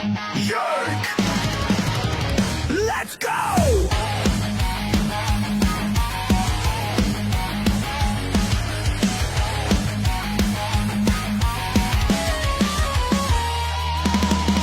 Jerk! Let's go!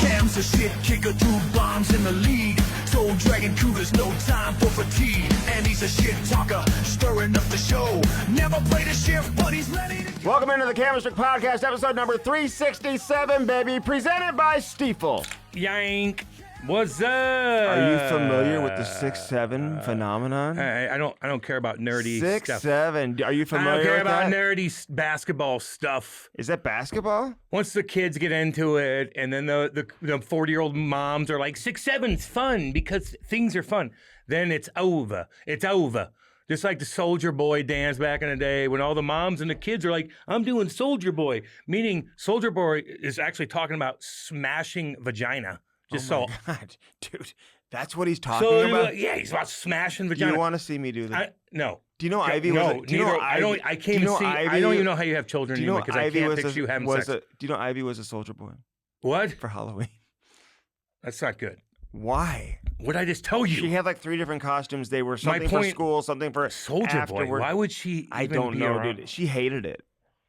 Cam's a shit kicker, 2 bombs in the lead. Soul Dragon Cougar's no time for fatigue. And he's a shit talker, stirring up the show. Never played a shift, but he's ready to go. Welcome into the Chemistry Podcast, episode number 367, baby, presented by Stifel. Yank. What's up? Are you familiar with the 6'7" phenomenon? I don't care about nerdy stuff. 6'7". Are you familiar I don't care with about that? nerdy basketball stuff. Is that basketball? Once the kids get into it, and then the 40-year-old moms are like, 6'7's fun because things are fun. Then it's over. It's over. Just like the Soldier Boy dance back in the day when all the moms and the kids are like, I'm doing Soldier Boy. Meaning Soldier Boy is actually talking about smashing vagina. Just oh my so. God, dude, that's what he's talking about? Yeah, he's about smashing Do vagina. you want to see me do that? No. Do you know Ivy No, was? Do you know neither. I don't. Ivy- I do can't you know see. Ivy- I don't even know how you have children Do you know anymore because I Ivy can't was picture you having was sex. do you know Ivy was a Soldier Boy What? for Halloween? That's not good. Why? What did I just tell you? She had like 3 different costumes. They were something for point- school, something for Soldier Boy. afterward. Why would she? I even don't be know, around? dude. She hated it.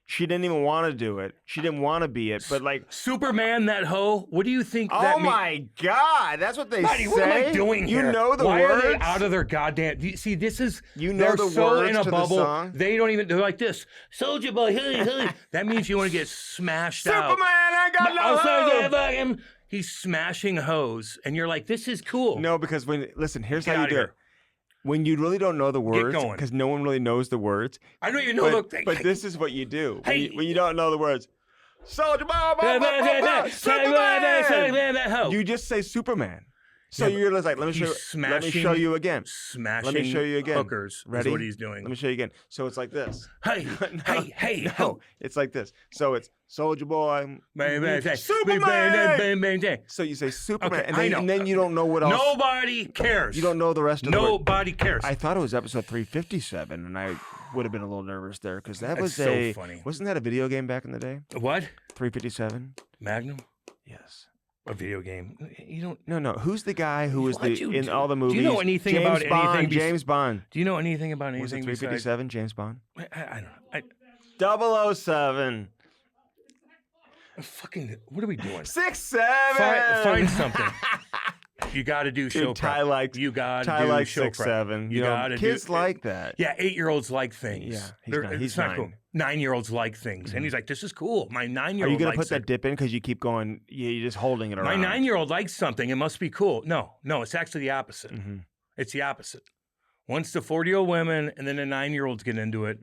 She didn't even want to do it. She didn't want to be it. But like, Superman, that hoe. What do you think? oh that my God, that's what they Buddy, say. what am I doing you here? know the Why words. are they out of their goddamn? See, this is. You know they're the so words in a to the bubble. song? They don't even. They're like this. Soldier Boy. That means you want to get smashed out. Superman, I got no hope. He's smashing hoes, and you're like, this is cool. No, because listen, here's Get how you outta do it. here. When you really don't know the words, going. because no one really knows the words. I don't even know But this is what you do. Hey. When you don't know the words. Soldier Boy, Superman! You just say Superman. So Yeah, you're just like, let me show you again. Smashing Let me show you again. hookers Ready? is what he's doing. Let me show you again. So it's like this. Hey, hey, No, ho. it's like this. So it's Soldier Boy, Superman. Superman. So you say Superman, Okay, and then you don't know what else. Nobody cares. You don't know the rest of the words. Nobody cares. I thought it was episode 357, and I would have been a little nervous there because that That's was so funny. Wasn't that a video game back in the day? What? 357. Magnum? Yes. A video game? You don't. No. Who's the guy who was What'd you in do? all the Do movies? you know anything James about Bond, anything? James Bond. Do you know anything about Was it anything? 357? James Bond. I don't know. 007. Fucking. What are we doing? 67. Find something. You got to do show Dude, Ty prep. likes. You got to Ty do likes show 6'7". prep. You know, got to kids do. like that. Yeah, 8-year-olds like things. Yeah, he's not 9. cool. 9-year-olds like things, and he's like, "This is cool." My 9-year-old. Are you gonna likes put that it. dip in because you keep going? You're just holding it My around. 9-year-old likes something. It must be cool. No, it's actually the opposite. Mm-hmm. It's the opposite. Once the 40-year-old women and then the 9-year-olds get into it,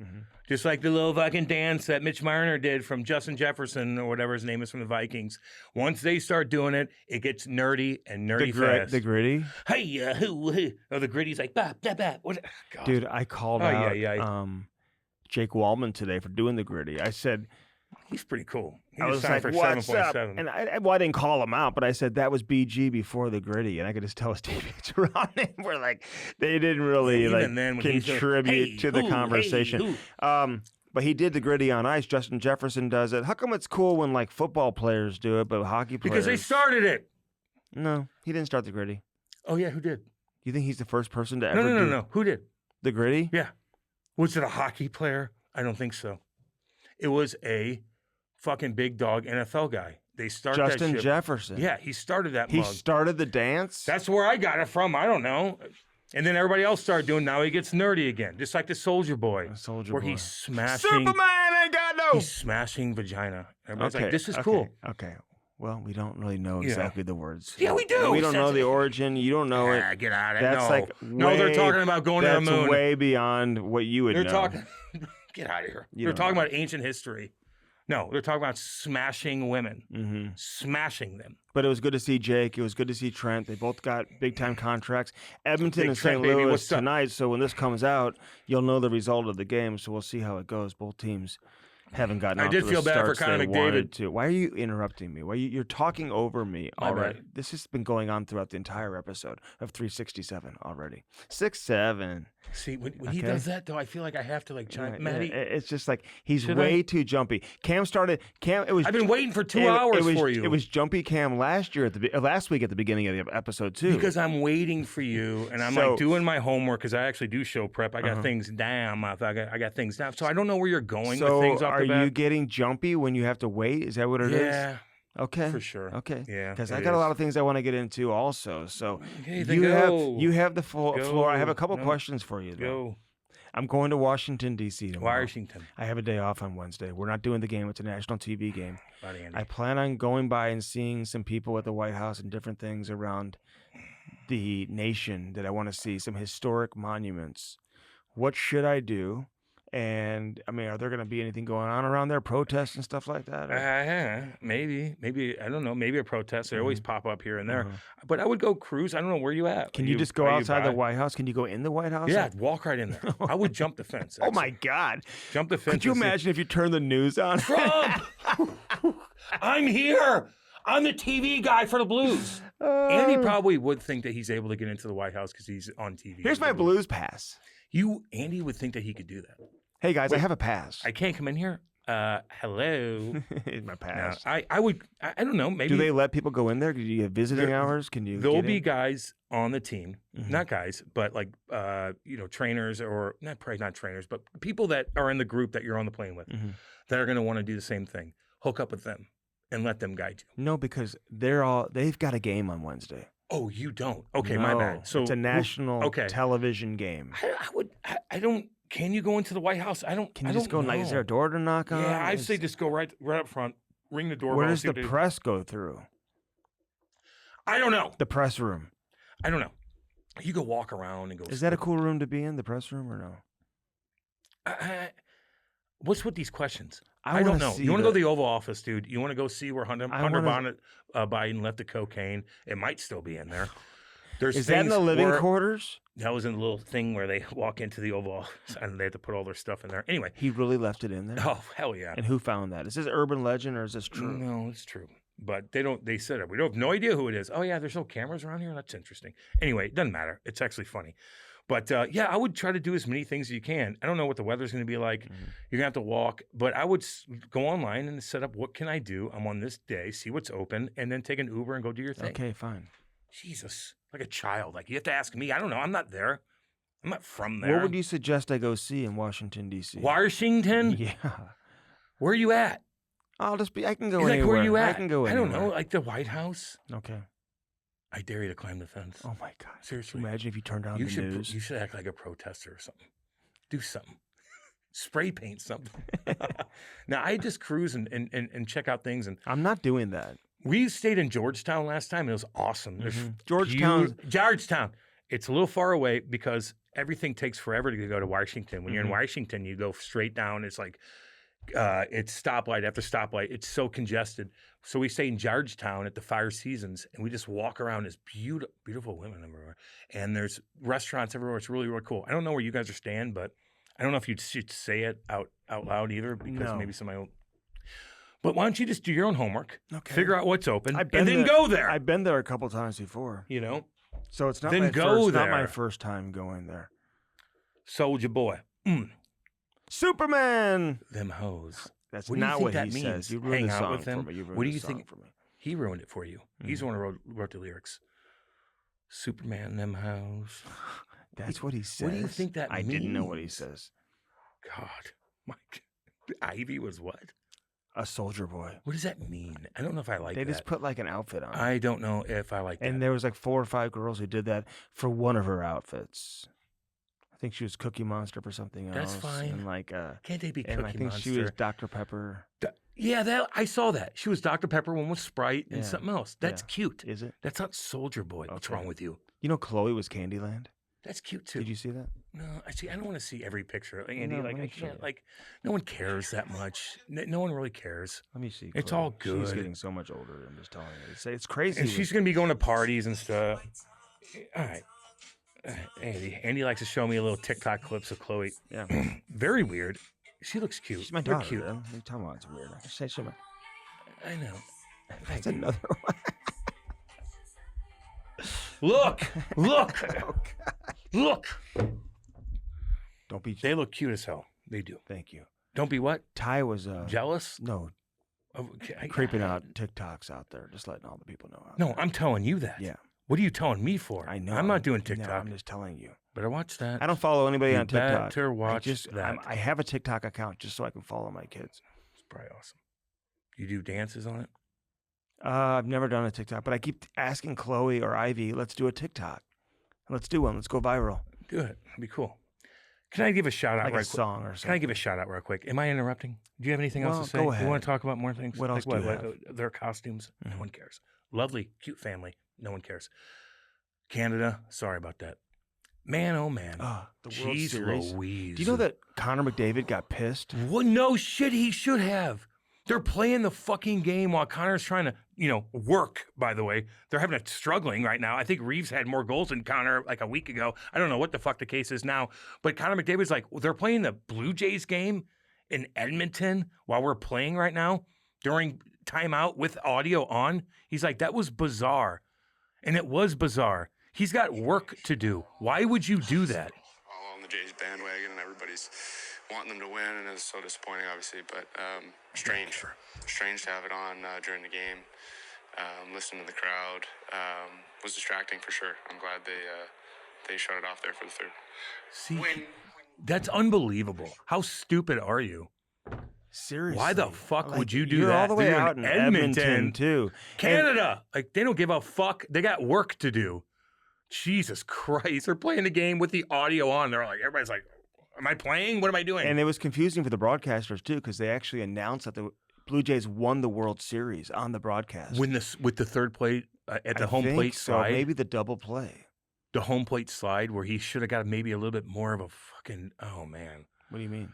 just like the little fucking dance that Mitch Marner did from Justin Jefferson or whatever his name is from the Vikings. Once they start doing it, it gets nerdy and nerdy fast. The gritty. Hey, oh, the gritty's like, bah, bah, bah. What? God. Dude, I called out Jake Wallman today for doing the gritty. I said, He's pretty cool. He I was was signed like, for what's up? 7.7. And I didn't call him out, but I said that was BG before the gritty. And I could just tell his teammates around him were like, they didn't really Even then, when he's contribute like, to the hey, conversation. who? But he did the gritty on ice. Justin Jefferson does it. How come it's cool when like football players do it, but hockey players? Because they started it. No, he didn't start the gritty. Oh, yeah, who did? You think he's the first person to ever do No. Who did? the gritty? Yeah. Was it a hockey player? I don't think so. It was a fucking big dog NFL guy. They started Justin that shit. Jefferson. Yeah, he started that He mug. started the dance? That's where I got it from. I don't know. And then everybody else started doing. Now he gets nerdy again, just like the Soldier Boy, Soldier where Boy. he's smashing. Superman ain't got no. He's smashing vagina. Everybody's like, "This is cool." Okay. Well, we don't really know exactly the words. Yeah, we do. We don't know the origin. You don't know it. Ah, get out of it. That's no. like no, they're way- talking about going to the That's moon. way beyond what you would They're know. talking. Get out of here. You They're don't talking know. about ancient history. No, they're talking about smashing women, Mm-hmm. smashing them. But it was good to see Jake. It was good to see Trent. They both got big-time contracts. Edmonton Big and Trent, St. baby. Louis What's up? tonight, so when this comes out, you'll know the result of the game, so we'll see how it goes. Both teams haven't gotten I out did to the feel bad for starts Connor they McDavid. wanted to. Why are you interrupting me? You're talking over me My already. bad. This has been going on throughout the entire episode of 367 already. 6-7. See, when he does that, though, I feel like I have to like chime. Yeah, Maddie, it's just like he's Should way I? too jumpy. Cam, it was. I've been waiting for 2 hours for you. It was jumpy Cam last week at the beginning of the episode too. Because I'm waiting for you, and I'm like doing my homework because I actually do show prep. I got things down. I got things down. So I don't know where you're going with things off the bat. Are you getting jumpy when you have to wait? Is that what it is? Yeah. Okay. For sure. Okay. Yeah. Because I got a lot of things I want to get into also. So Okay, then go. you have the floor. I have a couple No. questions for you. Though. Go. I'm going to Washington, D.C. tomorrow. Washington. I have a day off on Wednesday. We're not doing the game. It's a national TV game. Buddy Andy. I plan on going by and seeing some people at the White House and different things around the nation that I want to see, some historic monuments. What should I do? And, I mean, are there going to be anything going on around there, protests and stuff like that? Maybe, I don't know. Maybe a protest. They always pop up here and there. But I would go cruise. I don't know where you at. Can you just go outside the White House? Can you go in the White House? Yeah, walk right in there. I would jump the fence. Oh, my God. Jump the fence. Could you imagine if you turn the news on? Trump! I'm here. I'm the TV guy for the Blues. Andy probably would think that he's able to get into the White House because he's on TV. Here's my Blues pass. Andy would think that he could do that. Hey, guys, I have a pass. I can't come in here. Hello. Here's my pass. No, I would. I don't know. Maybe. Do they let people go in there? Do you have visiting hours? Can you? There'll be guys on the team, not guys, but like trainers or not trainers, but people that are in the group that you're on the plane with that are going to want to do the same thing. Hook up with them and let them guide you. No, because they've got a game on Wednesday. Oh, you don't? Okay, No, my bad. So it's a national television game. I don't. Can you go into the White House? I don't. Can you just just go? Is there a door to knock on? Yeah, I'd say just go right up front, ring the doorbell. Where does the press go through? I don't know. The press room. I don't know. You go walk around and go. Is that a cool room to be in, the press room, or no? What's with these questions? I don't know. You want to go to the Oval Office, dude? You want to go see where Hunter Biden left the cocaine? It might still be in there. Is that in the living quarters? That was in the little thing where they walk into the Oval Office and they have to put all their stuff in there. Anyway. He really left it in there? Oh, hell yeah. And who found that? Is this urban legend or is this true? No, it's true. But they said it. We don't have no idea who it is. Oh, yeah, there's no cameras around here? That's interesting. Anyway, it doesn't matter. It's actually funny. But, yeah, I would try to do as many things as you can. I don't know what the weather's going to be like. You're going to have to walk. But I would go online and set up, what can I do? I'm on this day, see what's open, and then take an Uber and go do your thing. Okay, fine. Jesus. Like a child. Like, you have to ask me. I don't know. I'm not there. I'm not from there. What would you suggest I go see in Washington, D.C.? Washington? Yeah. Where are you at? I can go Like, anywhere. where are you at? I can go anywhere. I don't know. Like the White House? Okay. I dare you to climb the fence. Oh, my God. Seriously. Imagine if you turned on the news. You should act like a protester or something. Do something. Spray paint something. Now, I just cruise and check out things. And I'm not doing that. We stayed in Georgetown last time. It was awesome. Georgetown. It's a little far away because everything takes forever to go to Washington. When you're in Washington, you go straight down. It's like it's stoplight after stoplight. It's so congested. So we stay in Georgetown at the Fire Seasons, and we just walk around. There's beautiful women everywhere, and there's restaurants everywhere. It's really, really cool. I don't know where you guys are staying, but I don't know if you should say it out loud either because maybe somebody will. But why don't you just do your own homework, figure out what's open, and then go there. I've been there a couple times before. You know? So it's not not my first time going there. Soldier boy. Superman! Them hoes. That's not what he says. You ruined the song for me. What do you think? He ruined it for you. He's the one who wrote the lyrics. Superman, them hoes. That's what he says. What do you think that means? I didn't know what he says. God. Mike. Ivy was what? A soldier boy. What does that mean? I don't know if I like that. They just put like an outfit on. I don't know if I like that. And there was like 4 or 5 girls who did that for one of her outfits. I think she was Cookie Monster for something else. That's fine. And like, can't they be Cookie Monster? And I think she was Dr. Pepper. I saw that. She was Dr. Pepper, one was Sprite, and something else. That's cute. Is it? That's not Soldier Boy. What's wrong with you? You know, Chloe was Candyland. That's cute too. Did you see that? No, I don't want to see every picture. Andy, I can't. No one cares that much. No one really cares. Let me see. It's all good. She's getting so much older. I'm just telling you. It's crazy. And she's gonna be going to parties and stuff. All right. Andy likes to show me a little TikTok clips of Chloe. Yeah. Very weird. She looks cute. She's my They're daughter. Cute. What are you talking about? It's weird. I can say so. I know. That's another one. Look! Oh, God. Look! Don't be. They look cute as hell. They do. Thank you. Don't be what? Ty was Jealous? no Okay. creeping out TikToks out there, just letting all the people know. No, I'm telling you that. Yeah. What are you telling me for? I know. I'm not doing No, TikTok. I'm just telling you. Better watch that. I don't follow anybody You on TikTok. better watch that. I have a TikTok account just so I can follow my kids. It's probably awesome. You do dances on it? I've never done a TikTok, but I keep asking Chloe or Ivy, let's do a TikTok. Let's do one. Let's go viral. Do it. It'd be cool. Can I give a shout out Like right a quick? song or Can I something. give a shout out real quick? Am I interrupting? Do you have anything else Well, to say? go ahead. You want to talk about more things? What else do you have? Their costumes? No one cares. Lovely, cute family. No one cares. Canada, sorry about that. Man, oh man. The World Jeez Series. Louise. Do you know that Connor McDavid got pissed? Well, no shit, he should have. They're playing the fucking game while Connor's trying to, work, by the way. They're having a struggling right now. I think Reeves had more goals than Connor like a week ago. I don't know what the fuck the case is now. But Connor McDavid's like, they're playing the Blue Jays game in Edmonton while we're playing right now during timeout with audio on. He's like, that was bizarre. And it was bizarre. He's got work to do. Why would you do that? All on the Jays bandwagon, and everybody's wanting them to win, and it's so disappointing, obviously. But strange to have it on during the game. Listening to the crowd was distracting for sure. I'm glad they shut it off there for the third. See, that's unbelievable. How stupid are you? Seriously. Why the fuck would you do you're that? all the way They're out in Edmonton too. Canada. Like, they don't give a fuck. They got work to do. Jesus Christ. They're playing the game with the audio on. They're like, everybody's like, am I playing? What am I doing? And it was confusing for the broadcasters too, because they actually announced that the Blue Jays won the World Series on the broadcast. With the third plate at the home think plate so, slide. maybe the double play. The home plate slide where he should have got maybe a little bit more of a fucking, oh man. What do you mean?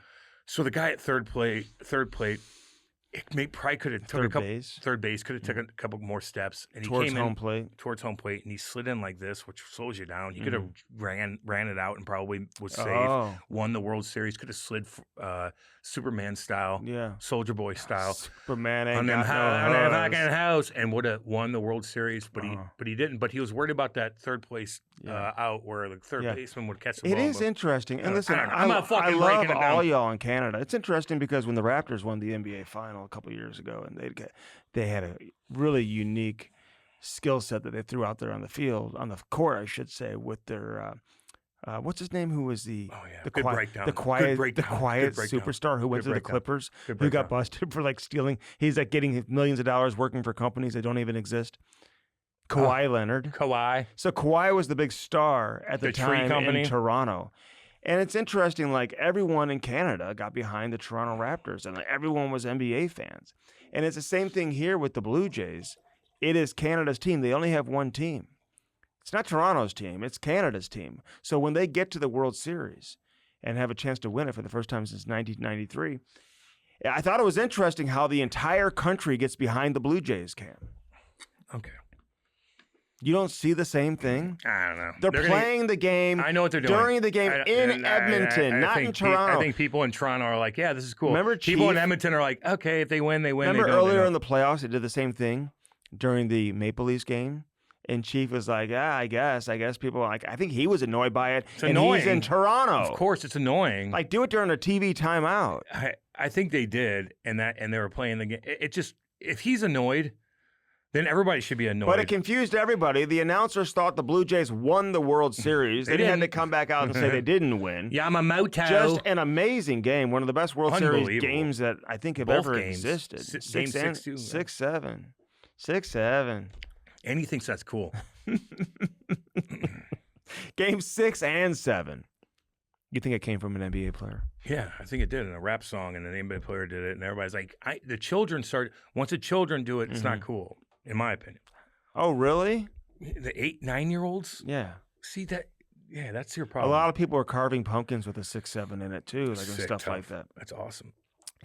So the guy at third plate, probably could have took a couple. base? Third base could have taken a couple more steps, and Towards he came home in plate. towards home plate, and he slid in like this, which slows you down. He could have ran it out and probably was safe. Oh. Won the World Series. Could have slid Superman style, Yeah. Soldier Boy style Superman ain't on got that no fucking house. house, and would have won the World Series. But he didn't. But he was worried about that third place out where the third Yeah. baseman would catch the It ball. is interesting. And listen, I don't know. I'm not fucking I love breaking it all down. y'all in Canada. It's interesting because when the Raptors won the NBA final a couple of years ago, and they had a really unique skill set that they threw out there on the field, on the court, I should say, with their what's his name? Who was the Good breakdown. the quiet Good breakdown. quiet Good breakdown. superstar who went Good to the breakdown. Clippers, Good who got breakdown. busted for like stealing? He's like getting millions of dollars working for companies that don't even exist. Kawhi Leonard. Kawhi. So Kawhi was the big star at the The tree time company? in Toronto. And it's interesting, like everyone in Canada got behind the Toronto Raptors and like, everyone was NBA fans. And it's the same thing here with the Blue Jays. It is Canada's team. They only have one team. It's not Toronto's team. It's Canada's team. So when they get to the World Series and have a chance to win it for the first time since 1993, I thought it was interesting how the entire country gets behind the Blue Jays, Cam. Okay. You don't see the same thing? I don't know. They're playing the game. I know what they're doing. During the game in Edmonton, not in Toronto. I think people in Toronto are like, yeah, this is cool. Remember people in Chief- Edmonton are like, okay, if they win, they win. Remember they don't, earlier they in don't. the playoffs, they did the same thing during the Maple Leafs game? And Chief was like, I guess people are like, I think he was annoyed by it. It's and annoying. he's in Toronto. Of course, it's annoying. Like, do it during a TV timeout. I think they did, and they were playing the game. It just, if he's annoyed, then everybody should be annoyed. But it confused everybody. The announcers thought the Blue Jays won the World Series. They had to come back out and say they didn't win. Yamamoto. Just an amazing game. One of the best World Series Unbelievable. games that I think have Both ever games. existed. Game 6 too. 6-7. 6-7. And he thinks that's cool. Game 6 and 7. You think it came from an NBA player? Yeah, I think it did in a rap song, and an NBA player did it, and everybody's like, the children started. Once the children do it, it's not cool, in my opinion. Oh, really? The 8-9-year-olds. Yeah. See that? Yeah, that's your A problem. lot of people are carving pumpkins with a 6-7 in it too, like and Sick, stuff tough. like that. That's awesome.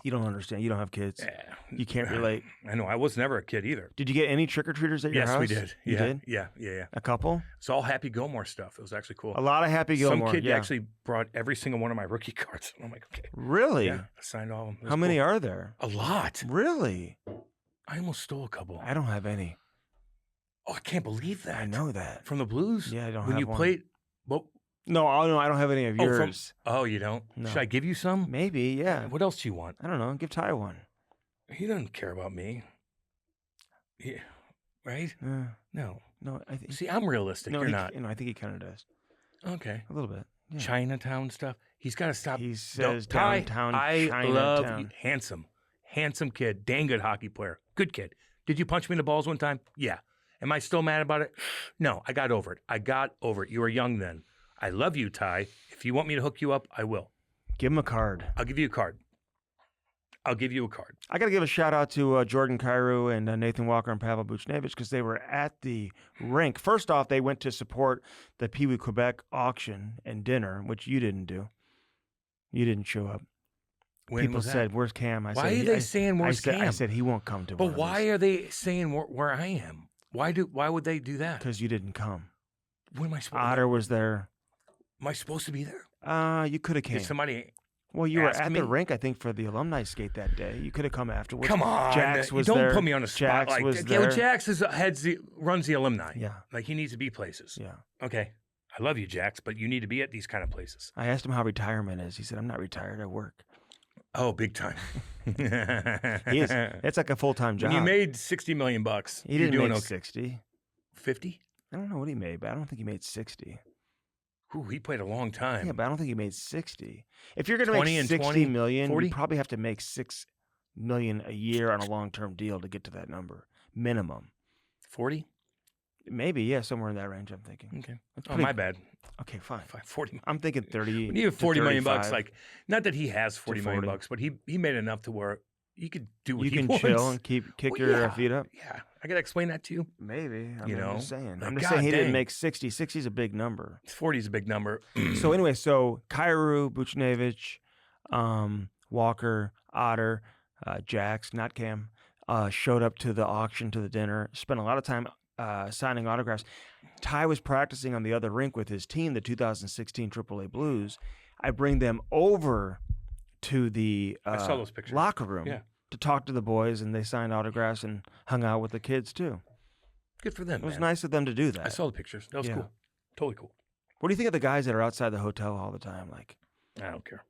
You don't understand. You don't have kids. Yeah. You can't relate. I know. I was never a kid either. Did you get any trick or treaters at your Yes, house? we did. You Yeah, did? Yeah. A couple? It's all Happy Gilmore stuff. It was actually cool. A lot of Happy Gilmore. Some kid yeah. actually brought every single one of my rookie cards. I'm like, okay. Really? Yeah, I signed all of them. It was How many cool. are there? A lot. Really? I almost stole a couple. I don't have any. Oh, I can't believe that. I know that. From the Blues? Yeah, I don't when have you one. played, well, No, I don't have any of yours. Oh, you don't? No. Should I give you some? Maybe, yeah. What else do you want? I don't know. Give Ty one. He doesn't care about me. Yeah, right? No. No, I think. See, I'm realistic. No, You're not. I think he kind of does. Okay. A little bit. Yeah. Chinatown stuff. He's got to stop. He says Ty, downtown I Chinatown. love you. Handsome kid. Dang good hockey player. Good kid. Did you punch me in the balls one time? Yeah. Am I still mad about it? No, I got over it. You were young then. I love you, Ty. If you want me to hook you up, I will. Give him a card. I'll give you a card. I got to give a shout out to Jordan Kyrou and Nathan Walker and Pavel Buchnevich because they were at the rink. First off, they went to support the Pee Wee Quebec auction and dinner, which you didn't do. You didn't show up. When People was that? said, "Where's Cam?" Why are they saying where's Cam? I said he won't come to. But why are they saying where I am? Why would they do that? Because you didn't come. When am I supposed? Otter was there. Am I supposed to be there? You could have came. Did somebody? Well, you were ask at me? the rink, I think, for the alumni skate that day. You could have come afterwards. Come on, Jax was don't there. put me on the spot. Jax was there. Jax runs the alumni. Yeah. Like he needs to be places. Yeah. Okay, I love you, Jax, but you need to be at these kind of places. I asked him how retirement is. He said, "I'm not retired. I work." Oh, big time. He is. It's like a full-time job. When you made $60 million. He didn't make 60. 50? I don't know what he made, but I don't think he made 60. Ooh, he played a long time. Yeah, but I don't think he made 60. If you're going to 20 make and 60 20, million, 40? you probably have to make $6 million a year on a long-term deal to get to that number, minimum. 40? Maybe, yeah, somewhere in that range. I'm thinking. Okay. That's Oh, pretty- my bad. Okay, fine. 40. I'm thinking 30. When you have $40 million, 35. like not that he has $40 million, 40. but he made enough to where he could do what You he can wants. chill and kick Well, your yeah. feet up. Yeah, I gotta explain that to you. Maybe. You know? I'm just saying. Like, I'm just God saying he didn't dang. make 60. 60 is a big number. 40 is a big number. So anyway, Kyrou, Buchnevich, Walker, Otter, Jax, not Cam, showed up to the auction, to the dinner, spent a lot of time signing autographs. Ty was practicing on the other rink with his team, the 2016 AAA Blues. I bring them over to the I saw those pictures. locker room Yeah. to talk to the boys, and they signed autographs and hung out with the kids too. Good for them. It was man. nice of them to do that. I saw the pictures. That was Yeah. cool. Totally cool. What do you think of the guys that are outside the hotel all the time? Like, I don't care.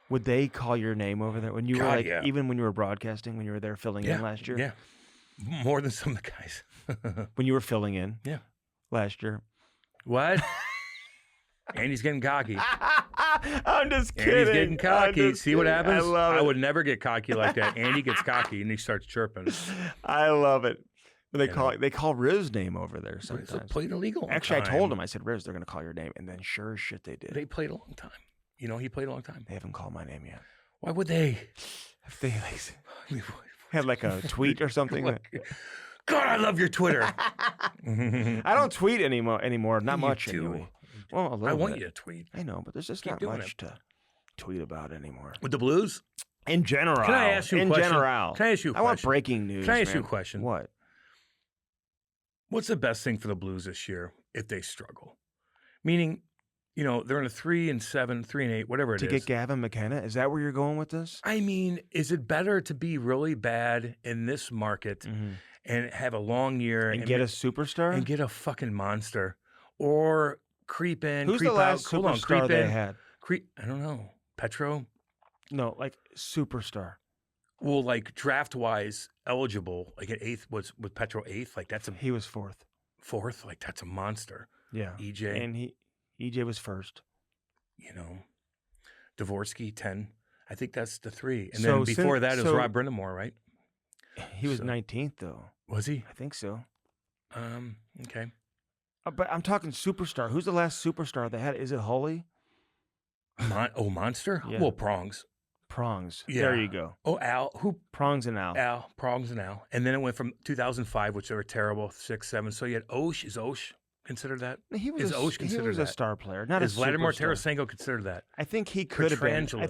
would they call your name over there when you were God, like, yeah. even when you were broadcasting, when you were there filling in last year? Yeah. More than some of the guys. When you were filling in Yeah. last year. What? Andy's getting cocky. I'm just kidding. Andy's getting cocky. I'm just See what kidding. happens? I love it. I would never get cocky like that. Andy gets cocky and he starts chirping. I love it. But You they call Riz's name over there It's sometimes. played illegal. Actually, I told him. I said, Riz, they're going to call your name. And then sure as shit they did. They played a long time. You know, he played a long time. They haven't called my name yet. Why would they? If they had like a tweet or something. God, I love your Twitter. I don't tweet anymore. Not You much do. anyway. Well, a little I want bit. you to tweet. I know, but there's just Keep not doing much it. to tweet about anymore. With the Blues? In general. Can I ask you a in question? general. Can I ask you a I want question? breaking news. Can I ask you a man. question? What? What's the best thing for the Blues this year if they struggle? Meaning, you know, they're in a 3-7, 3-8, whatever it To is. get Gavin McKenna? Is that where you're going with this? I mean, is it better to be really bad in this market and have a long year And get a superstar? and get a fucking monster, or creep in, Who's creep the last out? Hold on, superstar creep they in, had? I don't know. Petro? No, like superstar. Well, like draft wise eligible, like at eighth was Petro eighth, like that's a He was fourth. fourth, like that's a monster. Yeah. EJ, And EJ was first. you know, Dvorsky 10. I think that's the three. And So then before that it was so- Rob Brindamore, right? He was So- 19th, though. Was he? I think so. Okay. But I'm talking superstar. Who's the last superstar they had? Is it Holy? Monster? Yeah. Well, Prongs. Prongs. Yeah. There you go. Oh, Al. Who? Prongs and Al. Al. Prongs and Al. And then it went from 2005, which they were terrible, 6, 7. So you had Osh. Is Osh considered that? He was, Is a, Osh he considered was a that? star player, not Is a Vladimir superstar. Tarasenko considered that? I think he could have been. Petrangelo.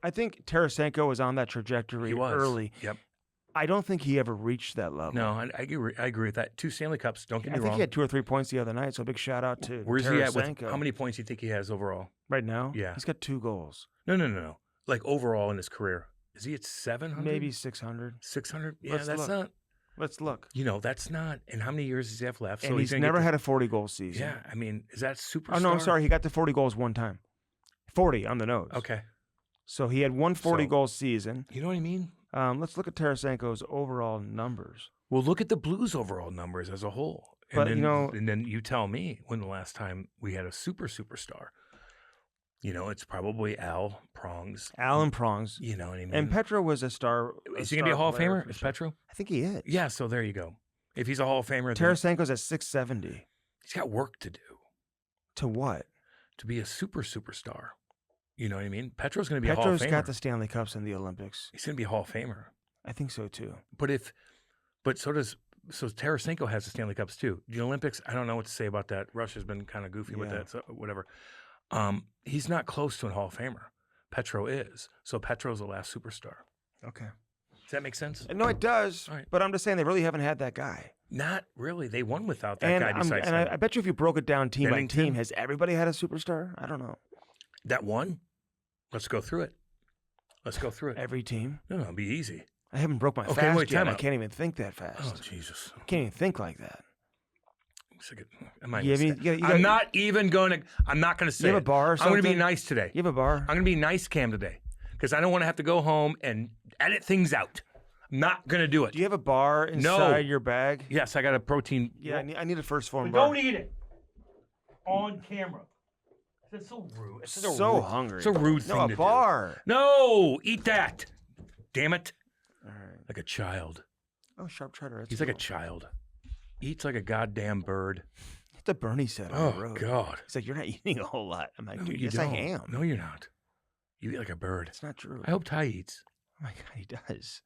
I think Tarasenko was on that trajectory He was. early. Yep. I don't think he ever reached that level. No, I agree with that. 2 Stanley Cups. Don't get I me think wrong. he had 2 or 3 points the other night, so a big shout out to Where's Tarasenko. he at with how many points do you think he has overall? Right now? Yeah. He's got 2 goals. No. Like overall in his career. Is he at 700? Maybe 600. 600? Yeah, Let's that's look. not. Let's look. That's not. And how many years does he have left? And he's never had a 40-goal season. Yeah, I mean, is that superstar? Oh, no, I'm sorry. He got to 40 goals one time. 40 on the nose. Okay. So he had one 40-goal season. You know what I mean? Let's look at Tarasenko's overall numbers. Well, look at the Blues' overall numbers as a whole. But, and then you tell me when the last time we had a superstar. It's probably Al Prongs. Al and Prongs. You know what I mean? And Petro was a star. Is he going to be a Hall of Famer? Is sure. Petro? I think he is. Yeah, so there you go. If he's a Hall of Famer, Tarasenko's at 670. He's got work to do. To what? To be a superstar. You know what I mean? Petro's going to be a Hall of Famer. Petro's got the Stanley Cups in the Olympics. He's going to be a Hall of Famer. I think so too. So Tarasenko has the Stanley Cups too. The Olympics, I don't know what to say about that. Russia's been kind of goofy with that, so whatever. He's not close to a Hall of Famer. Petro is. So Petro's the last superstar. Okay. Does that make sense? No, it does. All right. But I'm just saying they really haven't had that guy. Not really. They won without that guy besides him. I bet you if you broke it down team by Bennington? team, has everybody had a superstar? I don't know. That one? Let's go through it. Every team? No, it'll be easy. I haven't broke my Okay, fast wait, yet. time I out. can't even think that fast. Oh, Jesus. I can't even think like that. I'm not even going to say You have a it. bar or I'm going to be something? nice today. You have a bar? I'm going to be nice, Cam, today because I don't want to have to go home and edit things out. I'm not going to do it. Do you have a bar inside your bag? Yes, I got a protein. Yeah, I need a first form But bar. don't eat it on camera. That's so rude. It's so hungry. It's a rude thing No, to a bar. do. No, eat that. Damn it. All right. Like a child. Oh, sharp cheddar. That's He's like a cool. child. Eats like a goddamn bird. That's what Bernie said on Oh, the road. God. He's like, you're not eating a whole lot. I'm like, No, dude, you yes, don't. I am. No, you're not. You eat like a bird. It's not true. I hope Ty eats. Oh, my God, he does.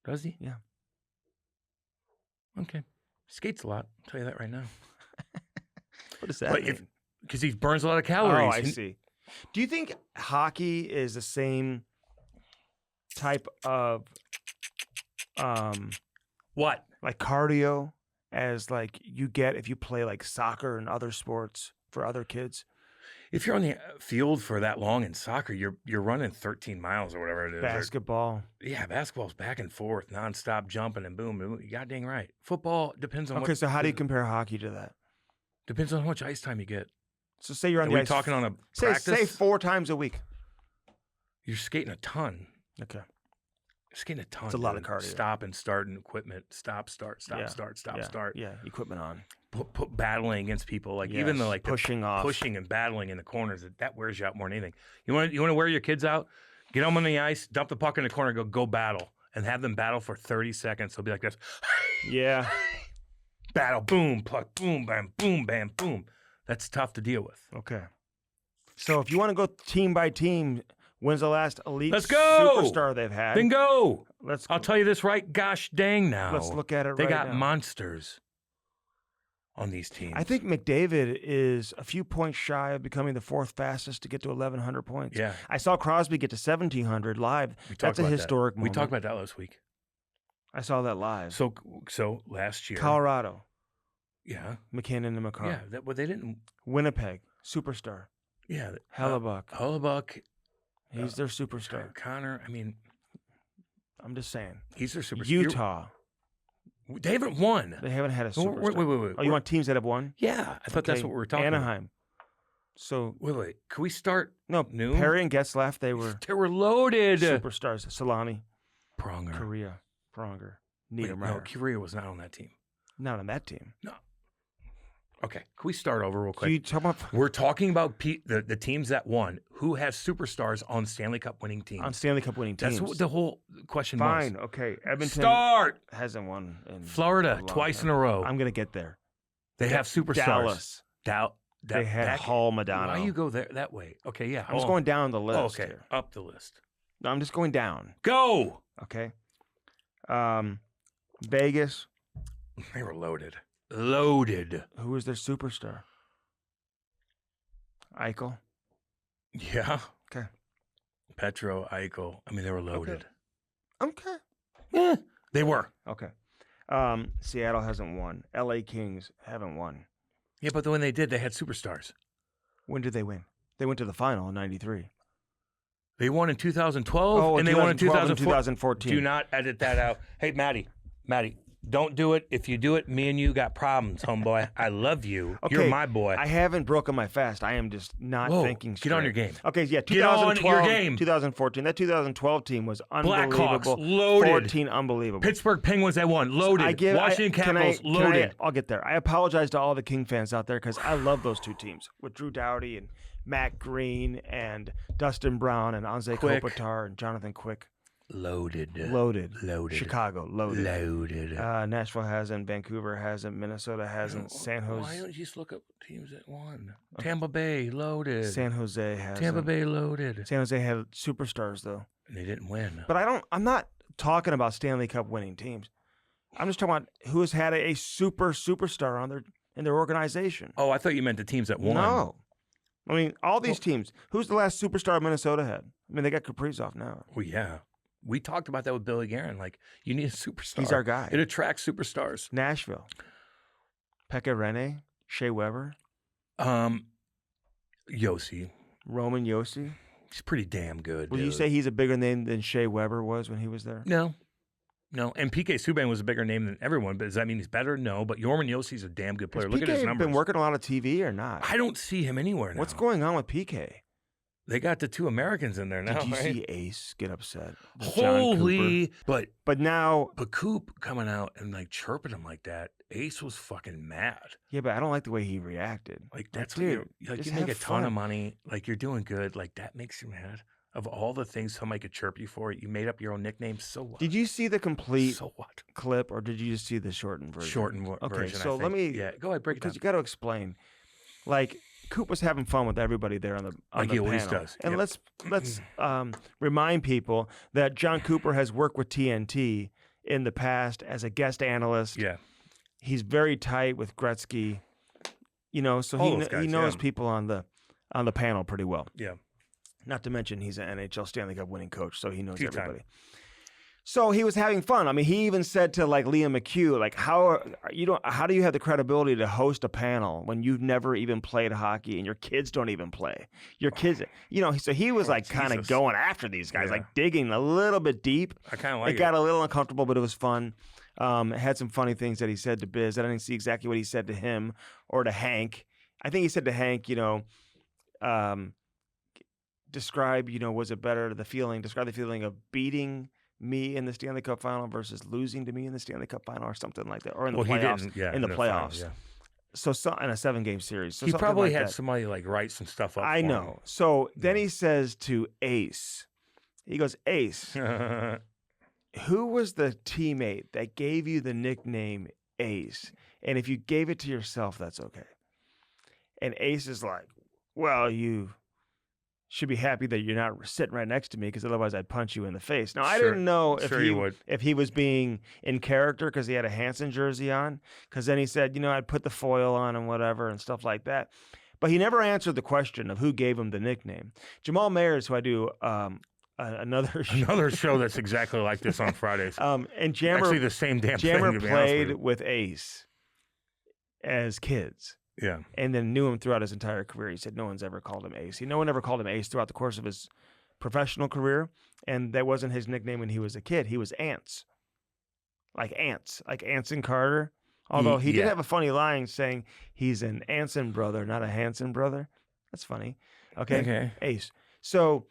Does he? Yeah. Okay. Skates a lot. I'll tell you that right now. What does that But mean? because he burns a lot of calories. Oh, I see. Do you think hockey is the same type of What? like cardio as like you get if you play like soccer and other sports for other kids? If you're on the field for that long in soccer, you're running 13 miles or whatever it is. Basketball. Yeah, basketball's back and forth, nonstop jumping and boom, boom. You got dang right. Football depends on Okay, so how do you compare hockey to that? Depends on how much ice time you get. So say you're on Are the we ice. talking on a say practice? 4 times a week. You're skating a ton. Okay. You're skating a ton. It's a lot of dude. cardio. Stop and start and equipment. Stop, start, stop, Yeah. start, stop, Yeah. start. Yeah, equipment on. Put battling against people, like even the Yes, like the pushing off. pushing and battling in the corners. That wears you out more than anything. You want to wear your kids out, get them on the ice, dump the puck in the corner, go battle, and have them battle for 30 seconds. They'll be like this. Yeah. Battle, boom, puck, boom, bam, boom, bam, boom. That's tough to deal with. Okay. So if you want to go team by team, when's the last elite Let's go! superstar they've had? Then go. Let's I'll tell you this right gosh dang now. Let's look at it They right got now. monsters on these teams. I think McDavid is a few points shy of becoming the 4th fastest to get to 1,100 points. Yeah. I saw Crosby get to 1,700 live. We talked That's a about that. historic We moment. talked about that last week. I saw that live. So last year. Colorado, Yeah. McKinnon and McCarr. Yeah. Well, they didn't. Winnipeg, superstar. Yeah. Hellebuck. Hellebuck. He's their superstar. Connor. I mean, I'm just saying. he's their superstar. Utah, They haven't won. they haven't had a Wait, superstar. wait. Oh, you want teams that have won? Yeah. I thought that's Okay, what we were talking about. Anaheim. So, Wait. Can we start? no, New? Perry and Getzlaff, they were They were loaded. superstars. Solani, Pronger. Korea, Pronger, Wait, no, Niedermeyer. Korea was not on that team. Not on that team. No. Okay. Can we start over real So quick? you talk about We're talking about the teams that won. Who has superstars on Stanley Cup winning teams? on Stanley Cup winning teams. That's what the whole question Fine. was. Okay. Edmonton Start. hasn't won in Florida a long twice time. in a row. I'm going to get there. They have superstars. Dallas. They They had Hall Why Madonna. you go there that way? Okay, yeah. I'm just going down the list. Oh, okay, here. up the list. No, I'm just going down. Go. Okay. Vegas. They were loaded. Loaded. Who was their superstar? Eichel. Yeah. Okay. Petro, Eichel. I mean, they were loaded. Okay. Yeah, they were. Okay. Seattle hasn't won. LA Kings haven't won. Yeah, but when they did, they had superstars. When did they win? They went to the final in '93. They won in 2012, Oh, and they won in 2012 and 2014. 2014. Do not edit that out. Hey, Maddie, Don't do it. If you do it, me and you got problems, homeboy. I love you. Okay, You're my boy. I haven't broken my fast. I am just not thinking straight. Get on your game. Okay, yeah, Get on 2012, your game. 2014. That 2012 team was unbelievable. Blackhawks, loaded. 14, unbelievable. Pittsburgh Penguins, they won. Loaded. Washington Capitals, loaded. I'll get there. I apologize to all the King fans out there because I love those two teams with Drew Doughty and Matt Green and Dustin Brown and Anze Quick. Kopitar and Jonathan Quick. Loaded. Chicago, loaded. Loaded. Nashville hasn't. Vancouver hasn't. Minnesota hasn't. San Why Jose. don't you just look up teams that won? Tampa Bay, loaded. San Jose hasn't. Tampa Bay, loaded. San Jose had superstars though. And they didn't win. But I'm not talking about Stanley Cup winning teams. I'm just talking about who has had a superstar in their organization. Oh, I thought you meant the teams that won. No. I mean, all these teams. Who's the last superstar Minnesota had? I mean, they got Kaprizov now. Well, yeah. We talked about that with Billy Guerin. Like, you need a superstar. He's our guy. It attracts superstars. Nashville. Pekka Rinne, Shea Weber, Yossi. Roman Yossi. He's pretty damn good. Will you say he's a bigger name than Shea Weber was when he was there? No. And PK Subban was a bigger name than everyone, but does that mean he's better? No, but Yorman Yossi's a damn good player. Look at his numbers. Been working a lot of TV or not? I don't see him anywhere now. What's going on with PK? They got the two Americans in there now. Did you right? see Ace get upset? with John Holy! Cooper? But now, Coop coming out and like chirping him like that. Ace was fucking mad. yeah, but I don't like the way he reacted. Like that's dude, what you just make a have ton fun. of money. Like you're doing good. Like that makes you mad. Of all the things somebody could chirp you for, you made up your own nickname. So what? Did you see the complete So what? clip, or did you just see the shortened version? Shortened Okay, version. so I let think. me. Yeah, go ahead. Break it down. Because you got to explain. Like Coop was having fun with everybody there on the Like the he always panel. does. And Yep. let's remind people that John Cooper has worked with TNT in the past as a guest analyst. Yeah. He's very tight with Gretzky. You know, so All he those guys, he knows yeah. people on the panel pretty well. Yeah. Not to mention he's an NHL Stanley Cup winning coach, so he knows Two-time. everybody. So he was having fun. I mean, he even said to like Liam McHugh, like, how do you have the credibility to host a panel when you've never even played hockey and your kids don't even play? Your kids, you know. So he was like kind of Jesus. going after these guys, Yeah. like digging a little bit deep. I kind of like It got a little uncomfortable, but it was fun. It had some funny things that he said to Biz. I didn't see exactly what he said to him or to Hank. I think he said to Hank, you know, describe the feeling of beating me in the Stanley Cup final versus losing to me in the Stanley Cup final or something like that, or in the playoffs. He didn't. Yeah, in the final, playoffs. yeah. So in a 7-game series. So He something probably like had that. somebody like write some stuff up. I for know. So then he says to Ace, he goes, Ace, him. who was the teammate that gave you the nickname Ace? And if you gave it to yourself, that's okay. And Ace is like, well, you should be happy that you're not sitting right next to me because otherwise I'd punch you in the face. Now, I Sure. didn't know Sure you would. if he was being in character because he had a Hanson jersey on, because then he said, I'd put the foil on and whatever and stuff like that. But he never answered the question of who gave him the nickname. Jamal Mayers, who I do another show that's exactly like this on Fridays. and Jammer, Actually, the same damn Jammer thing. To be honest with played you. with Ace as kids. Yeah. And then knew him throughout his entire career. He said no one's ever called him Ace. No one ever called him Ace throughout the course of his professional career, and that wasn't his nickname when he was a kid. He was Ants, like Anson Carter. Although he did Yeah. have a funny line saying he's an Anson brother, not a Hanson brother. That's funny. Okay. Ace. So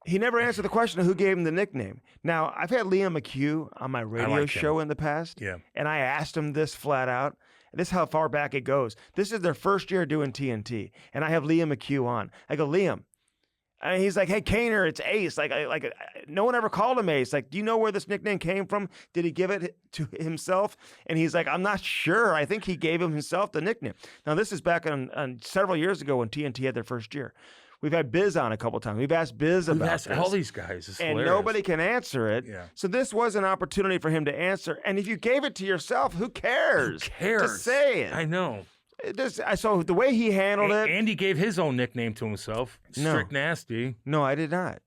he never answered the question of who gave him the nickname. Now, I've had Liam McHugh on my radio like him. show in the past, Yeah. and I asked him this flat out. This is how far back it goes. This is their first year doing TNT, and I have Liam McHugh on. I go, Liam, and he's like, hey, Kaner, it's Ace. No one ever called him Ace. Like, do you know where this nickname came from? Did he give it to himself? And he's like, I'm not sure. I think he gave himself the nickname. Now, this is back on several years ago when TNT had their first year. We've had Biz on a couple times. We've asked Biz about That's this. all these guys. It's And hilarious. nobody can answer it. Yeah. So this was an opportunity for him to answer. And if you gave it to yourself, who cares? Who cares? Just saying. I know. So the way he handled it. Andy gave his own nickname to himself. No. Strict Nasty. No, I did not.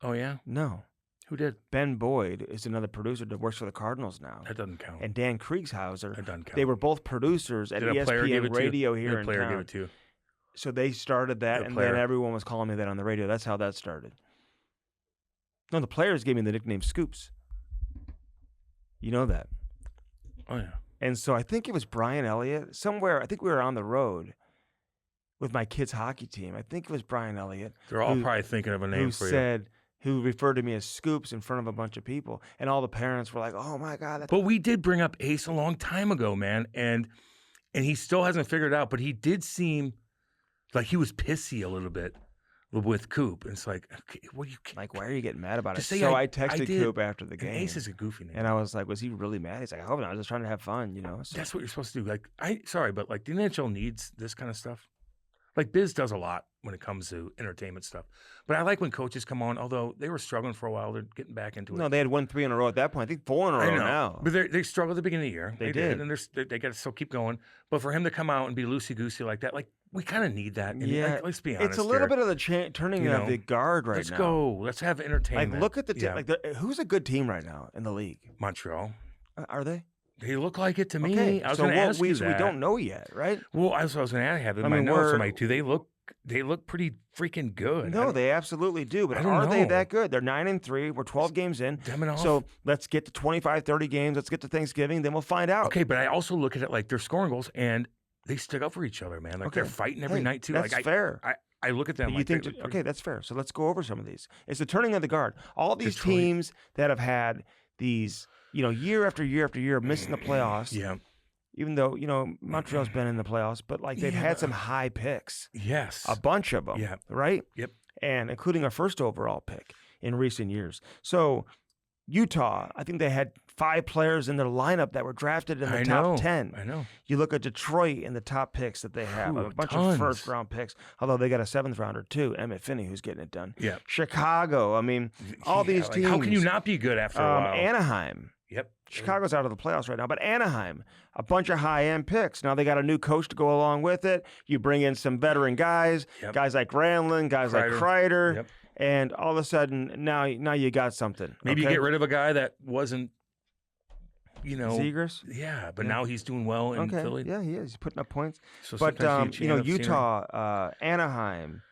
Oh, yeah? No. Who did? Ben Boyd is another producer that works for the Cardinals now. That doesn't count. And Dan Kriegshauser. That doesn't count. They were both producers at Did a player give ESPN it to you? Radio Did here a in player town. give it to you? So they started that, The and player. then everyone was calling me that on the radio. That's how that started. No, the players gave me the nickname Scoops. You know that. Oh yeah. And so I think it was Brian Elliott somewhere. I think we were on the road with my kids' hockey team. I think it was Brian Elliott. They're all probably thinking of a name for you. Who referred to me as Scoops in front of a bunch of people. And all the parents were like, oh my God. But we did bring up Ace a long time ago, man. And he still hasn't figured it out, but he did seem like he was pissy a little bit with Coop. And it's like, okay, what are you like? Why are you getting mad about it? Say So I texted Coop after the game. Ace is a goofy name, and I was like, was he really mad? He's like, I hope not. I was just trying to have fun, you know. So. That's what you're supposed to do. Like, sorry, but like the NHL needs this kind of stuff. Like Biz does a lot when it comes to entertainment stuff. But I like when coaches come on, although they were struggling for a while. They're getting back into it. No, they had won 3 in a row at that point. I think 4 in a row now. But they struggled at the beginning of the year. They did. And they got to still keep going. But for him to come out and be loosey-goosey like that, like, we kind of need that. And yeah. Like, let's be honest. It's a little bit of the turning of the guard right now. Let's go. Let's have entertainment. Like, look at who's a good team right now in the league? Montreal. Are they? They look like it to me. Okay. I was going to ask you that. We don't know yet, right? Well, I was going to have in my notes. I'm like, do they look pretty freaking good. No, they absolutely do. But are they that good? They're 9-3. We're 12 games in. So let's get to 25, 30 games. Let's get to Thanksgiving. Then we'll find out. Okay, but I also look at it like they're scoring goals and they stick up for each other, man. Like they're fighting every night too. That's fair. I look at them. You think okay, that's fair. So let's go over some of these. It's the turning of the guard. All these teams that have had these, year after year after year missing the playoffs. Yeah. Even though, Montreal's been in the playoffs, but like they've had some high picks. Yes. A bunch of them. Yeah. Right? Yep. And including a first overall pick in recent years. So Utah, I think they had 5 players in their lineup that were drafted in the top 10. I know. You look at Detroit and the top picks that they have, a bunch of first-round picks, although they got a 7th-rounder too, Emmett Finney, who's getting it done. Yeah. Chicago, I mean, all these teams. How can you not be good after a while? Anaheim. Yep. Chicago's out of the playoffs right now, but Anaheim, a bunch of high-end picks. Now they got a new coach to go along with it. You bring in some veteran guys, guys like Granlund, guys like Kreider, and all of a sudden now you got something. Maybe you get rid of a guy that wasn't, Zegras? Yeah, but now he's doing well in Philly. Yeah, he is. He's putting up points. So but Utah, Anaheim,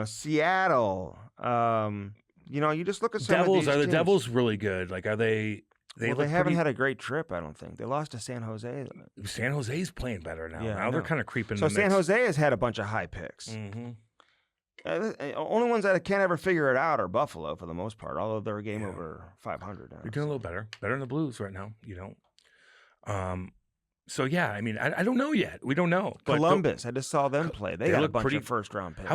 Seattle. You just look at some Devils. of these Are the teams. Devils really good? Like, are they? They haven't had a great trip, I don't think. They lost to San Jose. San Jose's playing better now. Yeah, now they're kind of creeping. So in the San mix. Jose has had a bunch of high picks. Mm-hmm. Only ones that can't ever figure it out are Buffalo for the most part, although they're a game over 500 now. They're doing a little better than the Blues right now. So yeah, I mean, I don't know yet. We don't know. But Columbus, I just saw them play. They got a bunch of first-round picks. How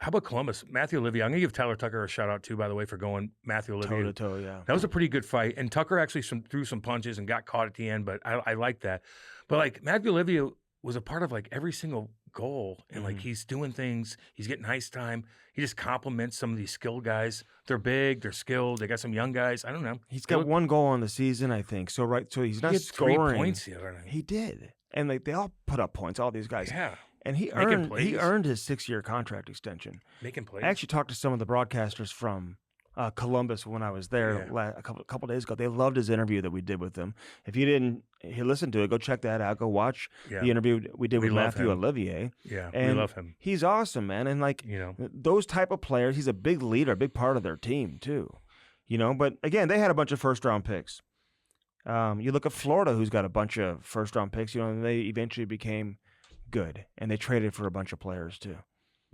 about Columbus? Matthew Olivier. I'm gonna give Tyler Tucker a shout out too, by the way, for going Matthew Olivier toe to toe. Yeah, that was a pretty good fight. And Tucker actually threw some punches and got caught at the end, but I like that. But like Matthew Olivier was a part of like every single goal, and like he's doing things. He's getting ice time. He just compliments some of these skilled guys. They're big. They're skilled. They got some young guys. I don't know. He's got 1 goal on the season, I think. So he's not scoring. 3 points the other night. He did. And they all put up points, all these guys. Yeah. And he earned his 6-year contract extension. Making plays. I actually talked to some of the broadcasters from Columbus when I was there a couple days ago. They loved his interview that we did with him. If you didn't listen to it, go check that out. Go watch the interview we did with Matthew Olivier. Yeah, and we love him. He's awesome, man. And those type of players, he's a big leader, a big part of their team too. But again, they had a bunch of first-round picks. You look at Florida, who's got a bunch of first-round picks, and they eventually became good, and they traded for a bunch of players too.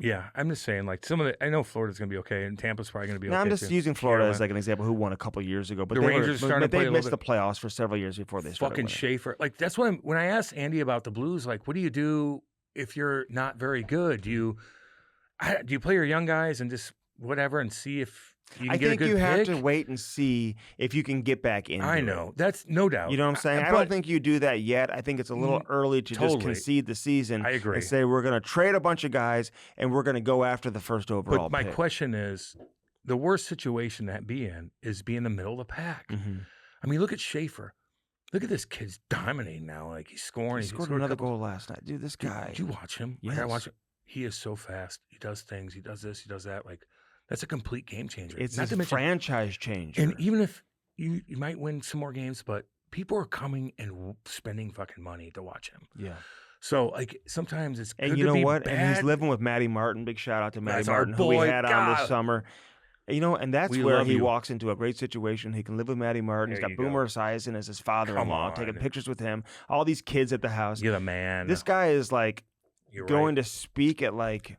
Yeah, I'm just saying, like I know Florida's going to be okay, and Tampa's probably going to be okay. I'm just using Florida as like an example, who won a couple years ago, but the Rangers started to play missed the playoffs for several years before they started. Fucking Schaefer, like that's what when I asked Andy about the Blues, like, what do you do if you're not very good? Do you play your young guys and just whatever and see if you can get a good pick? I think you have to wait and see if you can get back in. I know. That's no doubt. You know what I'm saying? I don't think you do that yet. I think it's a little early to just concede the season. I agree. And say we're going to trade a bunch of guys and we're going to go after the first overall pick. But my pick. question is, the worst situation to be in is be in the middle of the pack. Mm-hmm. I mean, look at Schaefer. Look at this kid's dominating now. Like he's scoring. He scored another goal last night. Dude, this guy. Did you watch him? Yes. I watch him. He is so fast. He does things. He does this. He does that. Like, that's a complete game changer. It's a franchise changer. And even if you might win some more games, but people are coming and spending fucking money to watch him. Yeah. So, like, sometimes it's good and you know what? Bad. And he's living with Matty Martin. Big shout out to Matty That's Martin, our who we boy. had on this summer. And that's We where love he you. walks into a great situation. He can live with Matty Martin. He's There got you go. Boomer Esiason as his father-in-law, Come taking on. pictures with him. All these kids at the house. You're the man. This guy is like You're going right. to speak at like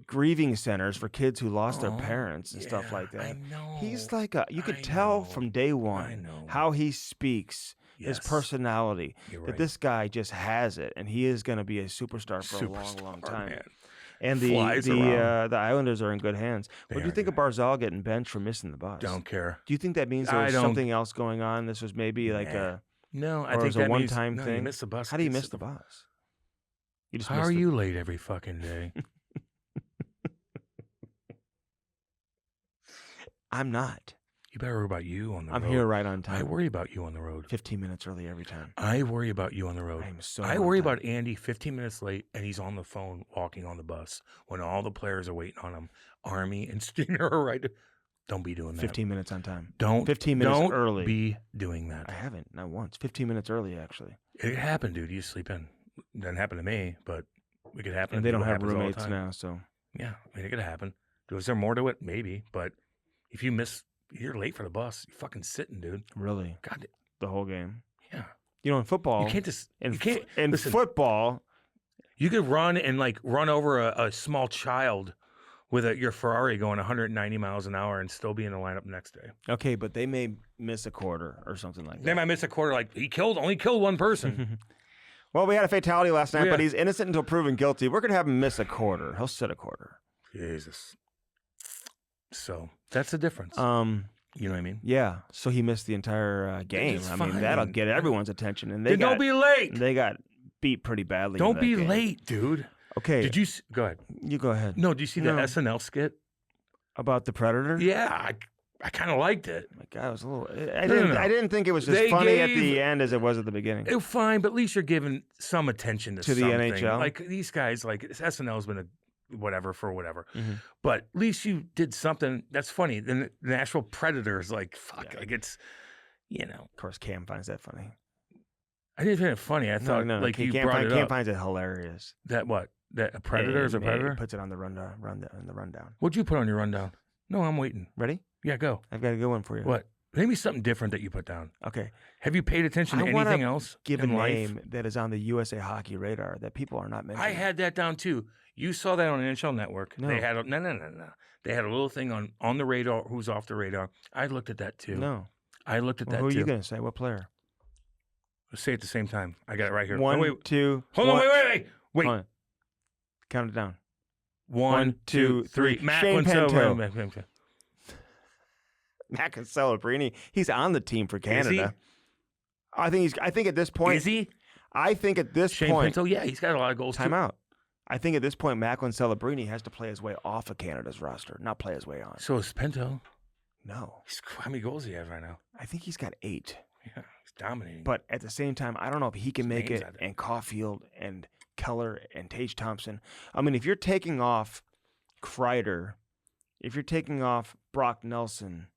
grieving centers for kids who lost their Oh, parents and stuff like I that. know. He's like you could I tell know. from day I one know. how he speaks, his Yes. personality, You're that right. this guy just has it, and he is going to be a superstar for a long, Superstar, long time. man. And Flies around. the Islanders are in good hands. What They do you are think of good. Barzal getting benched for missing the bus? Don't care. Do you think that means there I was don't- something else going on? This was maybe like Nah. No, I or it think was a that means one-time no, thing? You missed the bus. How do you It's- miss the bus? You just How missed are the- you late every fucking day? I'm not. You better worry about you on the road. I'm here right on I time. worry about you on the road. 15 minutes early every time. I worry about you on the road. I'm so I on worry time. about Andy 15 minutes late and he's on the phone walking on the bus when all the players are waiting on him. Army and Stinger are right. Don't be doing that. 15 minutes on time. Don't 15 minutes don't early. be doing that. I haven't, not once. 15 minutes early, actually. It happened, dude. You sleep in. It doesn't happen to me, but it could happen. And to they don't people. It have happens all the roommates time. now, so Yeah, I mean, it could happen. Was there more to it? Maybe, but if you miss, you're late for the bus. You're fucking sitting, dude. really, God, the whole game. yeah. In football, You can't just. in, You can't. in listen, football, you could run and like run over a small child with your Ferrari going 190 miles an hour and still be in the lineup next day. okay, but they may miss a quarter or something like They that. might miss a quarter. Like only killed one person. Well, we had a fatality last night, Yeah. but he's innocent until proven guilty. We're going to have him miss a quarter. He'll sit a quarter. Jesus. So that's the difference. You know what I mean? Yeah, so he missed the entire game. It's I mean, fine. that'll get everyone's attention. And Then don't be late. They got beat pretty badly. in Don't that be game. late, dude. Okay, Did you go ahead? you go ahead. No, did you see the No. SNL skit? About the Predator? Yeah, I kind of liked it. My God, it was a little. No. I didn't think it was as They funny at gave- the end as it was at the beginning. It was fine, but at least you're giving some attention to To the something. NHL? Like these guys, like SNL's been a whatever for whatever, Mhm. but at least you did something that's funny. The Nashville Predators, like fuck, Yeah. like it's, Of course, Cam finds that funny. I didn't find it funny. I thought like you brought it Cam up. finds it hilarious. That what? That a predator is a And predator? He puts it on the rundown. What'd you put on your rundown? No, I'm waiting. Ready? Yeah, go. I've got a good one for you. What? Maybe something different that you put down. Okay. Have you paid attention to I wanna anything else Give a in life? name that is on the USA Hockey radar that people are not mentioning. I had that down too. You saw that on NHL Network. No. They had no. They had a little thing on the radar. Who's off the radar? I looked at that too. No. I looked at Well, that who are too. you going to say? What player? Let's say it at the same time. I got it right here. One, Oh, wait. two. Hold on. one- Wait. hold on. Count it down. 1, 2, 3. Matt Shane Quinto. Pinto. Mac and Celebrini. He's on the team for Canada. I think at this point. Is he? I think at this Shane point. Pinto? Yeah, he's got a lot of goals Time too. out. I think at this point, Macklin Celebrini has to play his way off of Canada's roster, not play his way on. So is Pinto. No, How many goals does he have right now? I think he's got 8. Yeah, he's dominating. But at the same time, I don't know if he can His make name's it. out there. And Caulfield and Keller and Tage Thompson. I mean, if you're taking off Kreider, if you're taking off Brock Nelson,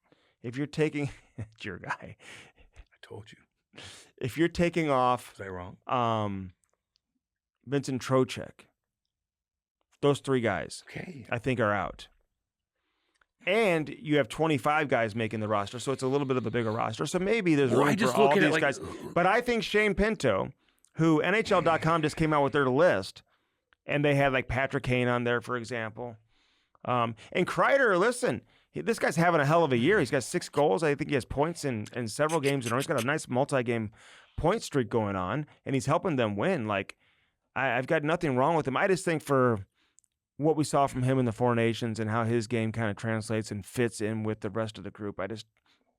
if you're taking it's your guy, I told you. if you're taking off Was I wrong? Vincent Trocheck, those 3 guys Okay. I think are out. And you have 25 guys making the roster, so it's a little bit of a bigger roster. So maybe there's Well, room I just for all look at these it like- guys. But I think Shane Pinto, who NHL.com just came out with their list, and they had like Patrick Kane on there, for example. And Kreider, listen, this guy's having a hell of a year. He's got 6 goals. I think he has points in several games in a row. He's got a nice multi-game point streak going on, and he's helping them win. Like, I've got nothing wrong with him. I just think for what we saw from him in the Four Nations and how his game kind of translates and fits in with the rest of the group, I just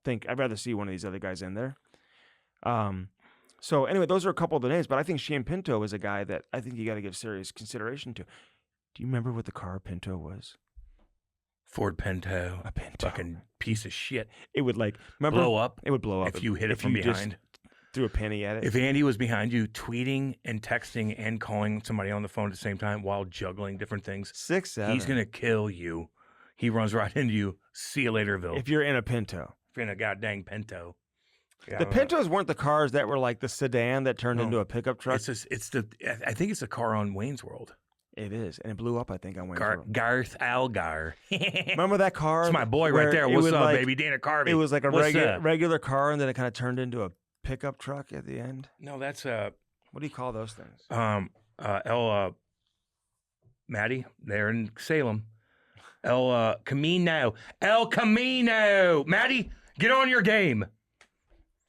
think I'd rather see one of these other guys in there. So anyway, those are a couple of the names, but I think Shane Pinto is a guy that I think you got to give serious consideration to. Do you remember what the car Pinto was? Ford Pinto. A Pinto. Fucking piece of shit. It would remember? Blow up. It would blow up If you hit it if from you just behind. threw a penny at it. If Andy was behind you tweeting and texting and calling somebody on the phone at the same time while juggling different things, 6, 7. he's going to kill you. He runs right into you. See you later, Bill. If you're in a Pinto. If you're in a goddamn Pinto. Yeah, I The don't know. Pintos weren't the cars that were like the sedan that turned No. into a pickup truck. I think it's the car on Wayne's World. It is, and it blew up. I think on Wayne. Garth Algar. Remember that car? It's my boy where right there. it What's was up, like- baby? Dana Carvey. It was like a What's up? regular car, and then it kind of turned into a pickup truck at the end. No, that's What do you call those things? Maddie, they're in Salem. El Camino. Maddie, get on your game.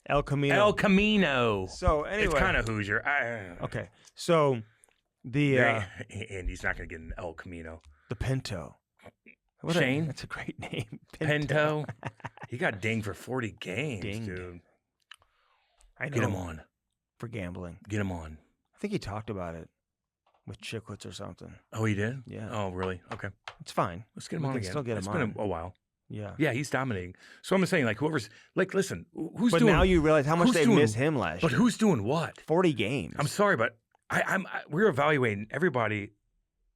El Camino. El Camino. So anyway, It's kind of Hoosier. okay. So the Andy's not going to get an El Camino. the Pinto. Shane? That's a great name. Pinto. He got dinged for 40 games, Dinged. dude. I know. Get him on. For gambling. Get him on. I think he talked about it with Chicklets or something. Oh, he did? Yeah. Oh, really? Okay. It's fine. Let's get him We on can again. still get It's him been on. a while. Yeah. Yeah, he's dominating. So I'm saying, like, whoever's like, listen, who's But doing? now you realize how much who's they doing- missed him last But year. who's doing what? 40 games. I'm sorry, but we're evaluating everybody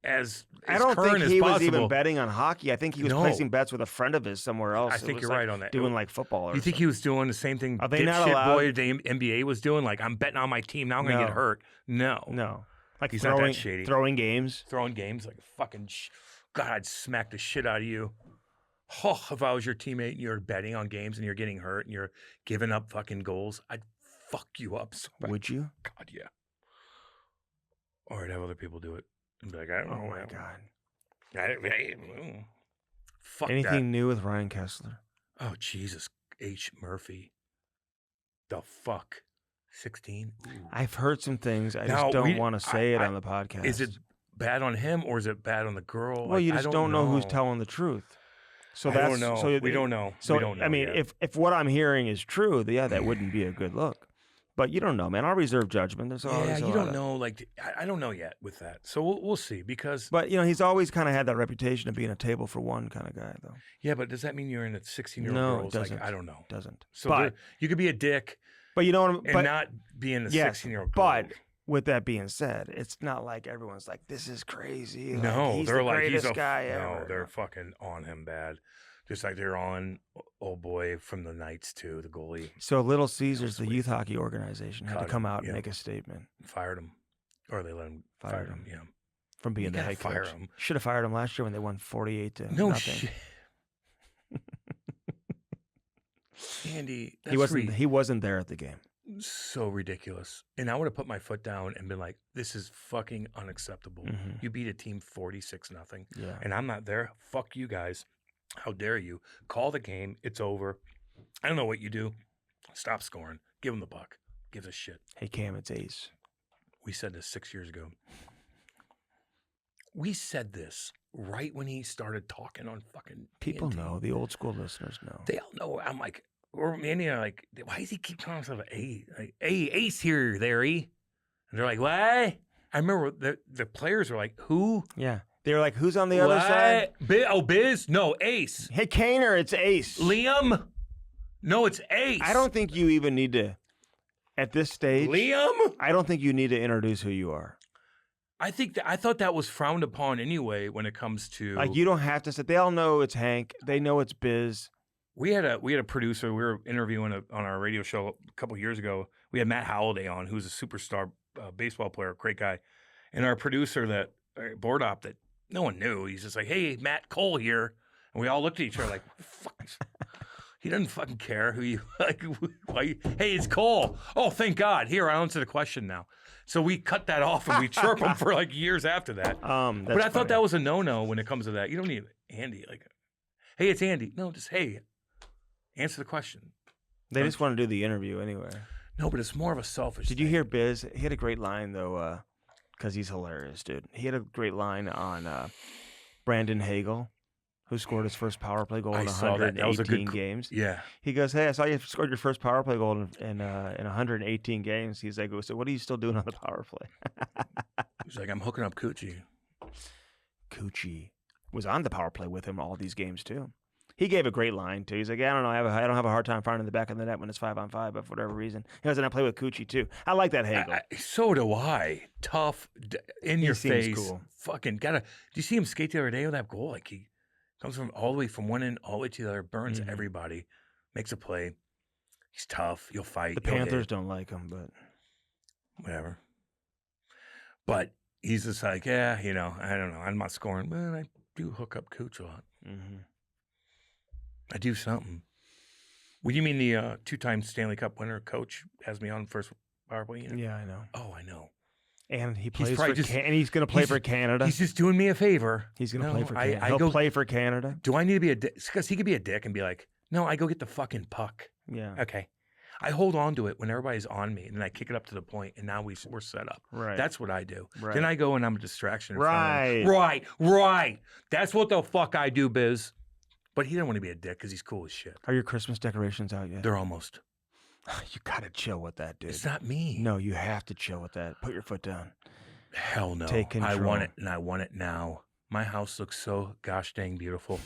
as I don't current think as he was possible. even betting on hockey. I think he was No. placing bets with a friend of his somewhere else. I It think was you're like right on that. Doing like football or You think something. he was doing the same thing Are they not dipshit allowed- boy the NBA was doing? Like, I'm betting on my team. Now I'm going to No. get hurt. No. No. Like He's not that throwing, shady. throwing games. Throwing games like fucking God, I'd smack the shit out of you. Oh, if I was your teammate and you're betting on games and you're getting hurt and you're giving up fucking goals, I'd fuck you up so bad. Would you? God, yeah. Or I'd have other people do it and be like, I don't know. Oh my man. God. Fuck Anything new with Ryan Kessler? that. Oh, Jesus. H. Murphy. The fuck? 16? Ooh. I've heard some things. I Now, just don't we- want to say it I- on the podcast. Is it bad on him or is it bad on the girl? Well, you I just don't know who's telling the truth. So I that's don't know. So we don't know. So we don't know I mean, yet. if what I'm hearing is true, yeah, that wouldn't be a good look. But you don't know, man. I'll reserve judgment. There's always yeah, a you lot don't of- know. Like, I don't know yet with that. So we'll see because. But you know, he's always kind of had that reputation of being a table for one kind of guy, though. Yeah, but does that mean you're in a 16-year-old No, it girls? doesn't. Like, I don't know. Doesn't. So but there- you could be a dick but you know what? and But not be in a yes, 16-year-old girl. but with that being said, it's not like everyone's like, "This is crazy." Like, no, he's they're the like greatest he's a guy no, ever. they're fucking on him bad. Just like they're on old boy from the Knights too, the goalie. So Little Caesars, the sweet. youth hockey organization, had Cut to him, come out and yeah. make a statement Fired him, or they let him Fired fire him. him. Yeah. from being You the gotta head fire coach. him. Should have fired him last year when they won 48 to No nothing. shit. Andy, that's He wasn't there at the game. so ridiculous. And I would have put my foot down and been like, this is fucking unacceptable. Mhm. You beat a team 46-0. Yeah. And I'm not there. Fuck you guys. How dare you? Call the game. It's over. I don't know what you do. Stop scoring. Give him the puck. Gives a shit. Hey Cam, it's Ace. We said this 6 years ago. We said this right when he started talking on fucking People TNT. know. The old school listeners know. They all know. I'm like, or Mandy are like, why does he keep calling himself an A? Like, hey, Ace here, there, E. And they're like, what? I remember the players were like, who? Yeah. They were like, "Who's on the other side?" Biz? No, Ace. Hey Kaner, it's Ace. Liam? No, it's Ace. I don't think you even need to, at this stage. Liam? I don't think you need to introduce who you are. I thought that was frowned upon anyway when it comes to Like you don't have to say. They all know it's Hank. They know it's Biz. We had a producer. We were interviewing on our radio show a couple years ago. We had Matt Halliday on, who's a superstar baseball player, great guy, and our producer that board op that no one knew. He's just like, "Hey, Matt Cole here," and we all looked at each other like, "Fuck." He doesn't fucking care who you like. Why? Hey, it's Cole. Oh, thank God. Here, I'll answer the question now. So we cut that off and we chirp him for like years after that. But I thought that was a no-no when it comes to that. You don't need Andy. Like, hey, it's Andy. No, just hey, answer the question. They just want to do the interview anyway. No, but it's more of a selfish. Did you hear Biz? He had a great line though, because he's hilarious, dude. He had a great line on Brandon Hagel, who scored his first power play goal I in saw that. That was a 118 good games. Yeah. He goes, "Hey, I saw you scored your first power play goal in 118 games." He's like, "So what are you still doing on the power play?" He's like, I'm hooking up Coochie. Coochie was on the power play with him all these games too. He gave a great line too. He's like, "Yeah, I don't know, I don't have a hard time finding the back of the net when it's 5-on-5, but for whatever reason, he doesn't play with Coochie too." I like that Hagel. So do I. Tough, in your seems face. cool. Fucking gotta. Do you see him skate the other day with that goal? Like he comes from all the way from one end all the way to the other, burns Mhm. everybody, makes a play. He's tough. He'll fight. The he'll Panthers hit, don't like him, but whatever. But he's just like, yeah, you know, I don't know. I'm not scoring, but I do hook up Cooch a lot. Mm-hmm. I do something. What do you mean the two-time Stanley Cup winner coach has me on first power play unit? Yeah, I know. Oh, I know. And he plays probably for and he's going to play for Canada. He's just doing me a favor. He's going to play for I Canada. He'll go, play for Canada. do I need to be a dick? Because he could be a dick and be like, no, I go get the fucking puck. Yeah. Okay. I hold on to it when everybody's on me, and then I kick it up to the point, and now we're set up. Right. That's what I do. Right. Then I go and I'm a distraction. Right. Right. That's what the fuck I do, Biz. But he didn't want to be a dick because he's cool as shit. Are your Christmas decorations out yet? They're almost. You got to chill with that, dude. It's not me. No, you have to chill with that. Put your foot down. Hell no. Take control. I want it, and I want it now. My house looks so gosh dang beautiful.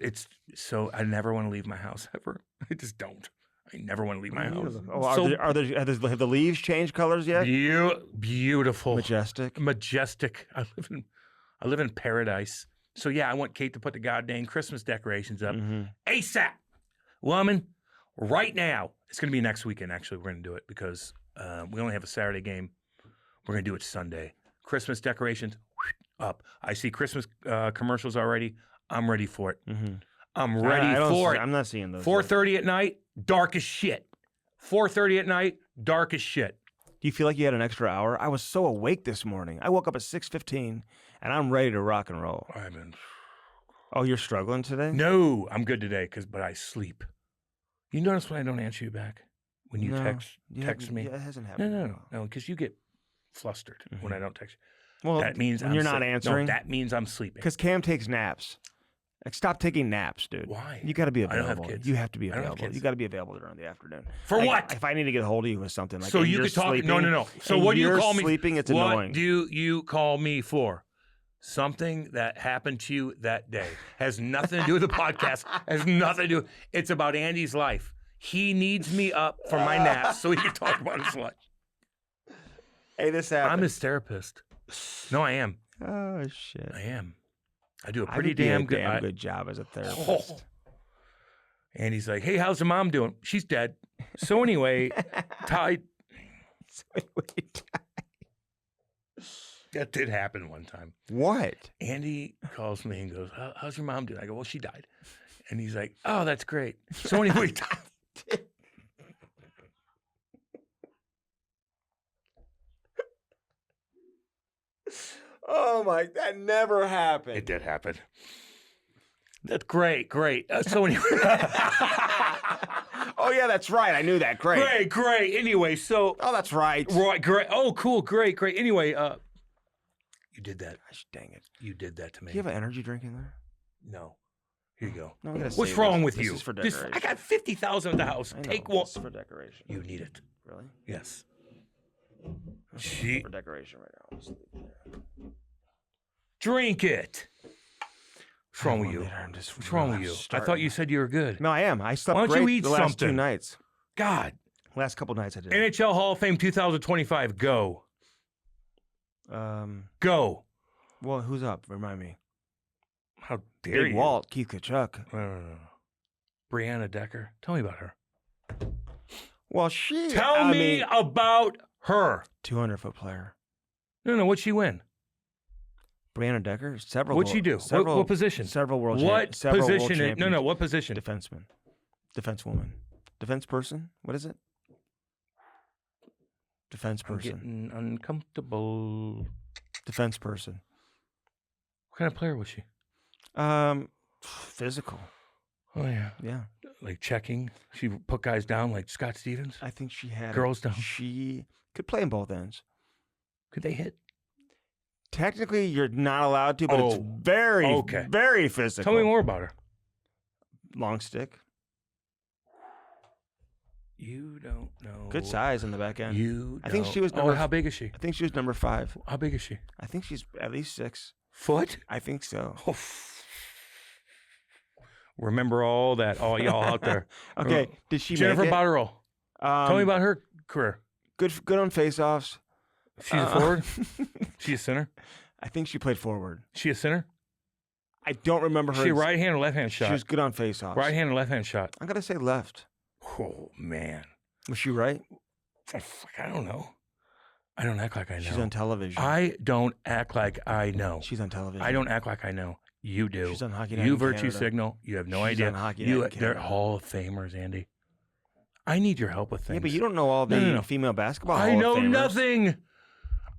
It's so, I never want to leave my house ever. I just don't. I never want to leave my house. Oh, have the leaves changed colors yet? Beautiful. Majestic. I live in paradise. So yeah, I want Kate to put the goddamn Christmas decorations up. Mm-hmm. ASAP. Woman, right now. It's going to be next weekend, actually. We're going to do it because we only have a Saturday game. We're going to do it Sunday. Christmas decorations up. I see Christmas commercials already. I'm ready for it. Mm-hmm. I'm ready for it. I'm not seeing those. 4:30 at night, dark as shit. 4:30 at night, dark as shit. Do you feel like you had an extra hour? I was so awake this morning. I woke up at 6:15, and I'm ready to rock and roll. Oh, you're struggling today? No, I'm good today, but I sleep. You notice when I don't answer you back? When you text me? Yeah, it hasn't happened. No, because you get flustered when I don't text you. Well, that means when you're not answering. No, that means I'm sleeping. Because Cam takes naps. Like, stop taking naps, dude. Why? You got to be I don't available. have kids. You have to be I don't have available. kids. You got to be available during the afternoon. For what? If I need to get a hold of you with something, like so and you you're could talk. sleeping, No. So and what do you you're call me? Sleeping, it's what annoying. do you call me for? Something that happened to you that day has nothing to do with the podcast. Has nothing to do. It's about Andy's life. He needs me up for my naps so he can talk about his life. Hey, this happened. I'm his therapist. No, I am. Oh shit. I am. I do a I pretty would be damn a good. good job as a therapist. Oh. And he's like, "Hey, how's your mom doing? She's dead." So anyway, Ty. That did happen one time. What? Andy calls me and goes, "How's your mom doing?" I go, "Well, she died." And he's like, "Oh, that's great." So anyway, oh my! That never happened. it did happen. That's great. So anyway, Oh yeah, that's right. I knew that. Great. great. Anyway, so Oh, that's right. right, great. Oh, cool, great. Anyway, you did that. Gosh, dang it. You did that to me. Do you have an energy drink in there? No. Here you go. No, I'm gonna What's save wrong this. with This you? is for This- decoration. I got 50,000 in the house. I know, Take one. This is for decoration. You need it. Really? Yes. It's She for decoration right now. I'll just leave it there. drink it. What's wrong with you? I'm just What's wrong with you? I thought you said you were good. No, I am. I slept Why don't great you eat the last 2 something? nights. God. Last couple nights I did. NHL Hall of Fame 2025. Go. Go. Well, who's up? Remind me. How dare Big you? Walt, Keith Kachuk. No. Brianna Decker. Tell me about her. Well, she. Tell me about her. 200-foot player. No. What'd she win? Brianna Decker. Several. What'd she do? Several, What position? Several world. What several world position? No. champions. What position? Defenseman. Defensewoman. Defense person. What is it? Defense I'm person. getting uncomfortable. Defense person. What kind of player was she? Physical. Oh yeah. Yeah. Like checking. She put guys down like Scott Stevens. I think she had Girls down. She could play in both ends. Could they hit? Technically, you're not allowed to, but it's Oh, very, okay. very physical. Tell me more about her. Long stick. You don't know. Good size in the back end. You. I think don't- she was Oh, number- how big is she? I think she was number 5. How big is she? I think she's at least 6. Foot. I think so. Oh. Remember all that, all y'all out there. Okay, did she Jennifer make it? Botterill. Tell me about her career. Good on faceoffs. She's a forward. She a center. I think she played forward. She a center. I don't remember her. She a right hand or left hand shot. She was good on faceoffs. Right hand or left hand shot. I'm gonna say left. Oh man. Was she right? Oh, fuck, I don't know. I don't act like I know. She's on television. I don't act like I know. She's on television. I don't act like I know. You do. She's on Hockey Night in You virtue Canada. signal. You have no She's idea. on Hockey Night in They're Canada. Hall of Famers, Andy. I need your help with things. Yeah, but you don't know all the No. female basketball I Hall know of Famers. nothing.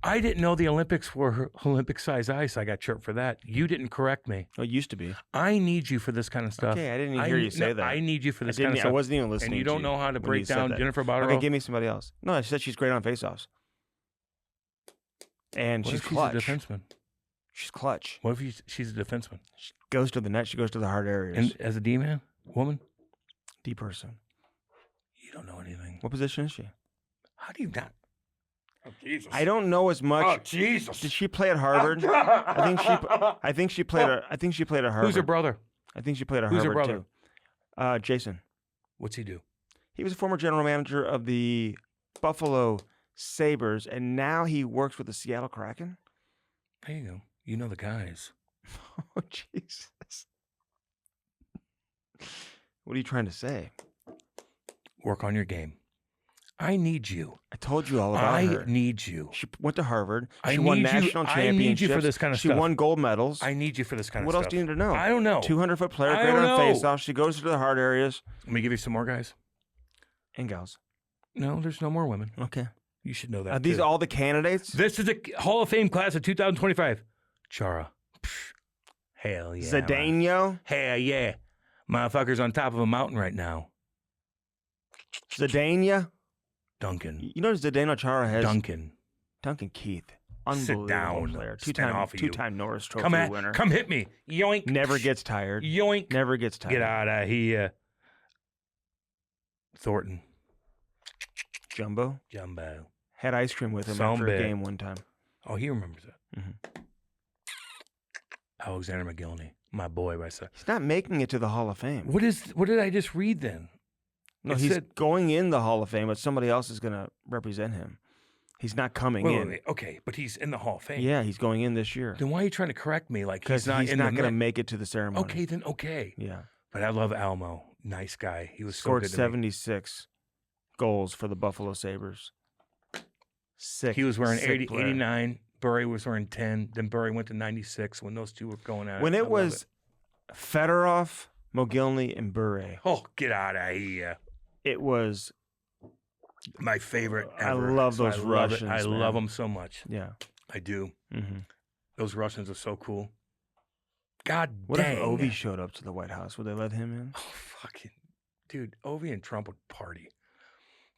I didn't know the Olympics were Olympic size ice. I got chirped for that. You didn't correct me. Oh, it used to be. I need you for this kind of stuff. Okay, I didn't even hear you say that. I need you for this I kind of stuff. I wasn't even listening. And you to don't know how to when break you said down that. Jennifer Botterill. Okay, give me somebody else. No, she said she's great on faceoffs. And What she's if clutch. she's a defenseman? She's clutch. What if she's a defenseman? She goes to the net. She goes to the hard areas. And as a D-man, woman, D person. you don't know anything. What position is she? How do you not? Oh, Jesus. I don't know as much. Oh, Jesus. Did she play at Harvard? I think she played at Harvard. Who's her brother? I think she played at Who's her Harvard too. Jason. What's he do? He was a former general manager of the Buffalo Sabres, and now he works with the Seattle Kraken. There you go. You know the guys. Oh, Jesus. What are you trying to say? Work on your game. I need you. I told you all about her. I need you. She went to Harvard. I She won need you- national I championships. need you for this kind of she stuff. won gold medals. I need you for this kind of What stuff. else do you need to know? I don't know. 200-foot player, I great don't on know. faceoff. She goes to the hard areas. Let me give you some more guys. And gals. No, there's no more women. Okay. You should know that. Are these too. all the candidates? This is a Hall of Fame class of 2025. Chara. Psh, hell yeah. man. Zdeno? Hell yeah. Motherfucker's on top of a mountain right now. Zdeno? Duncan. You know Zdeno Chara has? Duncan. Duncan Keith. Sit Unbelievable down. player. Stand off of you. Two-time Norris Trophy Come winner. Come hit me. Yoink. Never gets tired. Yoink. Never gets tired. Get out of here. Thornton. Jumbo? Jumbo. Had ice cream with him Some after bit. a game one time. Oh, he remembers that. Mhm. Alexander McGillney. My boy, by side. He's not making it to the Hall of Fame. What did I just read then? No, It he's said- going in the Hall of Fame, but somebody else is going to represent him. He's not coming Wait, in. wait. Okay, but he's in the Hall of Fame. Yeah, he's going in this year. Then why are you trying to correct me? Like Because he's not in going the to make it to the ceremony. Okay, then okay. Yeah. But I love Almo. Nice guy. He was Scored so good 76 goals for the Buffalo Sabres. Sick. He was wearing sick 80, player. 89. Burry was wearing 10. Then Burry went to 96 when those two were going at it. When I it love was Fedorov, Mogilny, and Bure, Oh, get out of here. it was, My favorite I ever. love So those I love it. Russians, I love man. them so much. yeah. I do. Mm-hmm. Those Russians are so cool. God What dang. if Ovi showed up to the White House? Would they let him in? Oh, fucking. Dude, Ovi and Trump would party.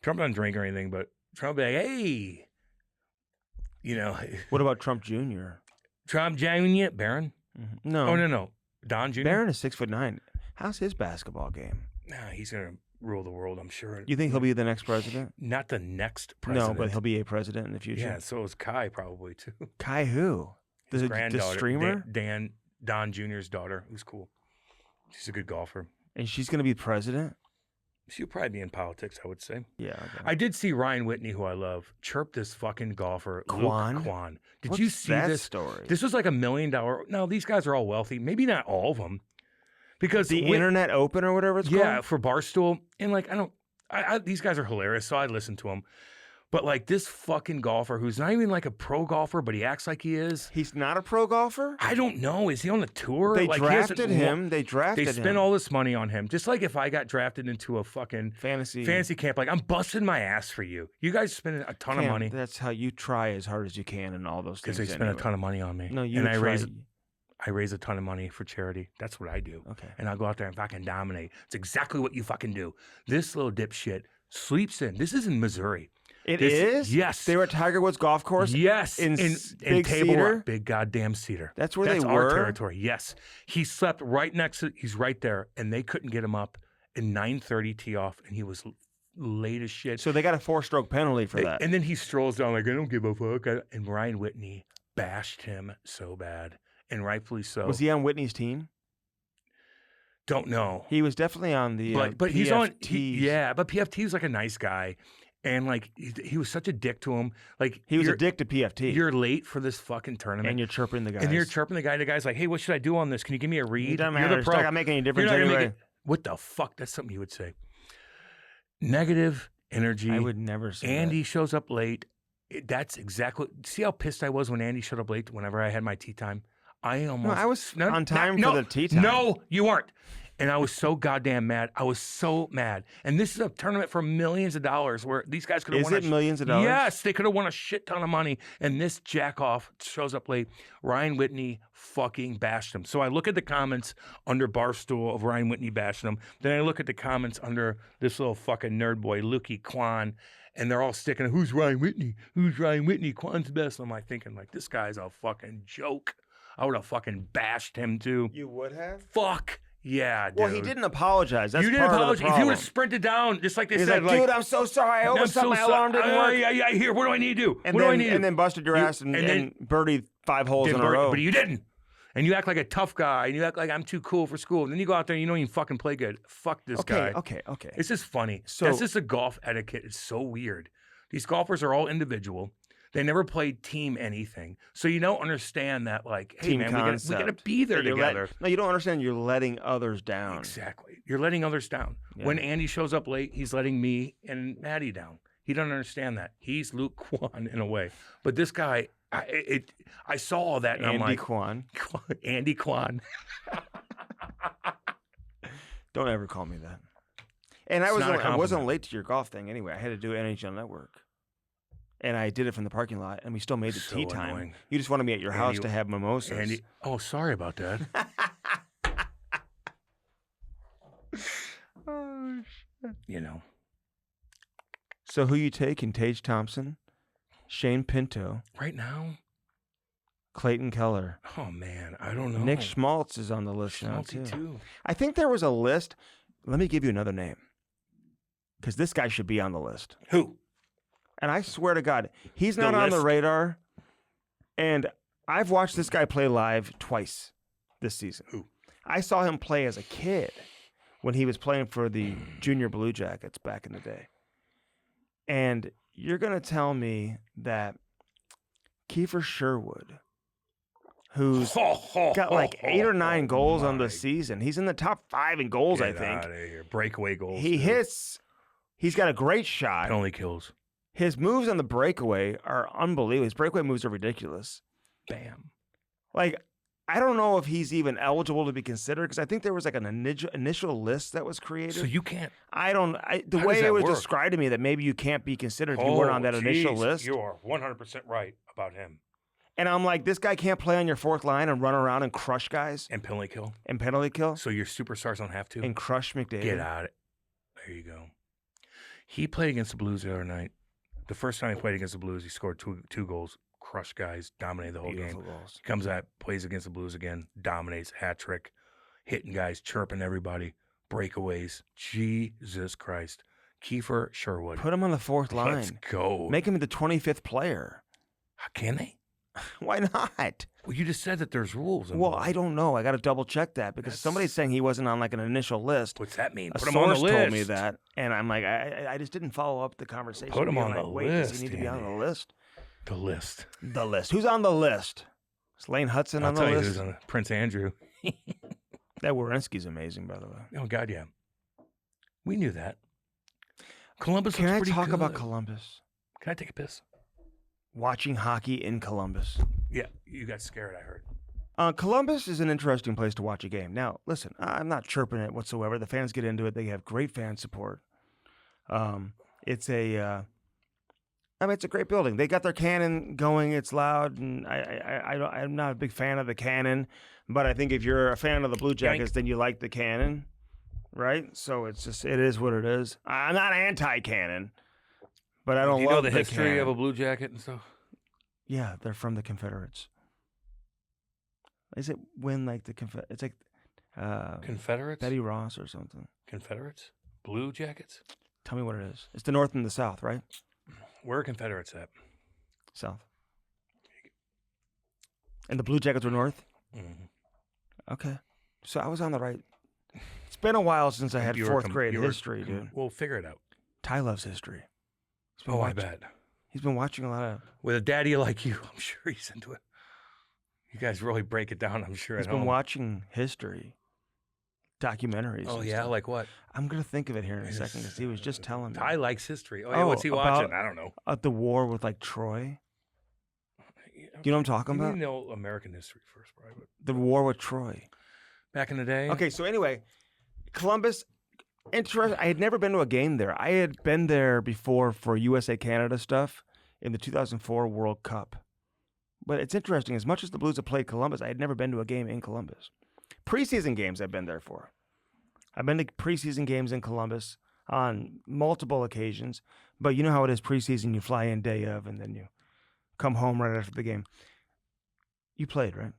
Trump doesn't drink or anything, but Trump would be like, hey. You know, What about Trump Jr.? Trump Jr. Barron? Mm-hmm. No. Oh, no. Don Jr.? Barron is 6'9". How's his basketball game? Nah, he's going to rule the world, I'm sure. You think he'll be the next president? Not the next president. No, but he'll be a president in the future. Yeah, so is Kai probably, too. Kai who? His The granddaughter. streamer? Don Jr.'s daughter, who's cool. She's a good golfer. And she's going to be president? She'll probably be in politics, I would say. Yeah. Okay. I did see Ryan Whitney, who I love, chirp this fucking golfer, Kwan? Luke Kwan. Did What's you see that this? story? This was like $1 million. Now, these guys are all wealthy. Maybe not all of them. Because the Internet Open or whatever it's yeah, called? for Barstool. And like, these guys are hilarious, so I listen to them. But like this fucking golfer who's not even like a pro golfer, but he acts like he is. He's not a pro golfer? I don't know. Is he on the tour? They Like, he hasn't drafted him. They drafted They him. spent all this money on him. Just like if I got drafted into a fucking fantasy camp, like I'm busting my ass for you. You guys spending a ton of Cam, money. That's how you try as hard as you can and all those things. Because they spend a ton of money on me. No, you and I try. raise a ton of money for charity. That's what I do. Okay. And I'll go out there and fucking dominate. It's exactly what you fucking do. This little dipshit sleeps in. This is in Missouri. It This- is? yes. They were at Tiger Woods Golf Course? Yes. In Big Table Cedar? Rock. Big goddamn Cedar. That's where That's they our were? territory. Yes. He slept right next to, he's right there. And they couldn't get him up in 9:30 tee off. And he was late as shit. So they got a 4-stroke penalty for that. And then he strolls down like, I don't give a fuck. And Ryan Whitney bashed him so bad. And rightfully so. Was he on Whitney's team? Don't know. He was definitely on the But he's on. PFTs. Yeah, but PFT was like a nice guy. And like, he was such a dick to him. Like, He was a you're- dick to PFT. You're late for this fucking tournament. and you're chirping the guys. And you're chirping the guy. The guy's like, "Hey, what should I do on this? Can you give me a read?" It doesn't You're matter. the It's pro. not going to make any difference You're not gonna anyway. make it- What the fuck? That's something you would say. Negative energy. I would never say Andy that. shows up late. That's exactly. See how pissed I was when Andy showed up late whenever I had my tea time? I almost. No, I was on time for the tea time. No, you weren't. And I was so goddamn mad. I was so mad. And this is a tournament for millions of dollars where these guys could have won. Is it millions of dollars? Yes, they could have won a shit ton of money. And this jackoff shows up late. Ryan Whitney fucking bashed him. So I look at the comments under Barstool of Ryan Whitney bashing him. Then I look at the comments under this little fucking nerd boy, Lukey Kwan. And they're all sticking, who's Ryan Whitney? Who's Ryan Whitney? Kwan's the best. And I'm like thinking, like, this guy's a fucking joke. I would have fucking bashed him too. You would have? Fuck. Yeah, dude. Well, he didn't apologize. That's you didn't part apologize. Of the If problem. you would have sprinted down, just like they He's said, like, dude, I'm so sorry. I overslept. My alarm didn't work. Yeah, here. What do I need to do? And what then, do I need to do? And then busted your ass and birdied 5 holes in a row. But you didn't. And you act like a tough guy, and you act like I'm too cool for school. And then you go out there and you don't even fucking play good. Fuck this guy. Okay. It's just funny. So, that's just a golf etiquette. It's so weird. These golfers are all individual. They never played team anything. So you don't understand that, like, hey, team man, concept. we gotta be there together. No, you don't understand. You're letting others down. Exactly. You're letting others down. Yeah. When Andy shows up late, he's letting me and Maddie down. He doesn't understand that. He's Luke Kwan in a way. But this guy, I saw all that, and I'm like, Andy Kwan. Don't ever call me that. And I wasn't late to your golf thing anyway. I had to do NHL Network. And I did it from the parking lot, and we still made the tea time. Annoying. You just wanted me at your house to have mimosas. Oh, sorry about that. Oh, shit. You know. So who you taking? Tage Thompson, Shane Pinto. Right now? Clayton Keller. Oh, man. I don't know. Nick Schmaltz is on the list now, Schmaltzy too. I think there was a list. Let me give you another name. Because this guy should be on the list. Who? And I swear to God, he's not on the radar. And I've watched this guy play live twice this season. Who? I saw him play as a kid when he was playing for the Junior Blue Jackets back in the day. And you're going to tell me that Kiefer Sherwood, who's got like 8 or 9 goals on the season, he's in the top 5 in goals, I think. Get out of here. Breakaway goals. He hits. He's got a great shot. Penalty kills. His moves on the breakaway are unbelievable. His breakaway moves are ridiculous. Bam. Like, I don't know if he's even eligible to be considered because I think there was like an initial list that was created. So you can't. The way it was described to me that maybe you can't be considered if you weren't on that initial list. You are 100% right about him. And I'm like, this guy can't play on your 4th line and run around and crush guys. And penalty kill. So your superstars don't have to. And crush McDavid. Get out. There you go. He played against the Blues the other night. The first time he played against the Blues, he scored two goals, crushed guys, dominated the whole game. Goals. He comes out, plays against the Blues again, dominates, hat trick, hitting guys, chirping everybody, breakaways. Jesus Christ. Kiefer Sherwood. Put him on the 4th line. Let's go. Make him the 25th player. How can they? Why not? Well, you just said that there's rules. Well, I don't know. I got to double check that because somebody's saying he wasn't on like an initial list. What's that mean? A Put him on the source list. told me that, and I'm like, I just didn't follow up the conversation. Put him on like, the wait, list. Does he need to be on the list? The list. The list. Who's on the list? Is Lane Hudson on the I'll tell list? you who's on Prince Andrew. That Werenski's amazing, by the way. Oh God, yeah. We knew that. Columbus. Can looks I pretty talk good. about Columbus? Can I take a piss? Watching hockey in Columbus. Yeah, you got scared, I heard. Columbus is an interesting place to watch a game. Now, listen, I'm not chirping it whatsoever. The fans get into it. They have great fan support. It's a great building. They got their cannon going. It's loud, and I'm not a big fan of the cannon, but I think if you're a fan of the Blue Jackets, then you like the cannon, right? So it is what it is. I'm not anti-cannon, but I don't you love know the the history cannon. of a Blue Jacket and stuff. Yeah, they're from the Confederates. Is it when like the It's like Confederates? Betty Ross or something. Confederates? Blue Jackets? Tell me what it is. It's the North and the South, right? Where are Confederates at? South. And the Blue Jackets were North? Mm-hmm. Okay. So I was on the right. It's been a while since I had 4th grade history, dude. We'll figure it out. Ty loves history. I bet. He's been watching a lot of... With a daddy like you, I'm sure he's into it. You guys really break it down, I'm sure. He's been watching history. documentaries. Oh and yeah, stuff. like what? I'm gonna think of it here in a second because he was just telling me. Ty likes history. Oh yeah, what's he watching? I don't know. The war with like Troy. You know what I'm talking You about? need to know American history first, probably. The war with Troy. Back in the day. Okay, so anyway, Columbus. Interesting. I had never been to a game there. I had been there before for USA Canada stuff in the 2004 World Cup. But it's interesting. As much as the Blues have played Columbus, I had never been to a game in Columbus. Preseason games I've been there for. I've been to preseason games in Columbus on multiple occasions. But you know how it is preseason. You fly in day of, and then you come home right after the game. You played, right?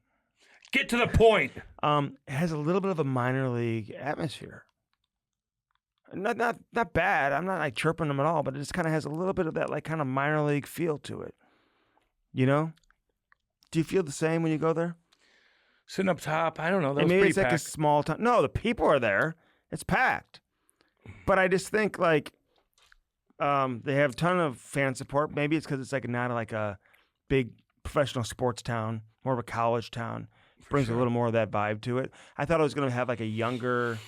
Get to the point. It has a little bit of a minor league atmosphere. Not bad. I'm not like chirping them at all, but it just kind of has a little bit of that like kind of minor league feel to it. You know? Do you feel the same when you go there? Sitting up top, I don't know. That And was maybe pretty it's like a packed. small town. No, the people are there. It's packed. But I just think like they have a ton of fan support. Maybe it's because it's like not like a big professional sports town, more of a college town. Brings a little more of that vibe to it. I thought it was going to have like a younger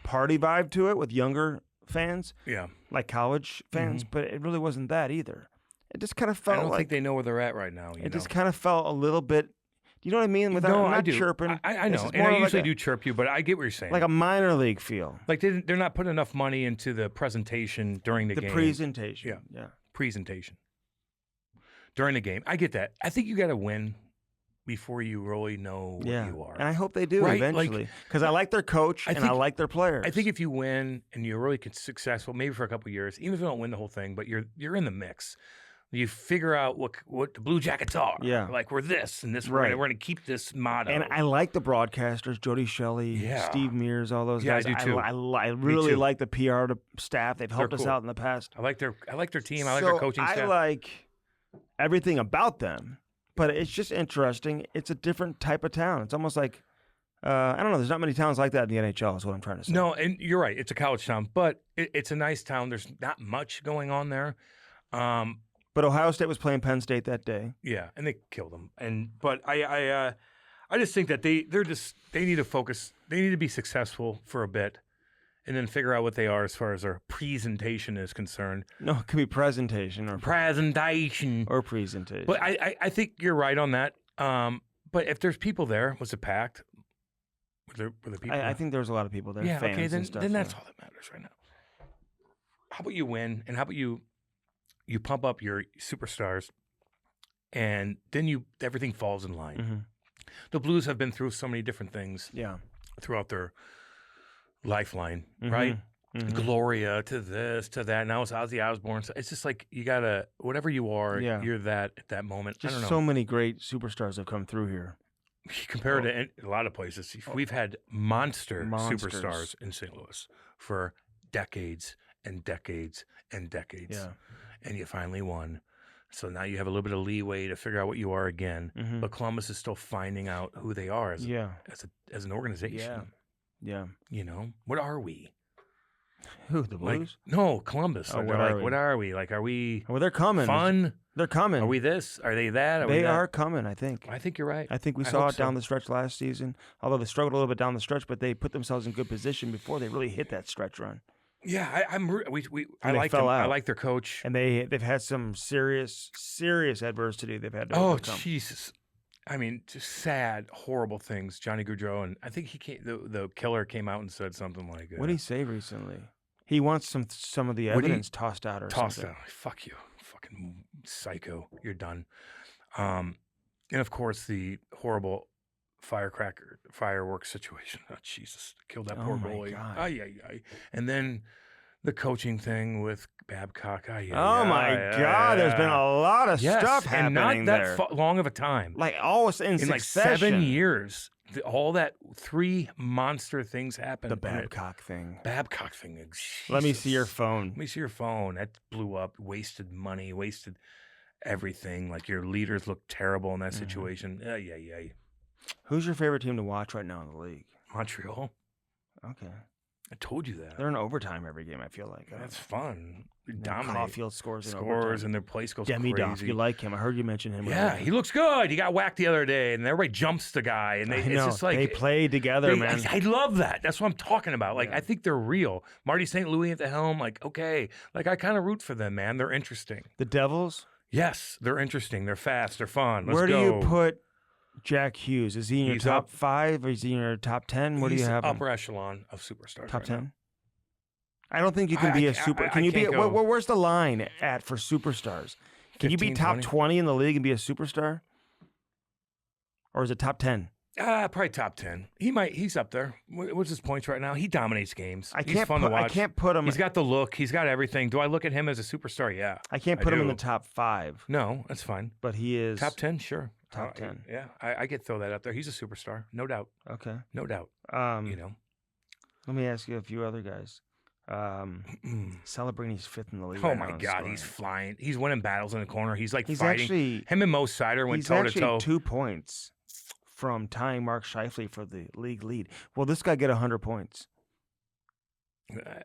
party vibe to it with younger fans, Yeah. like college fans, but it really wasn't that either. It just kind of I felt don't like think they know where they're at right now. it just kind of felt a little bit. You know what I mean? Without I'm I not do. chirping. I It's know. just And more I like usually a- do chirp you, but I get what you're saying. like a minor league feel. Like they're not putting enough money into the presentation during the The game. presentation. Yeah. Presentation. During the game. I get that. I think you got to win before you really know what Yeah. you are. And I hope they do Right, like, eventually because I like their coach and I like their players. I think if you win and you're really successful, maybe for a couple of years, even if you don't win the whole thing, but you're in the mix. You figure out what the Blue Jackets are. Yeah. Like we're this and this. Right. We're going to keep this motto. And I like the broadcasters, Jody Shelley, Yeah. Steve Mears, all those Yeah, I guys. do too. I really too. like the PR staff. They've helped us cool. out in the past. I like their team. I like their coaching staff. I like everything about them, but it's just interesting. It's a different type of town. It's almost like I don't know. There's not many towns like that in the NHL. Is what I'm trying to say. No, and you're right. It's a college town, but it's a nice town. There's not much going on there. But Ohio State was playing Penn State that day. Yeah, and they killed them. But I just think that they need to focus. They need to be successful for a bit, and then figure out what they are as far as their presentation is concerned. No, it could be presentation or Presentation. presentation. But I think you're right on that. But if there's people there, was it packed? Were there people? I think there was a lot of people there. Yeah. fans Okay. Then and stuff, that's yeah. all that matters right now. How about you win, and how about you pump up your superstars, and then everything falls in line. Mhm. The Blues have been through so many different things Yeah. throughout their lifeline, Mhm. right? Mhm. Gloria to this, to that. Now it's Ozzy Osbourne. So it's just like you gotta, whatever you are, Yeah. you're that at that moment. I Just don't know. so many great superstars have come through here. Compared to a lot of places, we've had monsters Monsters. superstars in St. Louis for decades and decades and decades. Yeah. And you finally won. So now you have a little bit of leeway to figure out what you are again. Mhm. But Columbus is still finding out who they are as Yeah. an organization. Yeah. You know, what are we? Who, the Like, Blues? no, Columbus. Oh, They're what like, are we? what are we? Like, are we Well, they're coming. fun? They're coming. Are we this? Are they that? Are we They that? are coming, I think. I think you're right. I think we I saw hope it down so. the stretch last season, although they struggled a little bit down the stretch, but they put themselves in good position before they really hit that stretch run. Yeah, I And they like fell them. I out. like their coach. And they've had some serious adversity they've had to Oh, overcome. Jesus. I mean, just sad, horrible things. Johnny Gaudreau, and I think the killer came out and said something like, What did he say recently? He wants some of the What did he- evidence tossed out or tossed something. out. Fuck you, fucking psycho. You're done. And of course, the horrible fireworks situation. Oh, Jesus, killed that Oh poor my goalie. God. Ay, ay, ay. And then the coaching thing with Babcock. Ay, ay, Oh my ay, God! There's been a lot of yes, stuff and happening not there. that long of a time. Like almost in In like succession. 7 years, all that 3 monster things happened. The And it- Babcock thing. Babcock thing. Let me see your Jesus. phone. Let me see your phone. That blew up. Wasted money. Wasted everything. Like your leaders look terrible in that Mm-hmm. situation. Yeah. Who's your favorite team to watch right now in the league? Montreal. Okay. I told you that. They're in overtime every game, I feel like. That's fun. dominate. Caulfield scores and their place goes Demi crazy. Duff, you like him? I heard you mention him. Yeah, earlier. he looks good. He got whacked the other day, and everybody jumps the guy. And I it's know. just like They play together, man. I love that. That's what I'm talking about. Like, Yeah. I think they're real. Marty St. Louis at the helm. Like, okay. Like, I kind of root for them, man. They're interesting. The Devils. Yes, they're interesting. They're fast. They're fun. Let's Where do go. you put Jack Hughes? Is he in your He's top up. 5 or is he in your top 10? Where do you He's have him? upper echelon of superstars. Top right now. 10? I don't think you can be a super. Can you be? can't go. Where's the line at for superstars? Can you be 15, top 20? 20 in the league and be a superstar? Or is it top 10? Probably top 10. He's up there. What's his points right now? He dominates games. He's fun to watch. I can't put him. He's got the look. He's got everything. Do I look at him as a superstar? Yeah. I can't put him in do. the top 5. No, that's fine. But he is Top 10, sure. Top 10. Yeah, I could throw that out there. He's a superstar, no doubt. Okay. No doubt. You know. Let me ask you a few other guys. Celebrini's 5th in the league. Oh right my now in God, scoring. he's flying. He's winning battles in the corner. He's like He's fighting. actually Him and Mo Sider went he's toe to actually toe. 2 points from tying Mark Scheifele for the league lead. Will this guy get 100 points?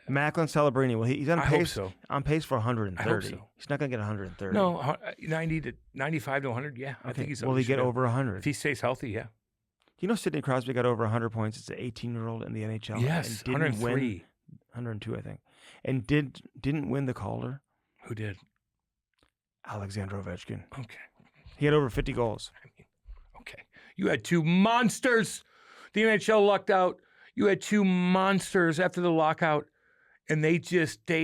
Macklin Celebrini. Well, he's on I hope pace. so. On pace for 130. I hope so. He's not going to get 130. No, 90 to 95 to 100. Yeah, I Okay. think he's. Will he should get have. over 100? If he stays healthy? Yeah. You know, Sidney Crosby got over 100 points. It's an 18-year-old in the NHL. Yes, and didn't 103. win 102, I think, and didn't win the Calder. Who did? Alexander Ovechkin. Okay. He had over 50 goals. I mean, okay. You had 2 monsters. The NHL lucked out. You had 2 monsters after the lockout, and they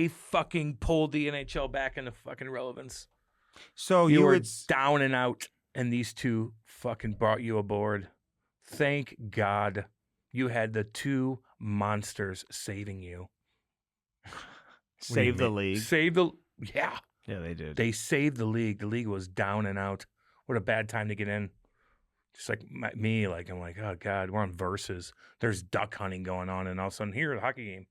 fucking pulled the NHL back into fucking relevance. So You you were would down and out, and these 2 fucking brought you aboard. Thank God you had the 2 monsters saving you. save the league. Yeah. Yeah, they did. They saved the league. The league was down and out. What a bad time to get in. Just like me, like I'm like, oh God, we're on versus. There's duck hunting going on, and all of a sudden, here, a hockey game.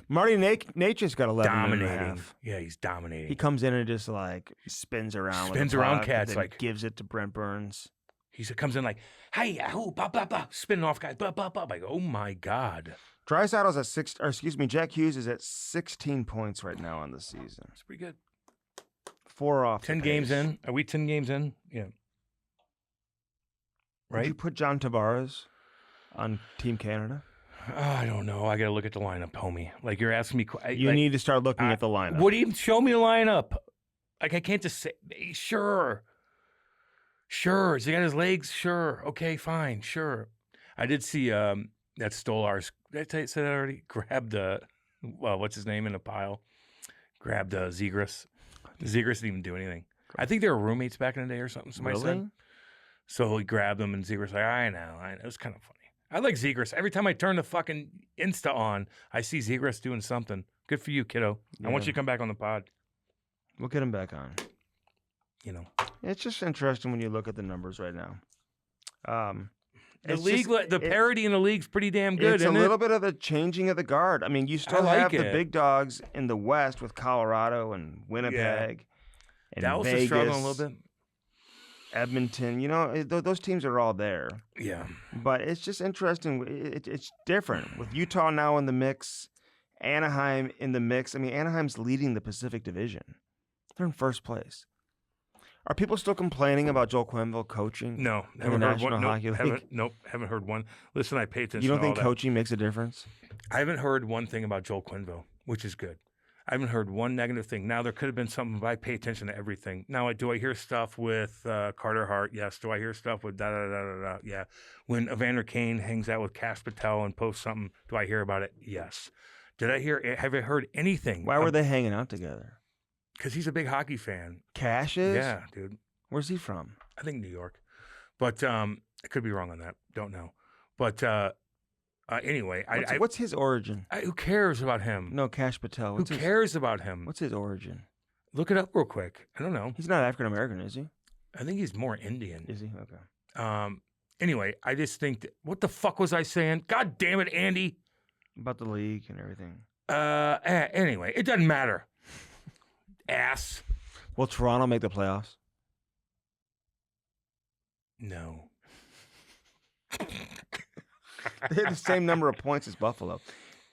Marty Nature's got 11 and a Dominating. half. Yeah, he's dominating. He comes in and just like spins around. Spins with the around puck, cats, and then like- gives it to Brent Burns. He comes in like, hey, yahoo, blah, blah, blah, spinning off guys, blah, blah, blah. Like, oh my God. Draisaitl's at 6, or excuse me, Jack Hughes is at 16 points right now on the season. That's pretty good. 4 off. 10 the games pace. in. Are we 10 games in? Yeah. Would Right? you put John Tavares on Team Canada? I don't know. I got to look at the lineup, homie. Like, you're asking me. You need to start looking at the lineup. What do you show me the lineup? Like, I can't just say, sure. Sure. Has he got his legs? Sure. Okay, fine. Sure. I did see that Stolarz. Did I say that already? Grabbed, what's his name in a pile? Grabbed Zegras. Zegras didn't even do anything. I think they were roommates back in the day or something. Somebody Really? said. So he grabbed them, and Zegras like, I know. It was kind of funny. I like Zegras. Every time I turn the fucking Insta on, I see Zegras doing something. Good for you, kiddo. I want Yeah. you to come back on the pod. We'll get him back on. You know, It's just interesting when you look at the numbers right now. the It's league, just- the parity in the league's pretty damn good. It's a isn't little it? bit of the changing of the guard. I mean, you still like have the it. big dogs in the West with Colorado and Winnipeg and Dallas Vegas, is struggling a little bit. Edmonton. You know, those teams are all there. Yeah, But it's just interesting. It's different with Utah now in the mix, Anaheim in the mix. I mean, Anaheim's leading the Pacific Division. They're in first place. Are people still complaining about Joel Quenneville coaching? no, the haven't heard National one. Hockey League? Haven't heard one. Listen, I pay attention. You don't to all think that. coaching makes a difference? I haven't heard one thing about Joel Quenneville, which is good. I haven't heard one negative thing. Now, there could have been something, but I pay attention to everything. Now, do I hear stuff with Carter Hart? Yes. Do I hear stuff with da-da-da-da-da? Yeah. When Evander Kane hangs out with Cash Patel and posts something, do I hear about it? Yes. Have I heard anything? Why were they hanging out together? Because he's a big hockey fan. Cash is? Yeah, dude. Where's he from? I think New York. But I could be wrong on that. Don't know. But anyway, What's his origin? who cares about him? No, Cash Patel. Who cares about him? What's his origin? Look it up real quick. I don't know. He's not African American, is he? I think he's more Indian. Is he? Okay. Anyway, I just think that, what the fuck was I saying? God damn it, Andy. About the league and everything. Anyway, it doesn't matter. Ass. Will Toronto make the playoffs? No. They have the same number of points as Buffalo.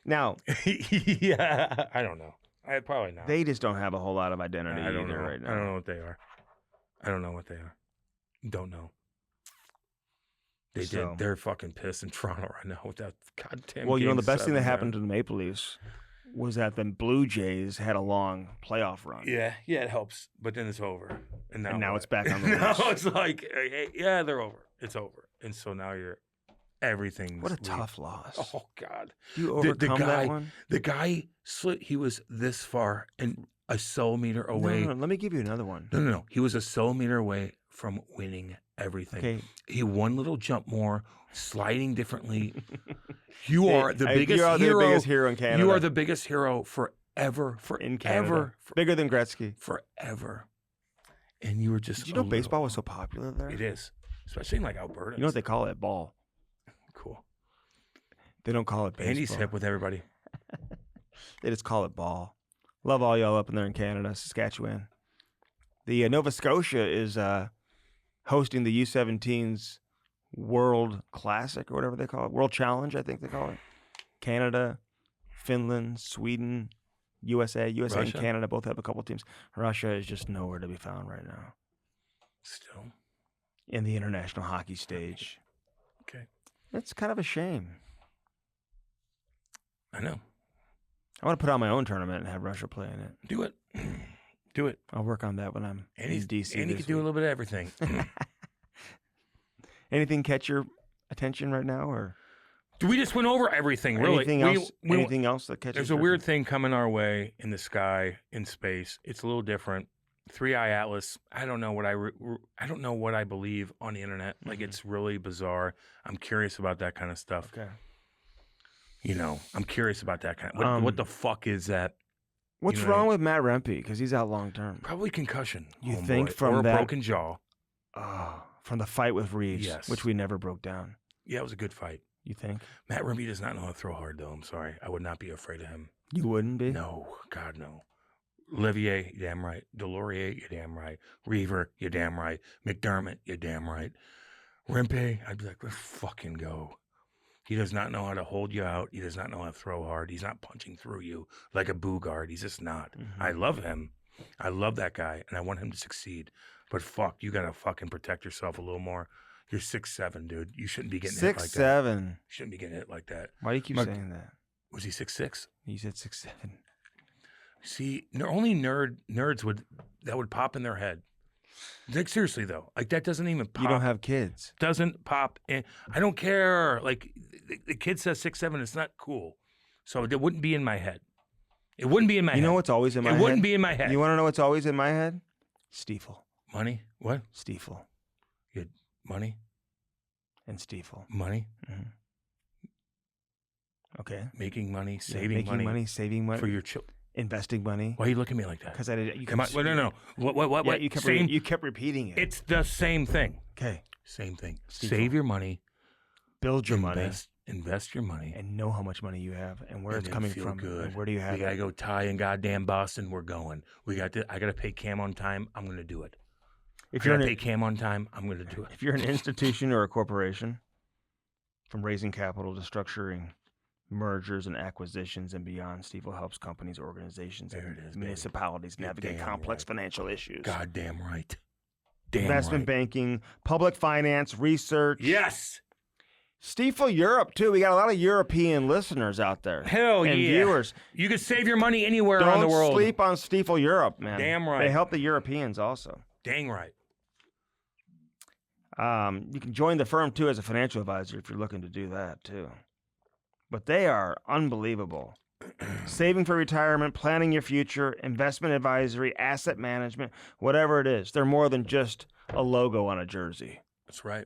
Now, Yeah, I don't know. Probably not. They just don't have a whole lot of identity I don't either know. right now. I don't know what they are. I don't know what they are. Don't know. So- They're fucking pissed in Toronto right now with that goddamn. Well, you know, Game the best thing that 7, happened man. to the Maple Leafs was that the Blue Jays had a long playoff run. Yeah, it helps, but then it's over, and now it's back on the now Leafs. it's like, hey, yeah, they're over. It's over, and so now everything's. What a Leaf. tough loss. Oh God, You overcome that one? the guy slid. He was this far and a centimeter away. No, let me give you another one. No. He was a centimeter away from winning everything. Okay. He one little jump more, sliding differently. You are the Hey, biggest you are hero. the biggest hero in Canada. You are the biggest hero forever. in Canada. Bigger than Gretzky. Forever. And you were just. Did you know baseball was so popular there? It is, especially in like Alberta. You know what they call it? Ball. Cool. They don't call it baseball. Andy's hip with everybody. They just call it ball. Love all y'all up in there in Canada, Saskatchewan. The Nova Scotia is hosting the U17's World Classic or whatever they call it. World Challenge, I think they call it. Canada, Finland, Sweden, USA. USA Russia. and Canada both have a couple teams. Russia is just nowhere to be found right now Still. in the international hockey stage. Okay. It's kind of a shame. I know. I want to put on my own tournament and have Russia play in it. Do it. Do it. I'll work on that when I'm Andy's, in DC. Andy this can do a week. little bit of everything. Anything catch your attention right now, or We just went over everything, really. anything else? Anything else that catches? There's a your weird attention? thing coming our way in the sky, in space. It's a little different. 3-Eye Atlas. I don't know what I don't know what I believe on the internet. Like it's really bizarre. I'm curious about that kind of stuff. Okay. You know, I'm curious about that kind of. What the fuck is that? What's know, wrong with Matt Rempe? Because he's out long term. Probably concussion. You homeboy, think from or a that- broken jaw? Oh, from the fight with Reeves, Yes. which we never broke down. Yeah, it was a good fight. You think? Matt Rempe does not know how to throw hard, though. I'm sorry. I would not be afraid of him. You wouldn't be? No, God, no. Olivier, you damn right. Delorier, you damn right. Reaver, you damn right. McDermott, you damn right. Rempe, I'd be like, let's fucking go. He does not know how to hold you out. He does not know how to throw hard. He's not punching through you like a Bugard. He's just not. Mhm. I love him. I love that guy, and I want him to succeed. But fuck, you gotta fucking protect yourself a little more. You're 6'7", dude. You shouldn't be getting hit like that. 6'7". You shouldn't be getting hit like that. Why do you keep Mark- saying that? Was he 6'6"? You said 6'7". See, only nerds would pop in their head. Like seriously though, like that doesn't even pop. You don't have kids. Doesn't pop in. I don't care. Like the kid says 6'7", it's not cool. So it wouldn't be in my head. It wouldn't be in my head. You know what's always in my head? It wouldn't be in my head. You want to know what's always in my head? Stiefel. Money? What? Stiefel. You had money? And Stiefel. Money? Mhm. Okay. Making money? Yeah, Saving making money, saving money, for your children? investing money. Why are you looking at me like that? Because I did. You Am I, kept, well, no. What? Yeah, you kept Same. you kept repeating it. It's the same thing. Okay. Same thing. Stiefel. Save your money. Build your money Invest your money. and know how much money you have and where and it's then coming feel from. Good. And where do you have We gotta it? go Thai and goddamn Boston. We're going. I gotta pay Cam on time. I'm gonna do it. If If you're I an, pay Cam on time, I'm gonna do it. if you're an institution or a corporation, from raising capital to structuring mergers and acquisitions and beyond, Stiefel helps companies, organizations, There and it is, baby. municipalities You're navigate damn complex right. financial issues. Goddamn right. Damn Investment right. banking, public finance, research. Yes. Stiefel Europe, too. We got a lot of European listeners out there. Hell and yeah. viewers. You can save your money anywhere around the Don't world. sleep on Stiefel Europe, man. Damn right. They help the Europeans also. Dang right. You can join the firm, too, as a financial advisor if you're looking to do that, too. But they are unbelievable. Saving for retirement, planning your future, investment advisory, asset management, whatever it is. They're more than just a logo on a jersey. That's right.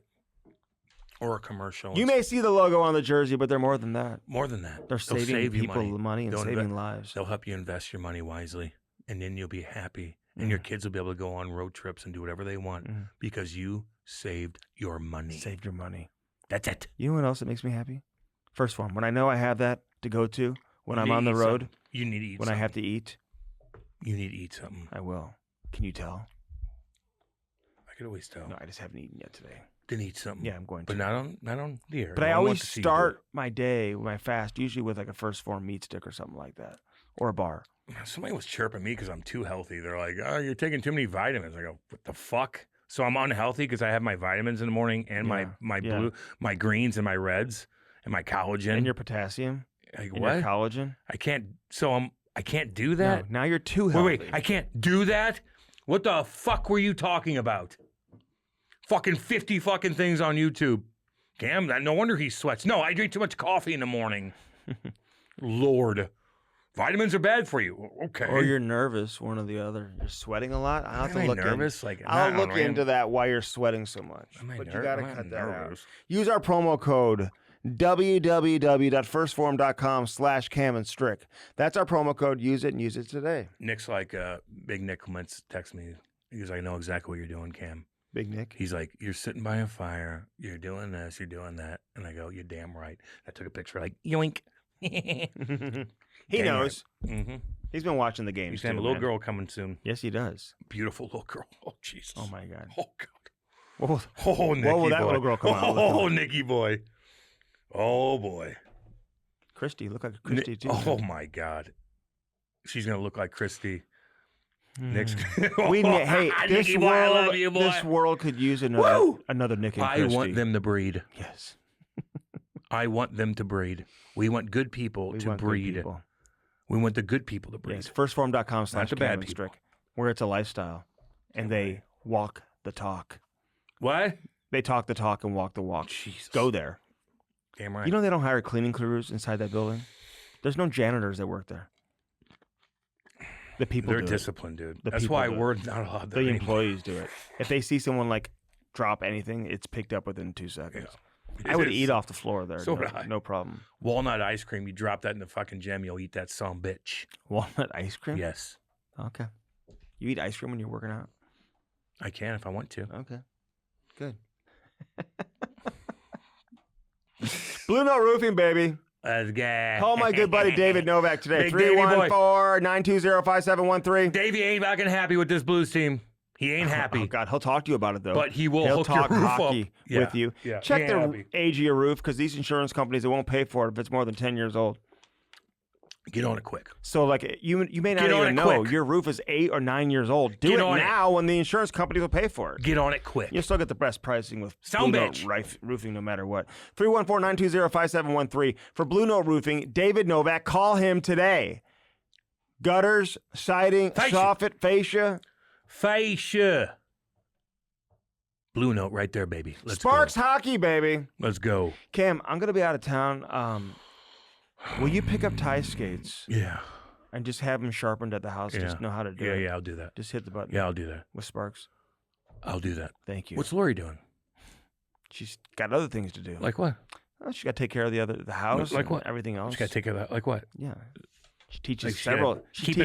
Or a commercial. You may see the logo on the jersey, but they're more than that. More than that. They're They'll saving save you people money. money and They'll saving lives. They'll help you invest your money wisely, and then you'll be happy. And your kids will be able to go on road trips and do whatever they want because you saved your money. Saved your money. That's it. You know what else that makes me happy? First Phorm. When I know I have that to go to, when You I'm need on to the eat road, something. You need to eat when something. I have to eat, You need to eat something. I will. Can you tell? I could always tell. No, I just haven't eaten yet today. Then eat something. Yeah, I'm going to. But not on the air. But I No one always wants to see you do start my day, my fast, usually with like a First Phorm meat stick or something like that. or a bar. Somebody was chirping me because I'm too healthy. They're like, "Oh, you're taking too many vitamins." I go, "What the fuck?" So I'm unhealthy because I have my vitamins in the morning and my greens and my reds and my collagen And your potassium. Like, And what? your collagen. I can't. So I can't do that. No, now you're too healthy. Wait, I can't do that. What the fuck were you talking about? Fucking 50 fucking things on YouTube. Damn, no wonder he sweats. No, I drink too much coffee in the morning. Lord. Vitamins are bad for you. Okay. Or you're nervous, one or the other. You're sweating a lot. I'll have to Am I look nervous? I'll look into that why you're sweating so much. But you got to cut that out. Use our promo code www.firstform.com/Cam and Strick. That's our promo code. Use it and use it today. Nick's like, Big Nick text me. He's like, I know exactly what you're doing, Cam. Big Nick. He's like, you're sitting by a fire. You're doing this. You're doing that. And I go, you're damn right. I took a picture like, yoink. He knows. Right. Mm-hmm. He's been watching the games. He's have a little girl coming soon. Yes, he does. Beautiful little girl. Oh, Jesus. Oh, my God. Oh, God. Oh, Nicky what will that boy. little girl come out? Oh, Nicky boy. Oh, boy. Christy. Look like Christy, too. Oh, my God. She's going to look like Christy. Nick's Hey, this Nicky boy, I love you, boy. This world could use another Nick and Christy. I want them to breed. Yes. I want them to breed. We want good people to breed. We want the good people to breed. Yes, firstform.com/ Not the bad people. Strick, where it's a lifestyle, and they walk the talk. What? They talk the talk and walk the walk. Jesus. Go there. Damn right. You know they don't hire cleaning crews inside that building? There's no janitors that work there. The people They're do disciplined, dude. The That's people why do it. we're not allowed The there anymore. employees do it. If they see someone like drop anything, it's picked up within 2 seconds. Yeah. I would It is. eat off the floor there. So would I. No problem. Walnut ice cream. You drop that in the fucking gym, you'll eat that son bitch. Walnut ice cream? Yes. Okay. You eat ice cream when you're working out? I can if I want to. Okay. Good. Blue Note Roofing, baby. Let's go. Call my good buddy David Novak today. Big Davey boy. 314-920-5713. Davey ain't fucking happy with this Blues team. He ain't happy. Oh, God. He'll talk to you about it, though. But he will He'll hook talk your roof hockey up. Yeah, with you. yeah. Check He the ain't happy. age of your roof, because these insurance companies, they won't pay for it if it's more than 10 years old. Get on it quick. So, like, you may not Get on even it know quick. your roof is 8 or 9 years old. Do Get it on it. now when the insurance companies will pay for it. Get on it quick. You'll still get the best pricing with Sound Blue Note bitch. Roofing no matter what. 314-920-5713. For Blue Note Roofing, David Novak, call him today. Gutters, siding, Fascia. soffit, fascia. Fascia. Blue Note right there, baby. Let's Sparks go. Hockey, baby. Let's go. Cam, I'm going to be out of town. Will you pick up tie skates Yeah. and just have them sharpened at the house? Yeah. Just know how to do Yeah, it. yeah, I'll do that. Just hit the button. Yeah, I'll do that. With Sparks. I'll do that. Thank you. What's Lori doing? She's got other things to do. Like what? Oh, she's got to take care of the house Like and what? everything else. She's got to take care of that. Like what? Yeah. She teaches Like several. She's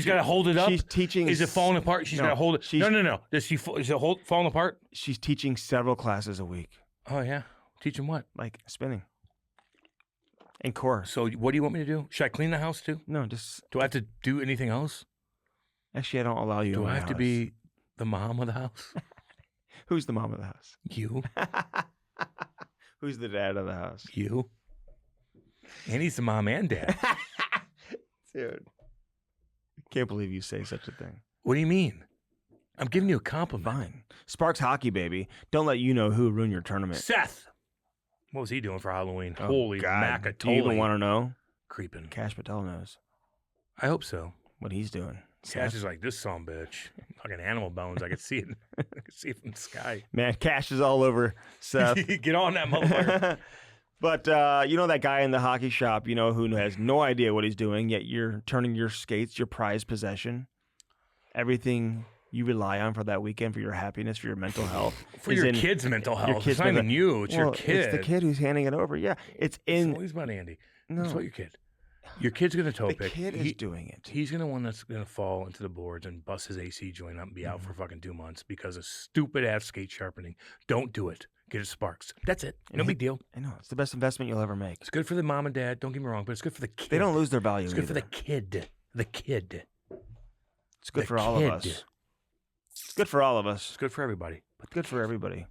got to hold it up. She's teaching. Is it falling apart? She's No, got to hold it. she's- No. Is it falling apart? She's teaching several classes a week, Oh yeah. Teach him what? like spinning and core. So what do you want me to do? Should I clean the house too? No, just Do I have to do anything else? actually, I don't allow you. Do in I my have to house. be the mom of the house? Who's the mom of the house? You. Who's the dad of the house? You. And he's the mom and dad. Dude, can't believe you say such a thing. What do you mean? I'm giving you a compliment. Fine. Sparks Hockey, baby. Don't let you know who ruined your tournament. Seth. What was he doing for Halloween? Oh, Holy God. macatoli. Do you even want to know? Creeping. Cash Patel knows I hope so. what he's doing. Cash is like, this son bitch. Fucking animal bones. I could see it. I could see it from the sky. Man, Cash is all over Seth. Get on that motherfucker. But you know that guy in the hockey shop, you know, who has no idea what he's doing, yet you're turning your skates, your prized possession, everything you rely on for that weekend, for your happiness, for your mental health. For is your in- kid's mental your health. kid's It's not even mental- you. It's your Well, kid. It's the kid who's handing it over. Yeah, it's It's in. always about Andy. No. It's about your kid. Your kid's going to toe The pick. kid is doing it. He's going to one that's going to fall into the boards and bust his AC joint up and be out for fucking 2 months because of stupid ass skate sharpening. Don't do it. Get it Sparks. That's it. No big deal. I know. It's the best investment you'll ever make. It's good for the mom and dad. Don't get me wrong, but it's good for the kid. They don't lose their value It's good for either. the kid. The kid. It's good the for all of kid. us. It's good for all of us. It's good for everybody. But good for everybody.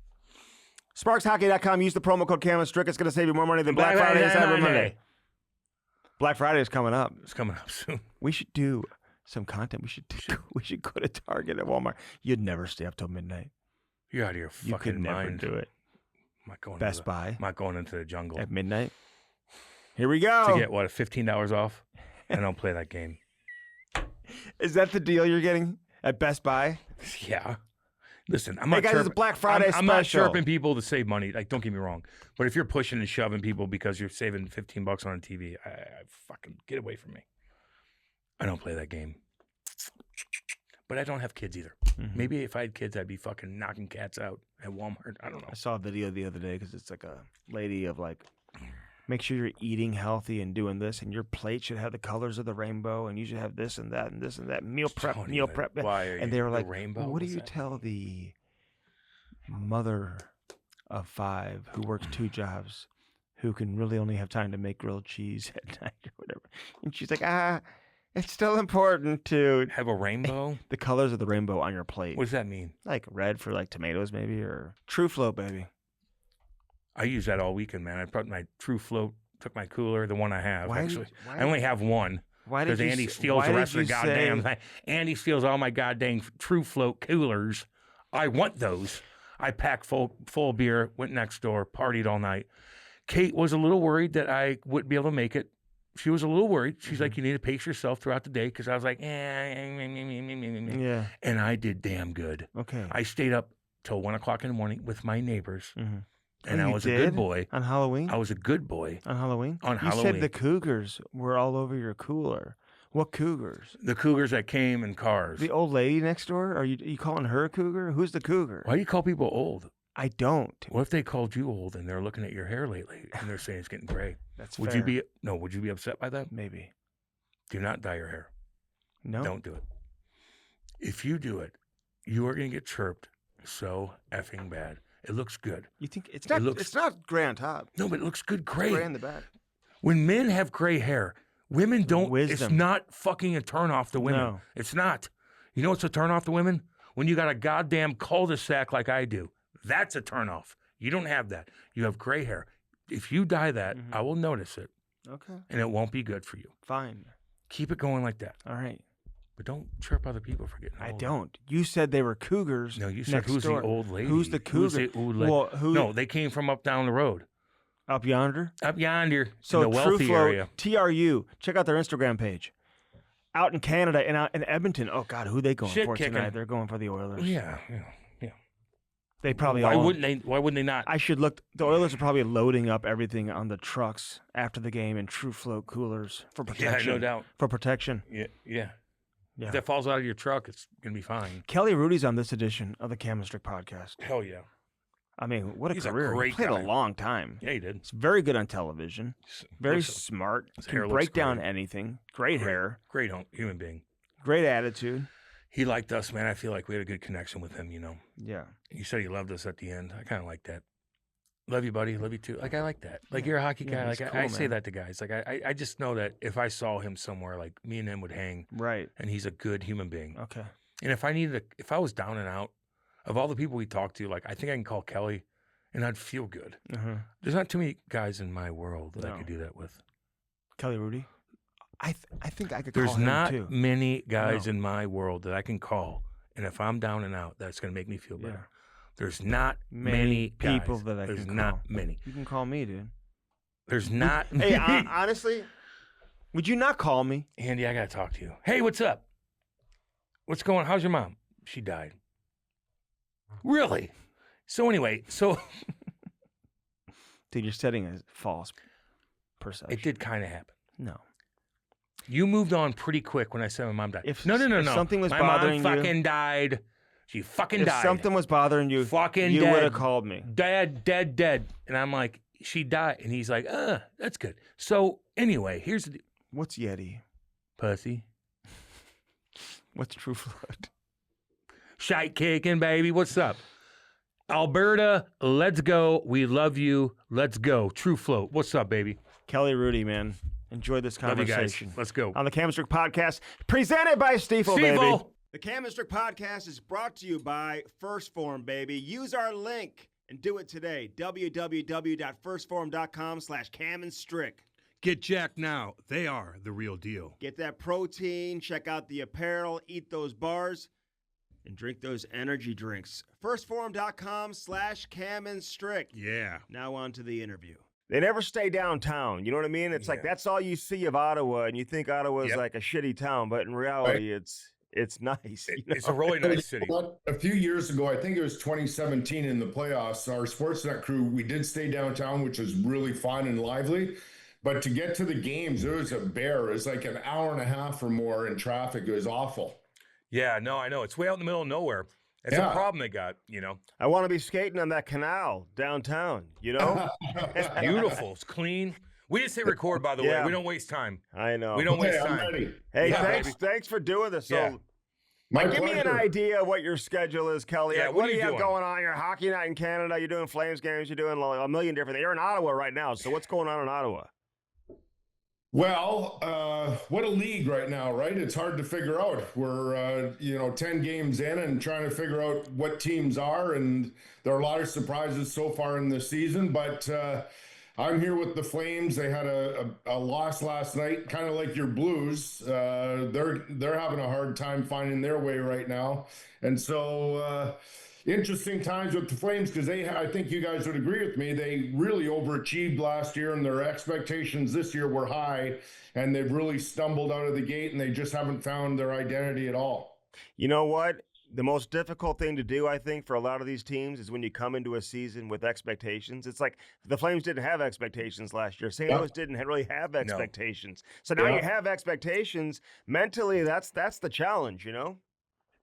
SparksHockey.com. Use the promo code Cam and Strick. It's going to save you more money than Black Black Friday and Friday, Cyber Monday. Black Friday is coming up. It's coming up soon. We should do some content. We should go to Target at Walmart. You'd never stay up till midnight. You're out of your You could fucking never mind. do it. I'm not going Best Buy I'm not going into the jungle. at midnight. Here we go. To get, what, $15 off? I don't play that game. Is that the deal you're getting at Best Buy? Yeah. Listen, I'm Hey not guys, it's a Black Friday I'm not special. chirping people to save money. Like, don't get me wrong. But if you're pushing and shoving people because you're saving $15 on a TV, I fucking get away from me. I don't play that game. But I don't have kids either. Mm-hmm. Maybe if I had kids, I'd be fucking knocking cats out at Walmart. I don't know. I saw a video the other day because it's like a lady of like, make sure you're eating healthy and doing this, and your plate should have the colors of the rainbow, and you should have this and that and this and that. Meal prep. Why are And they you were the like, rainbow? what do What's you that? tell the mother of 5 who works 2 jobs, who can really only have time to make grilled cheese at night or whatever? And she's like, it's still important to Have a rainbow? the colors of the rainbow on your plate. What does that mean? Like red for like tomatoes maybe, or True Float, baby. I use that all weekend, man. I put my True Float, took my cooler, the one I have, Why actually. why I only have one. Why did Because you Andy s- steals why the did rest of the you goddamn say- thing. Andy steals all my goddamn True Float coolers. I want those. I packed full of beer, went next door, partied all night. Kate was a little worried that I wouldn't be able to make it. She was a little worried. She's like, you need to pace yourself throughout the day, because I was like, Yeah. and I did damn good. Okay. I stayed up till 1 o'clock in the morning with my neighbors, Mhm. and Oh, I you was a did? good boy. On Halloween? I was a good boy. On Halloween? On You Halloween. said the cougars were all over your cooler. What cougars? The cougars that came in cars. The old lady next door? Are you calling her a cougar? Who's the cougar? Why do you call people old? I don't. What if they called you old and they're looking at your hair lately and they're saying it's getting gray? That's Would fair. Would you be upset by that? Maybe. Do not dye your hair. No. Don't do it. If you do it, you are going to get chirped so effing bad. It looks good. You think it's not? looks- It's not gray on top. No, but it looks good Gray gray. in the back. When men have gray hair, women don't. It's Wisdom. not fucking a turn off to women. No. It's not. You know what's a turn off to women? When you got a goddamn cul-de-sac like I do. That's a turn off. You don't have that. You have gray hair. If you dye that, Mhm. I will notice it, Okay. and it won't be good for you. Fine. Keep it going like that. All right. But don't chirp other people for getting I old. don't. You said they were cougars. No, you said next who's door. the old lady? Who's the cougar? Who's the old lady? Well, who? No, they came from up down the road, Up yonder. up yonder, So in the wealthy True area. Float, TRU. Check out their Instagram page. Out in Canada and out in Edmonton. Oh God, who they going Shit for kicking. tonight? They're going for the Oilers. Yeah. They probably Why all. wouldn't they? Why wouldn't they not? I should look. The Oilers are probably loading up everything on the trucks after the game in True Float coolers for Yeah, protection. no doubt. For protection. Yeah. Yeah. If that falls out of your truck, it's gonna be fine. Kelly Hrudey's on this edition of the Chemistry Podcast. Hell yeah. I mean, what a He's a career! great He played guy. a long time. Yeah, he did. He's very good on television. Very Looks- smart. his Can hair looks break down great. anything. Great hair. Great human being. Great attitude. He liked us, man. I feel like we had a good connection with him. You know. Yeah. He said he loved us at the end. I kind of like that. Love you, buddy. Love you too. Like I like that. Like Yeah. you're a hockey Yeah, guy. he's Like cool, I say man. that to guys. Like I just know that if I saw him somewhere, like me and him would hang, Right. and he's a good human being. Okay. And if I was down and out, of all the people we talked to, like I think I can call Kelly, and I'd feel good. Uh-huh. There's not too many guys in my world that I No. could do that with. Kelly Hrudey. I think I could There's call him not too. many guys No. in my world that I can call, and if I'm down and out, that's going to make me feel better. Yeah. There's not Many many people guys. that I There's can not call. many. You can call me, dude. There's not. Hey, many. honestly, would you not call me? Andy, I got to talk to you. Hey, what's up? What's going on? How's your mom? She died. Really? So anyway, Dude, you're setting a false perception. it did kind of happen. No. You moved on pretty quick when I said my mom died. If- no. if something was my bothering mom you- fucking died. She fucking If died. something was bothering you, Fucking you would dead. have called me. dead. And I'm like, she died. And he's like, that's good. So anyway, here's the What's Yeti? pussy. What's True Float? Shite kicking, baby. What's up? Alberta, let's go. We love you. Let's go. True Float. What's up, baby? Kelly Hrudey, man. Enjoy this Love you guys. conversation. Let's go. On the Chemistry Podcast, presented by Stifel, baby. Stifel. The Chemistry Podcast is brought to you by Phorm, baby. Use our link and do it today. www.firstform.com/Cam and Strick. Get jacked now. They are the real deal. Get that protein, check out the apparel, eat those bars, and drink those energy drinks. Firstform.com/Cam and Strick. Yeah. Now on to the interview. They never stay downtown. You know what I mean? It's like that's all you see of Ottawa, and you think Ottawa is like a shitty town, but in reality, it's nice. You know? It's a really nice city. A few years ago, I think it was 2017 in the playoffs, our Sportsnet crew, we did stay downtown, which was really fun and lively. But to get to the games, it was a bear. It was like an hour and a half or more in traffic. It was awful. Yeah, no, I know. It's way out in the middle of nowhere. It's a problem they got, you know. I want to be skating on that canal downtown, you know? It's beautiful. It's clean. We just hit record, by the way. We don't waste time. I know. We don't waste I'm time. ready. Hey, thanks for doing this. So, give me an idea of what your schedule is, Kelly. Yeah, Like, what what are do you you have doing? going on? You're hockey night in Canada. You're doing Flames games. You're doing a million different things. You're in Ottawa right now. So what's going on in Ottawa? Well, what a league right now, right? It's hard to figure out. We're, 10 games in and trying to figure out what teams are. And there are a lot of surprises so far in the season. But I'm here with the Flames. They had a loss last night, kind of like your Blues. They're having a hard time finding their way right now. And so interesting times with the Flames because I think you guys would agree with me. They really overachieved last year and their expectations this year were high and they've really stumbled out of the gate and they just haven't found their identity at all. You know what? The most difficult thing to do, I think, for a lot of these teams is when you come into a season with expectations. It's like the Flames didn't have expectations last year. St. Louis didn't really have expectations. So now you have expectations. Mentally, that's the challenge, you know?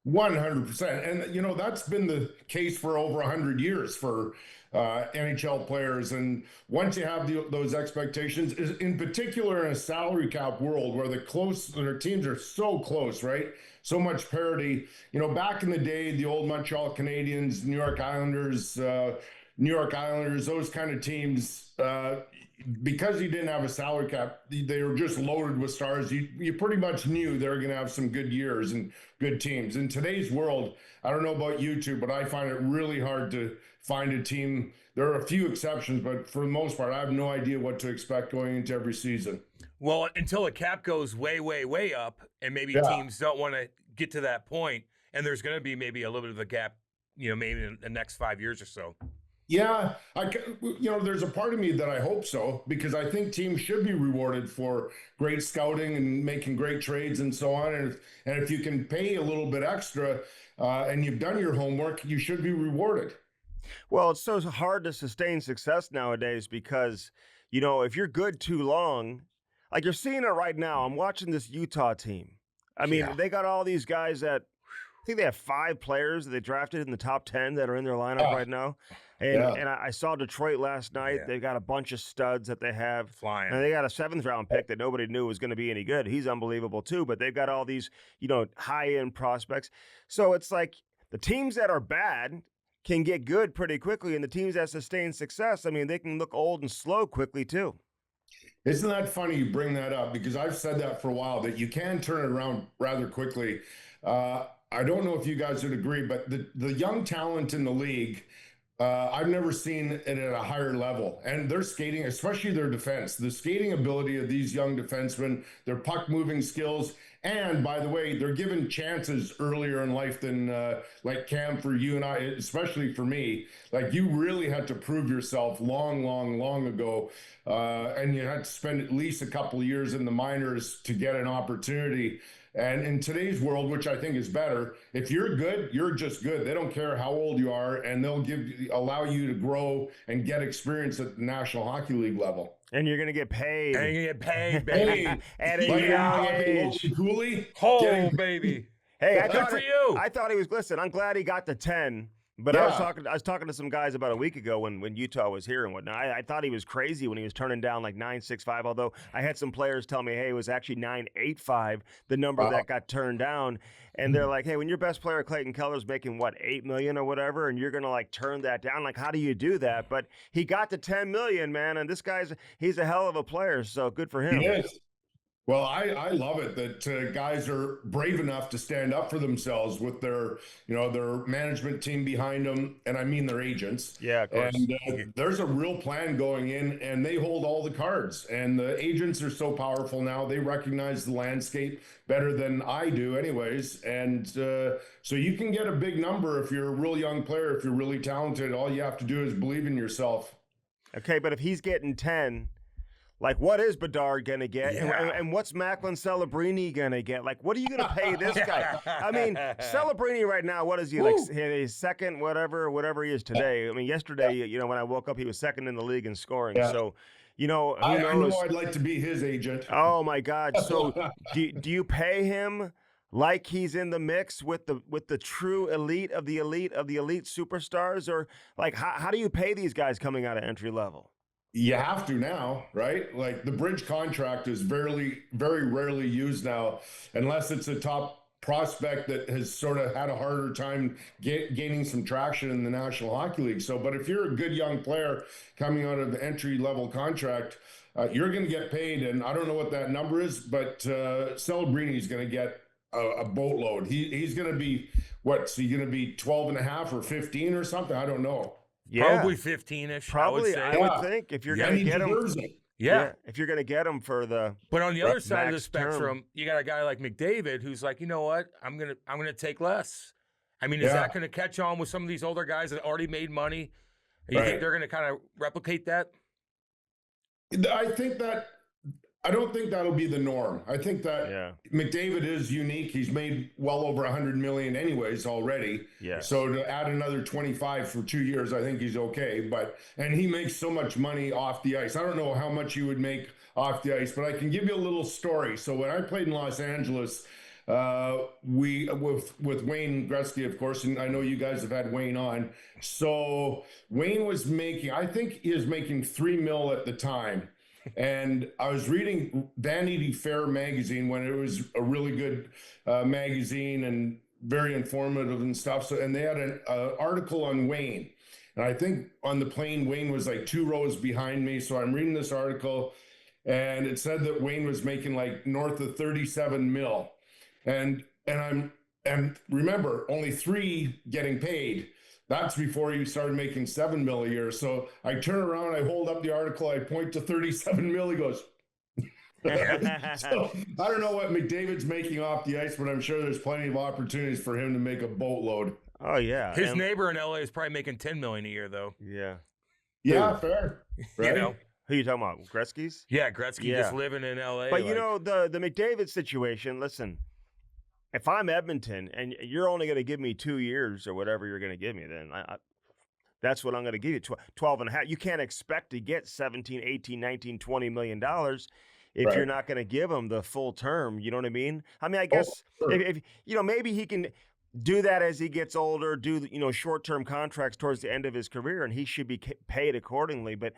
100%. And, that's been the case for over 100 years for NHL players. And once you have those expectations, in particular in a salary cap world where their teams are so close, right? So much parity. Back in the day, the old Montreal Canadiens, New York Islanders, those kind of teams, because you didn't have a salary cap, they were just loaded with stars. You pretty much knew they were going to have some good years and good teams. In today's world, I don't know about you two, but I find it really hard to find a team. There are a few exceptions, but for the most part, I have no idea what to expect going into every season. Well, until the cap goes way, way, way up, and maybe teams don't want to get to that point, and there's going to be maybe a little bit of a gap, maybe in the next 5 years or so. Yeah, there's a part of me that I hope so, because I think teams should be rewarded for great scouting and making great trades and so on. And if you can pay a little bit extra and you've done your homework, you should be rewarded. Well, it's so hard to sustain success nowadays because, if you're good too long, like you're seeing it right now. I'm watching this Utah team. I mean, they got all these guys that I think they have 5 players that they drafted in the top 10 that are in their lineup right now. And I saw Detroit last night. Yeah. They've got a bunch of studs that they have. Flying. And they got a 7th round pick that nobody knew was going to be any good. He's unbelievable too, but they've got all these, high-end prospects. So it's like the teams that are bad can get good pretty quickly, and the teams that sustain success, I mean, they can look old and slow quickly too. Isn't that funny you bring that up? Because I've said that for a while, that you can turn it around rather quickly. I don't know if you guys would agree, but the young talent in the league, I've never seen it at a higher level. And their skating, especially their defense, the skating ability of these young defensemen, their puck moving skills. And by the way, they're given chances earlier in life than like Cam, for you and I, especially for me. Like you really had to prove yourself long ago. And you had to spend at least a couple of years in the minors to get an opportunity. And in today's world, which I think is better, if you're good, you're just good. They don't care how old you are, and they'll allow you to grow and get experience at the National Hockey League level. And you're going to get paid. And you get paid, baby. At a young age. Goalie? Oh, baby. Hey, Good for you. I thought he was, listen, I'm glad he got to 10. But I was talking to some guys about a week ago when Utah was here and whatnot. I thought he was crazy when he was turning down like 9.65, although I had some players tell me, hey, it was actually 9.85, the number that got turned down. And they're like, hey, when your best player, Clayton Keller's making, what, $8 million or whatever, and you're going to like turn that down? Like, how do you do that? But he got to $10 million, man, and this he's a hell of a player, so good for him. He is. Well, I love it that guys are brave enough to stand up for themselves with their, their management team behind them, and I mean their agents. Yeah, of course. And there's a real plan going in, and they hold all the cards. And the agents are so powerful now; they recognize the landscape better than I do, anyways. And so you can get a big number if you're a real young player, if you're really talented. All you have to do is believe in yourself. Okay, but if he's getting 10. Like, what is Bedard going to get? Yeah. And what's Macklin Celebrini going to get? Like, what are you going to pay this guy? I mean, Celebrini right now, what is he? Like, he's second, whatever he is today. I mean, yesterday, when I woke up, he was second in the league in scoring. Yeah. So, I know I'd like to be his agent. Oh, my God. So do you pay him like he's in the mix with the true elite of the elite superstars? Or, like, how do you pay these guys coming out of entry level? You have to now, right? Like the bridge contract is very, very rarely used now, unless it's a top prospect that has sort of had a harder time gaining some traction in the National Hockey League. So, but if you're a good young player coming out of entry level contract, you're going to get paid. And I don't know what that number is, but Celebrini is going to get a boatload. He's going to be, what's he going to be 12 and a half or 15 or something? I don't know. Yeah. Probably 15-ish. Probably, I would think if you're going to get him. Yeah. If you're going to get him for the. But on the other side of the max spectrum, term. you got a guy like McDavid who's like, you know what? I'm gonna take less. I mean, is that going to catch on with some of these older guys that already made money? You think they're going to kind of replicate that? I don't think that'll be the norm. I think that McDavid is unique. He's made well over $100 million anyways already. Yeah. So to add another 25 for 2 years, I think he's okay. And he makes so much money off the ice. I don't know how much he would make off the ice, but I can give you a little story. So when I played in Los Angeles, we with Wayne Gretzky, of course, and I know you guys have had Wayne on. So Wayne was making, I think he was making $3 million at the time. And I was reading Vanity Fair magazine when it was a really good magazine and very informative and stuff. So, and they had an article on Wayne. And I think on the plane, Wayne was like 2 rows behind me. So I'm reading this article and it said that Wayne was making like north of 37 mil. And remember, only 3 getting paid. That's before you started making 7 mil a year. So I turn around, I hold up the article, I point to 37 mil. He goes. So I don't know what McDavid's making off the ice, but I'm sure there's plenty of opportunities for him to make a boatload. Oh yeah. His neighbor in LA is probably making $10 million a year though. Yeah. Yeah, fair. Right? Who are you talking about? Gretzky's? Yeah, Gretzky just living in LA. But the McDavid situation, listen. If I'm Edmonton and you're only going to give me 2 years or whatever you're going to give me, then that's what I'm going to give you, 12 and a half. You can't expect to get 17, 18, 19, $20 million if you're not going to give him the full term. You know what I mean? I mean, I guess if maybe he can do that as he gets older, do short-term contracts towards the end of his career, and he should be paid accordingly. But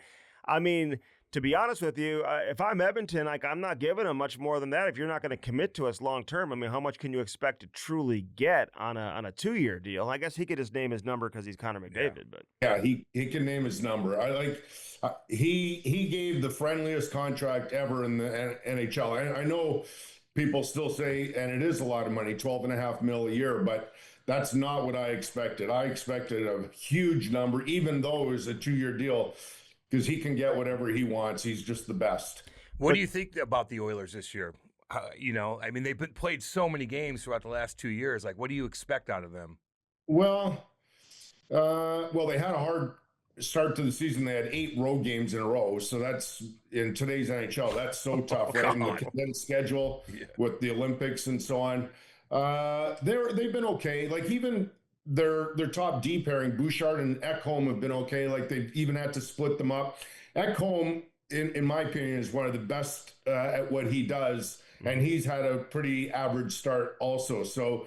I mean, to be honest with you, if I'm Edmonton, I'm not giving him much more than that. If you're not going to commit to us long term, I mean, how much can you expect to truly get on a 2-year deal? I guess he could just name his number because he's Connor McDavid. But he can name his number. He gave the friendliest contract ever in the NHL. I know people still say, and it is a lot of money, $12.5 million a year, but that's not what I expected. I expected a huge number, even though it was a 2-year deal. Because he can get whatever he wants. He's just the best. What do you think about the Oilers this year? I mean, they've played so many games throughout the last 2 years. Like, what do you expect out of them? Well, they had a hard start to the season. They had 8 road games in a row. So that's, in today's NHL, that's so tough, right? In the condensed schedule with the Olympics and so on. They've been okay. Like, even their top D pairing, Bouchard and Ekholm, have been okay. Like, they've even had to split them up. Ekholm, in my opinion, is one of the best at what he does, and he's had a pretty average start also. So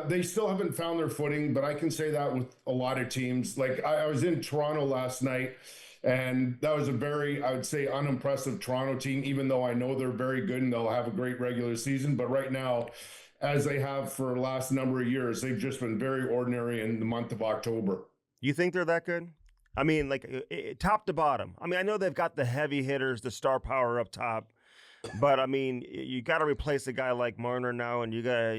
they still haven't found their footing, but I can say that with a lot of teams. Like, I was in Toronto last night, and that was a very, I would say, unimpressive Toronto team, even though I know they're very good and they'll have a great regular season. But right now, as they have for the last number of years, they've just been very ordinary in the month of October. You think they're that good? I mean, like, top to bottom. I mean, I know they've got the heavy hitters, the star power up top, But I mean, you got to replace a guy like Marner now, and you got,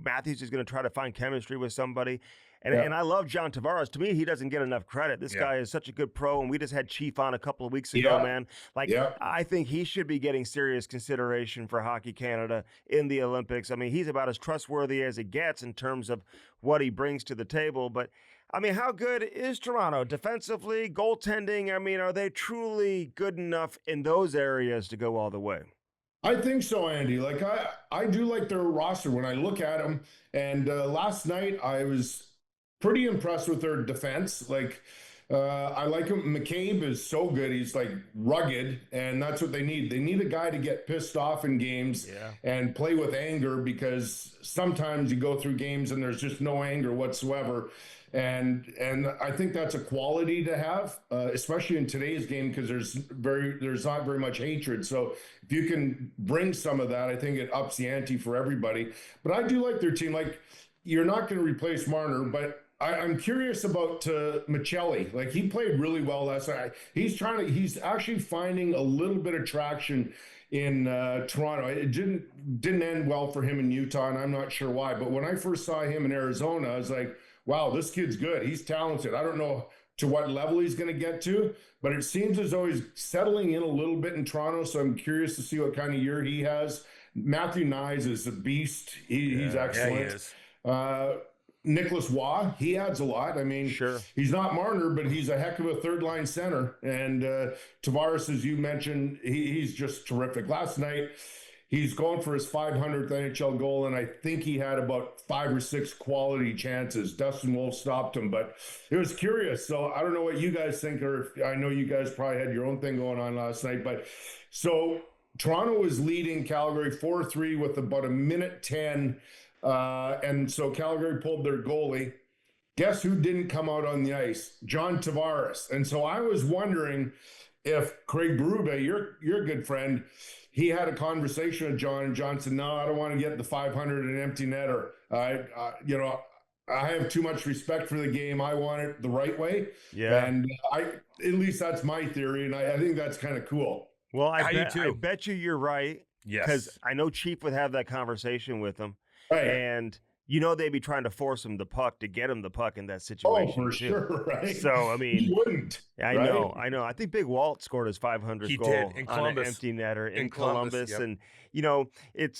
Matthews is going to try to find chemistry with somebody. And I love John Tavares. To me, he doesn't get enough credit. This guy is such a good pro, and we just had Chief on a couple of weeks ago, man. Like, I think he should be getting serious consideration for Hockey Canada in the Olympics. I mean, he's about as trustworthy as it gets in terms of what he brings to the table. But, I mean, how good is Toronto defensively, goaltending? I mean, are they truly good enough in those areas to go all the way? I think so, Andy. Like, I do like their roster when I look at them. And last night I was pretty impressed with their defense. Like, I like him. McCabe is so good. He's like rugged, and that's what they need. They need a guy to get pissed off in games and play with anger, because sometimes you go through games and there's just no anger whatsoever. And I think that's a quality to have, especially in today's game, because there's not very much hatred. So if you can bring some of that, I think it ups the ante for everybody. But I do like their team. Like, you're not going to replace Marner, but I'm curious about Michelli. Like, he played really well last night. He's actually finding a little bit of traction in Toronto. It didn't end well for him in Utah, and I'm not sure why. But when I first saw him in Arizona, I was like, wow, this kid's good. He's talented. I don't know to what level he's going to get to, but it seems as though he's settling in a little bit in Toronto. So I'm curious to see what kind of year he has. Matthew Nyes is a beast. He's excellent. Yeah, he is. Nicholas Waugh, he adds a lot. I mean, he's not Marner, but he's a heck of a third-line center. And Tavares, as you mentioned, he's just terrific. Last night, he's going for his 500th NHL goal, and I think he had about 5 or 6 quality chances. Dustin Wolf stopped him, but it was curious. So I don't know what you guys think, or I know you guys probably had your own thing going on last night. But so Toronto was leading Calgary 4-3 with about a minute 10. And so Calgary pulled their goalie. Guess who didn't come out on the ice? John Tavares. And so I was wondering if Craig Berube, your good friend, he had a conversation with John, and John said, no, I don't want to get the 500 and empty netter. I have too much respect for the game. I want it the right way. Yeah. And at least that's my theory. And I think that's kind of cool. Well, I bet you're right. Yes. Because I know Chief would have that conversation with him. Right. And they'd be trying to force him the puck to get him the puck in that situation. Oh, for sure, right? So, I mean, he wouldn't. I know. I think Big Walt scored his 500th goal on an empty netter in Columbus. Yep. And,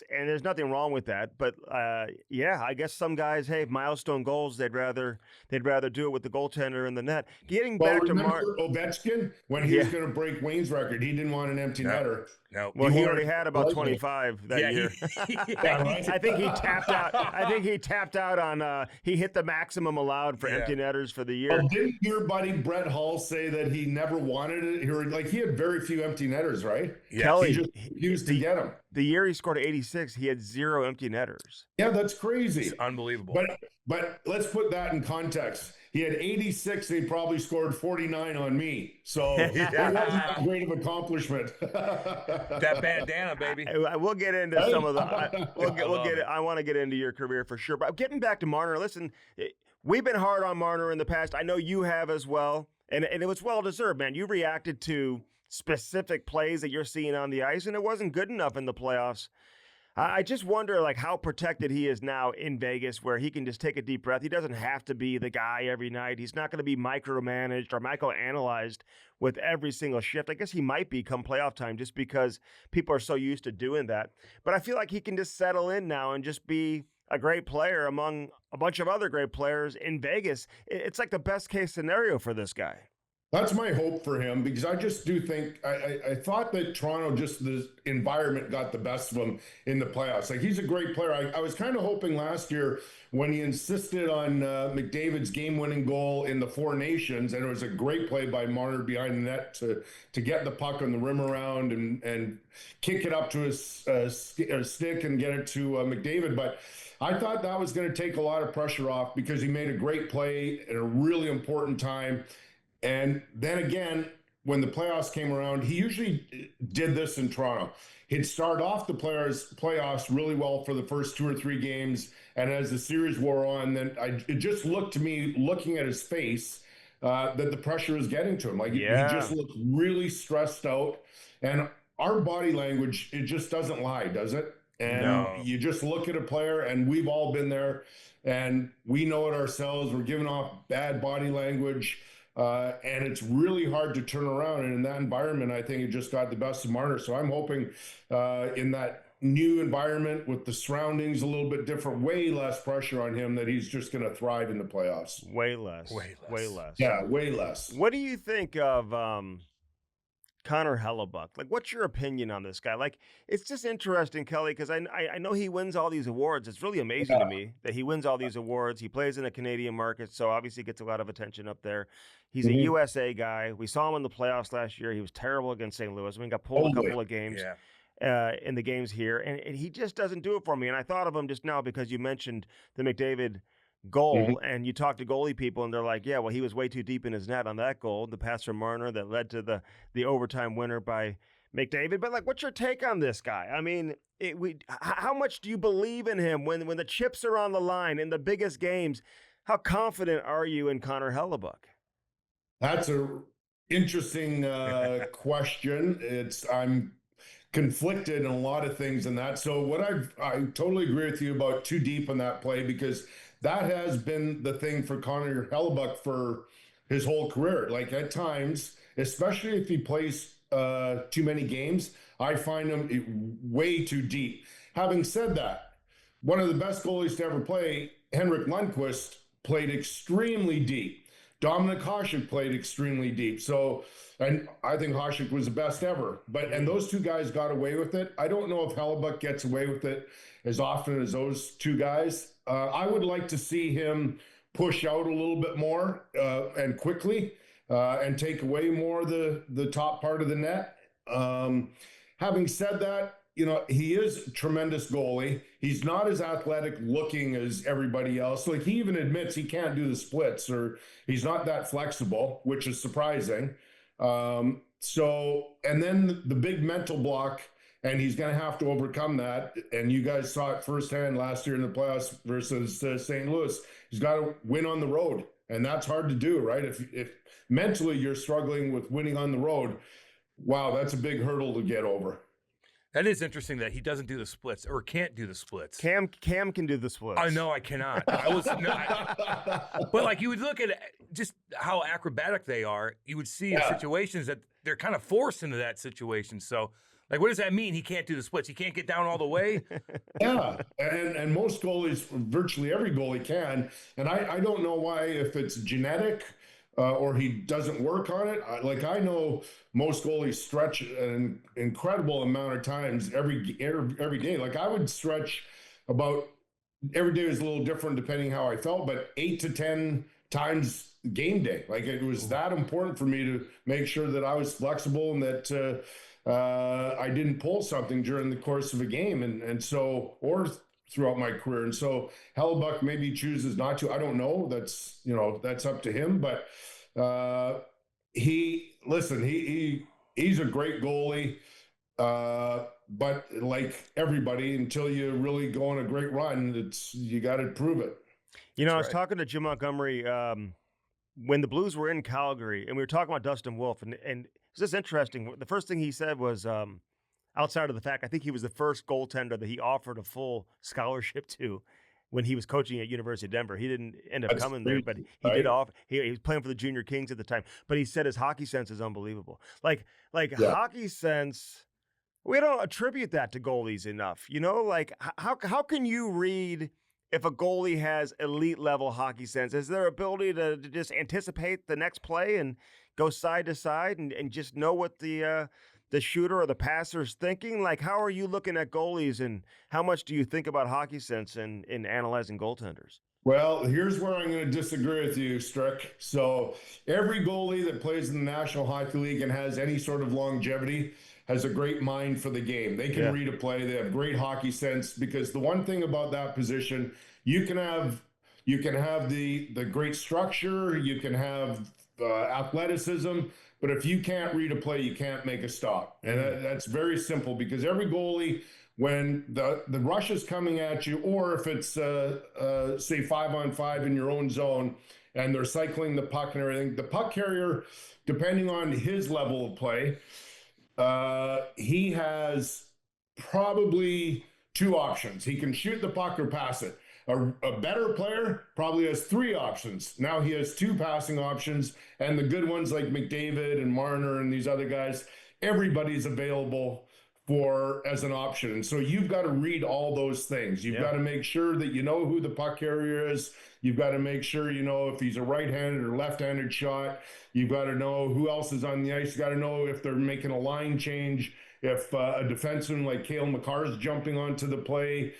there's nothing wrong with that. But, I guess some guys, hey, milestone goals, they'd rather do it with the goaltender in the net. Getting back to Ovechkin, when he was going to break Wayne's record, he didn't want an empty netter. No. Well, he already had about 25 that year. I think he tapped out. I think he tapped out on. He hit the maximum allowed for empty netters for the year. Well, didn't your buddy Brett Hull say that he never wanted it? He had very few empty netters, right? Yeah. Kelly, he just used to get them. The year he scored 86, he had 0 empty netters. Yeah, that's crazy. It's unbelievable. But let's put that in context. He had 86, and he probably scored 49 on me. So it wasn't that great of accomplishment. That bandana, baby. We'll get into some of the. I want to get into your career for sure. But getting back to Marner, listen, we've been hard on Marner in the past. I know you have as well, and it was well deserved, man. You reacted to specific plays that you're seeing on the ice, and it wasn't good enough in the playoffs. I just wonder, how protected he is now in Vegas, where he can just take a deep breath. He doesn't have to be the guy every night. He's not going to be micromanaged or microanalyzed with every single shift. I guess he might be come playoff time, just because people are so used to doing that. But I feel like he can just settle in now and just be a great player among a bunch of other great players in Vegas. It's like the best case scenario for this guy. That's my hope for him, because I just do think I thought that Toronto, just the environment got the best of him in the playoffs. Like, he's a great player. I was kind of hoping last year when he insisted on McDavid's game-winning goal in the Four Nations, and it was a great play by Marner behind the net to get the puck on the rim around and kick it up to his stick and get it to McDavid. But I thought that was going to take a lot of pressure off, because he made a great play at a really important time. And then again, when the playoffs came around, he usually did this in Toronto. He'd start off the playoffs really well for the first 2 or 3 games. And as the series wore on, then it just looked to me, looking at his face, that the pressure was getting to him. He just looked really stressed out. And our body language, it just doesn't lie, does it? And No. you just look at a player, and we've all been there, and we know it ourselves. We're giving off bad body language, and it's really hard to turn around. And in that environment, I think it just got the best of Marner. So I'm hoping in that new environment with the surroundings a little bit different, way less pressure on him, that he's just going to thrive in the playoffs. Way less. Yeah, way less. What do you think of Connor Hellebuck? Like, what's your opinion on this guy? Like, it's just interesting, Kelly, because I know he wins all these awards. It's really amazing to me that he wins all these awards. He plays in a Canadian market, so obviously gets a lot of attention up there. He's a USA guy. We saw him in the playoffs last year. He was terrible against St. Louis. I mean, got pulled a couple of games. In the games here, and he just doesn't do it for me. And I thought of him just now because you mentioned the McDavid goal, and you talk to goalie people, and they're like, yeah, well, he was way too deep in his net on that goal, the pass from Marner that led to the overtime winner by McDavid. But, like, what's your take on this guy? I mean, how much do you believe in him when the chips are on the line in the biggest games? How confident are you in Connor Hellebuck? That's a interesting question. I'm conflicted in a lot of things in that. So I totally agree with you about too deep in that play, because that has been the thing for Connor Hellebuck for his whole career. Like, at times, especially if he plays too many games, I find him way too deep. Having said that, one of the best goalies to ever play, Henrik Lundqvist, played extremely deep. Dominic Hasek played extremely deep. So, and I think Hasek was the best ever. And those two guys got away with it. I don't know if Hellebuck gets away with it as often as those two guys. I would like to see him push out a little bit more and quickly and take away more of the top part of the net. Having said that, he is a tremendous goalie. He's not as athletic looking as everybody else. Like, he even admits he can't do the splits, or he's not that flexible, which is surprising. And then the big mental block, and he's going to have to overcome that. And you guys saw it firsthand last year in the playoffs versus St. Louis. He's got to win on the road, and that's hard to do, right? If mentally you're struggling with winning on the road, wow, that's a big hurdle to get over. That is interesting that he doesn't do the splits, or can't do the splits. Cam can do the splits. I know I cannot. But, like, you would look at just how acrobatic they are. You would see in situations that they're kind of forced into that situation. So, like, what does that mean? He can't do the splits. He can't get down all the way. Yeah, and most goalies, virtually every goalie can. And I don't know why, if it's genetic or he doesn't work on it. I know most goalies stretch an incredible amount of times every day. Like, I would stretch about, every day was a little different depending how I felt, but 8 to 10 times game day. Like, it was that important for me to make sure that I was flexible and that I didn't pull something during the course of a game, and so, or throughout my career. And so Hellebuck maybe chooses not to. I don't know. That's up to him. But he's a great goalie. But like everybody, until you really go on a great run, you got to prove it. I was talking to Jim Montgomery when the Blues were in Calgary, and we were talking about Dustin Wolf, and it's just interesting. The first thing he said was, outside of the fact, I think he was the first goaltender that he offered a full scholarship to when he was coaching at University of Denver. He didn't end up coming there, but he did offer. He was playing for the Junior Kings at the time, but he said his hockey sense is unbelievable. Hockey sense, we don't attribute that to goalies enough. How can you read if a goalie has elite level hockey sense? Is their ability to just anticipate the next play and go side to side and just know what the shooter or the passer is thinking? Like, how are you looking at goalies, and how much do you think about hockey sense in analyzing goaltenders? Well, here's where I'm going to disagree with you, Strick. So every goalie that plays in the National Hockey League and has any sort of longevity has a great mind for the game. They can read a play. They have great hockey sense, because the one thing about that position, you can have the great structure, you can have athleticism, but if you can't read a play, you can't make a stop. And that's very simple, because every goalie, when the rush is coming at you, or if it's say 5-on-5 in your own zone and they're cycling the puck and everything, the puck carrier, depending on his level of play, he has probably two options. He can shoot the puck or pass it. A better player probably has three options. Now he has two passing options, and the good ones like McDavid and Marner and these other guys, everybody's available for as an option. And so you've got to read all those things. You've got to make sure that you know who the puck carrier is. You've got to make sure you know if he's a right-handed or left-handed shot. You've got to know who else is on the ice. You've got to know if they're making a line change, if a defenseman like Cale Makar is jumping onto the play,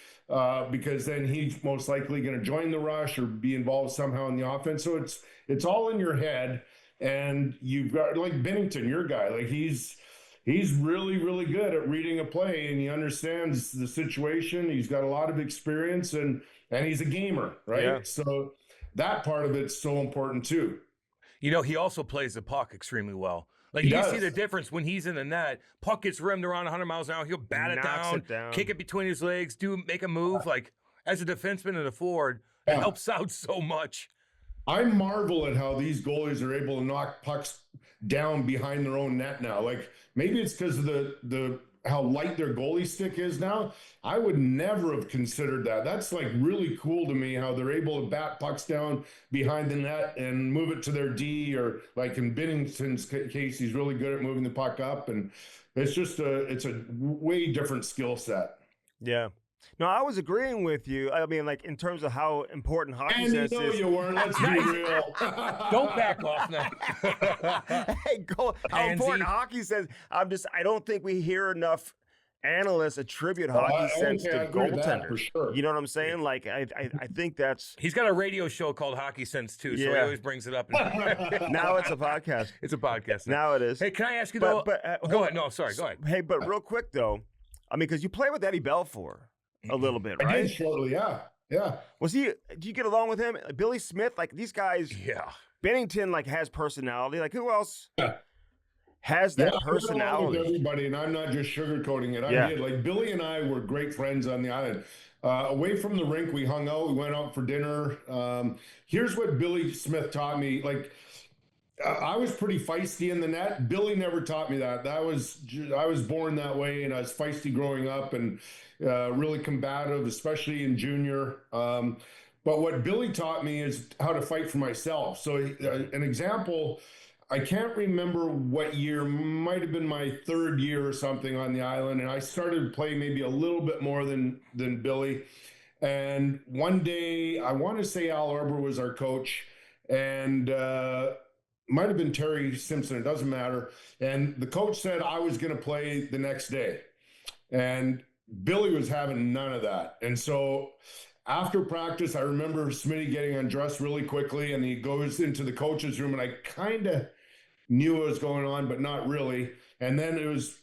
because then he's most likely going to join the rush or be involved somehow in the offense. So it's all in your head. And you've got like Binnington, your guy, like he's really, really good at reading a play, and he understands the situation. He's got a lot of experience, and he's a gamer, right? Yeah. So that part of it's so important too. You know, he also plays the puck extremely well. Like, He you does. see the difference when he's in the net. Puck gets rimmed around 100 miles an hour. He'll bat it Knocks down, it down. kick it between his legs, make a move. Like, as a defenseman and a forward, it Yeah. helps out so much. I marvel at how these goalies are able to knock pucks down behind their own net now. Like maybe it's because of the how light their goalie stick is now. I would never have considered that. That's like really cool to me how they're able to bat pucks down behind the net and move it to their D, or like in Binnington's case, he's really good at moving the puck up, and it's just it's a way different skill set. Yeah. No, I was agreeing with you. I mean, like in terms of how important hockey And you sense know is. you weren't. Let's be real. Don't back off now. Hey, go how Pansy. important hockey sense. I don't think we hear enough analysts attribute hockey sense okay, I to agree with that, for goaltenders. sure. You know what I'm saying? Like I think that's He's got a radio show called Hockey Sense, too, so he Yeah. always brings it up. now it's a podcast. It's a podcast. Now it is. Hey, can I ask you, though? Go ahead. No, sorry. Go ahead. Hey, but real quick though, I mean, because you play with Eddie Belfour a little bit, I right? did shortly, yeah. Was he? Do you get along with him? Billy Smith, like these guys. Yeah. Bennington like has personality. Like who else has that I get along with personality? everybody, and I'm not just sugarcoating it. I Yeah. did. Like Billy and I were great friends on the island. Away from the rink, we hung out. We went out for dinner. Here's what Billy Smith taught me. Like I was pretty feisty in the net. Billy never taught me that. I was born that way, and I was feisty growing up, and really combative, especially in junior. But what Billy taught me is how to fight for myself. So an example, I can't remember what year, might have been my third year or something on the island, and I started to play maybe a little bit more than Billy. And one day, I want to say Al Arbor was our coach, and might have been Terry Simpson, it doesn't matter. And the coach said I was going to play the next day. And Billy was having none of that. And so after practice, I remember Smitty getting undressed really quickly, and he goes into the coach's room, and I kind of knew what was going on, but not really. And then it was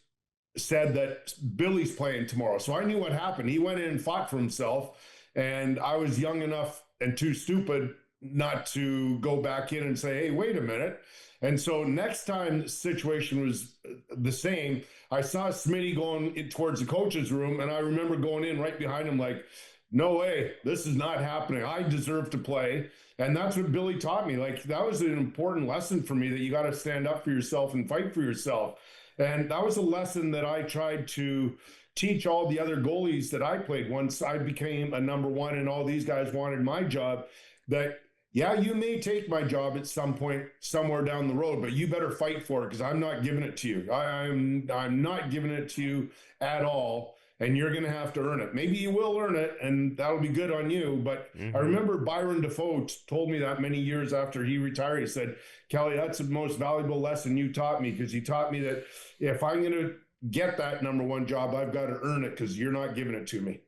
said that Billy's playing tomorrow. So I knew what happened. He went in and fought for himself, and I was young enough and too stupid not to go back in and say, hey, wait a minute. And so next time the situation was the same, I saw Smitty going towards the coach's room, and I remember going in right behind him like, no way, this is not happening. I deserve to play. And that's what Billy taught me. Like, that was an important lesson for me, that you got to stand up for yourself and fight for yourself. And that was a lesson that I tried to teach all the other goalies that I played. Once I became a number one and all these guys wanted my job, that yeah, you may take my job at some point somewhere down the road, but you better fight for it, because I'm not giving it to you. I'm not giving it to you at all, and you're going to have to earn it. Maybe you will earn it, and that'll be good on you. But I remember Byron Defoe told me that many years after he retired. He said, Kelly, that's the most valuable lesson you taught me, because he taught me that if I'm going to get that number one job, I've got to earn it, because you're not giving it to me.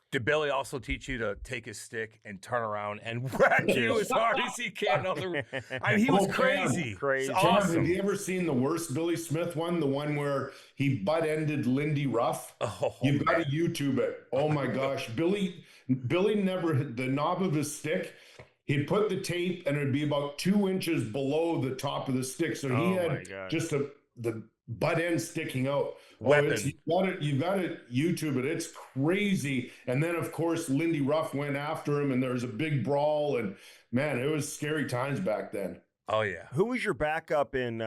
Did Billy also teach you to take his stick and turn around and whack you as hard as he can on the? I mean, he was crazy. Crazy. It's John, awesome. have you ever seen the worst Billy Smith one? The one where he butt-ended Lindy Ruff? Oh, You've got to YouTube it. Oh my gosh. Billy never hit the knob of his stick. He'd put the tape, and it'd be about 2 inches below the top of the stick. So he Oh, my had gosh. just the butt end sticking out. Weapon. You've got to YouTube it. It's crazy. And then, of course, Lindy Ruff went after him, and there was a big brawl. And man, it was scary times back then. Oh yeah. Who was your backup in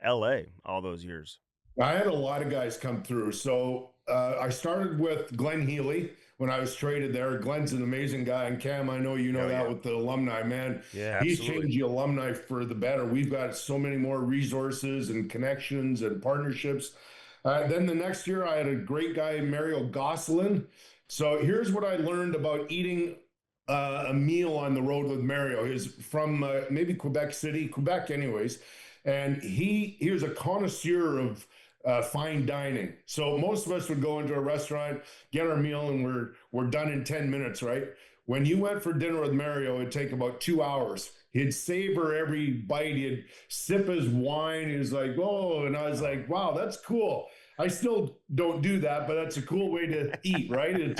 L.A. all those years? I had a lot of guys come through. So I started with Glenn Healy when I was traded there. Glenn's an amazing guy. And Cam, I know you know that with the alumni, man. Yeah, He's absolutely. changed the alumni for the better. We've got so many more resources and connections and partnerships. Then the next year, I had a great guy, Mario Gosselin. So here's what I learned about eating a meal on the road with Mario. He's from maybe Quebec City, Quebec anyways. And he was a connoisseur of fine dining. So most of us would go into a restaurant, get our meal, and we're done in 10 minutes, right? When you went for dinner with Mario, it'd take about 2 hours. He'd savor every bite. He'd sip his wine. He was like, oh, and I was like, wow, that's cool. I still don't do that, but that's a cool way to eat, right? It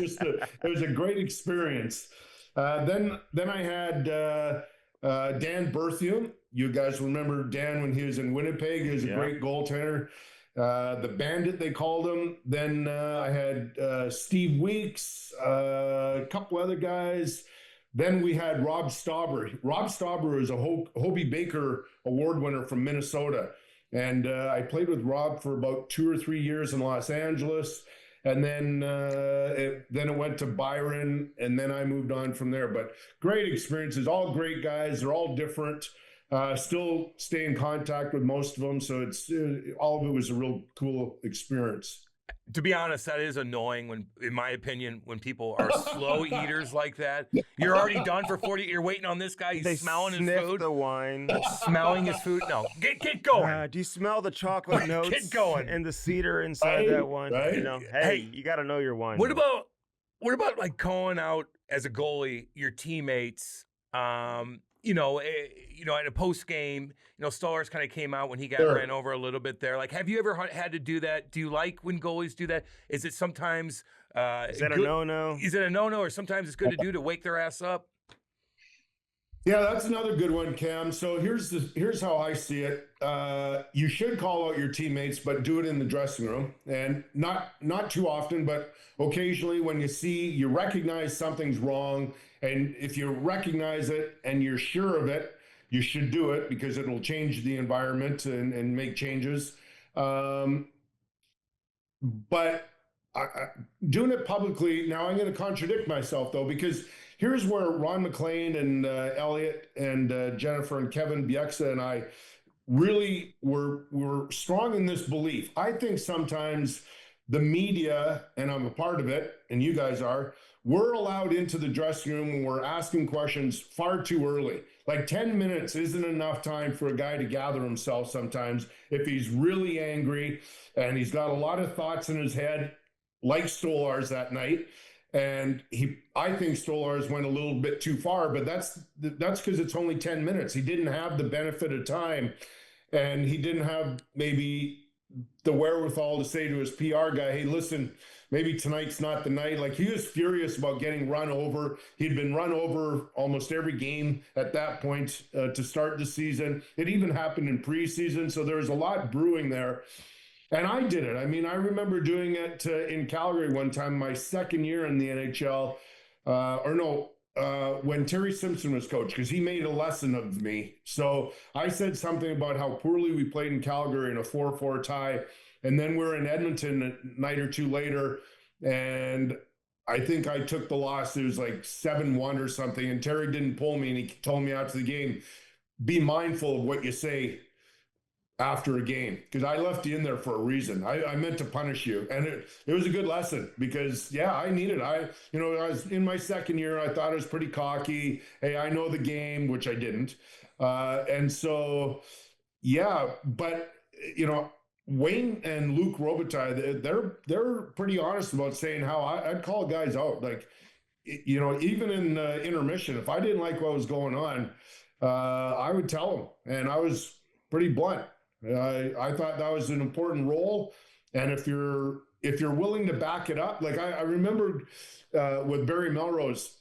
was a great experience. Then I had Dan Berthium. You guys remember Dan when he was in Winnipeg? He was a great goaltender. The Bandit, they called him. Then I had Steve Weeks, a couple other guys. Then we had Rob Stauber. Rob Stauber is a Hobie Baker Award winner from Minnesota. And I played with Rob for about 2 or 3 years in Los Angeles. And then it went to Byron, and then I moved on from there. But great experiences, all great guys. They're all different. Still stay in contact with most of them. So it's all of it was a real cool experience. To be honest, that is annoying when, in my opinion, when people are slow eaters like that. You're already done for 40. You're waiting on this guy. He's they smelling his sniff food. the wine. Smelling his food. No, get going. Do you smell the chocolate notes? Get going. And the cedar inside that wine. Right? You know, hey, you got to know your wine. What about like calling out as a goalie your teammates? At a post game, Stolarz kind of came out when he got ran over a little bit there. Like, have you ever had to do that? Do you like when goalies do that? Is it sometimes is that a no-no? Is it a no-no, or sometimes it's good to do to wake their ass up? Yeah, that's another good one, Cam. So here's how I see it. You should call out your teammates, but do it in the dressing room, and not too often, but occasionally when you recognize something's wrong, and if you recognize it and you're sure of it, you should do it because it'll change the environment and make changes. But doing it publicly, now I'm going to contradict myself though, because here's where Ron McLean and Elliot and Jennifer and Kevin Bieksa and I really were strong in this belief. I think sometimes the media, and I'm a part of it, and you guys are, we're allowed into the dressing room and we're asking questions far too early. Like 10 minutes isn't enough time for a guy to gather himself sometimes if he's really angry and he's got a lot of thoughts in his head, like Stolarz that night. And I think Stolarz went a little bit too far, but that's because it's only 10 minutes. He didn't have the benefit of time, and he didn't have maybe the wherewithal to say to his PR guy, hey, listen, maybe tonight's not the night. Like, he was furious about getting run over. He'd been run over almost every game at that point to start the season. It even happened in preseason. So there was a lot brewing there. And I did it. I mean, I remember doing it in Calgary one time, my second year in the NHL, when Terry Simpson was coach, because he made a lesson of me. So I said something about how poorly we played in Calgary in a 4-4 tie. And then we're in Edmonton a night or two later, and I think I took the loss. It was like 7-1 or something, and Terry didn't pull me, and he told me after the game, be mindful of what you say after a game, because I left you in there for a reason. I meant to punish you, and it was a good lesson because I needed. I was in my second year. I thought I was pretty cocky. Hey, I know the game, which I didn't, and so but Wayne and Luc Robitaille, they're pretty honest about saying how I'd call guys out. Like, even in intermission, if I didn't like what was going on, I would tell them, and I was pretty blunt. I thought that was an important role, and if you're willing to back it up, like I remember with Barry Melrose,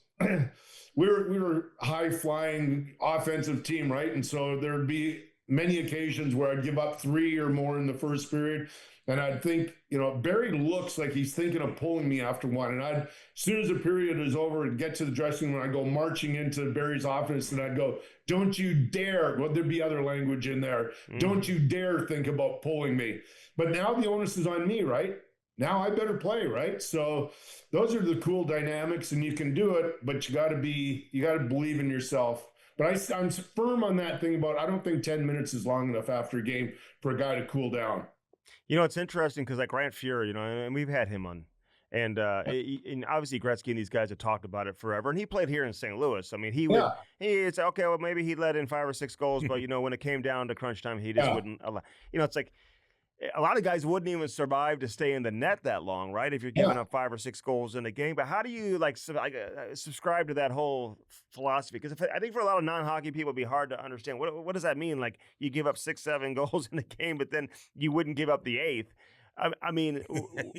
we were high flying offensive team, right? And so there'd be many occasions where I'd give up 3 or more in the first period. And I'd think, Barry looks like he's thinking of pulling me after one. And as soon as the period is over and get to the dressing room, I'd go marching into Barry's office and I'd go, don't you dare, well, there'd be other language in there. Don't you dare think about pulling me. But now the onus is on me, right? Now I better play, right? So those are the cool dynamics, and you can do it, but you got to believe in yourself. But I'm firm on that thing about, I don't think 10 minutes is long enough after a game for a guy to cool down. It's interesting because like Grant Fuhr, and we've had him on, and obviously Gretzky and these guys have talked about it forever. And he played here in St. Louis. I mean, it's okay. Well, maybe he let in 5 or 6 goals, but when it came down to crunch time, he just wouldn't allow. It's like a lot of guys wouldn't even survive to stay in the net that long, right? If you're giving up 5 or 6 goals in a game. But how do you subscribe to that whole philosophy? Because I think for a lot of non-hockey people, it'd be hard to understand. What does that mean? Like you give up 6, 7 goals in a game, but then you wouldn't give up the 8th. I mean,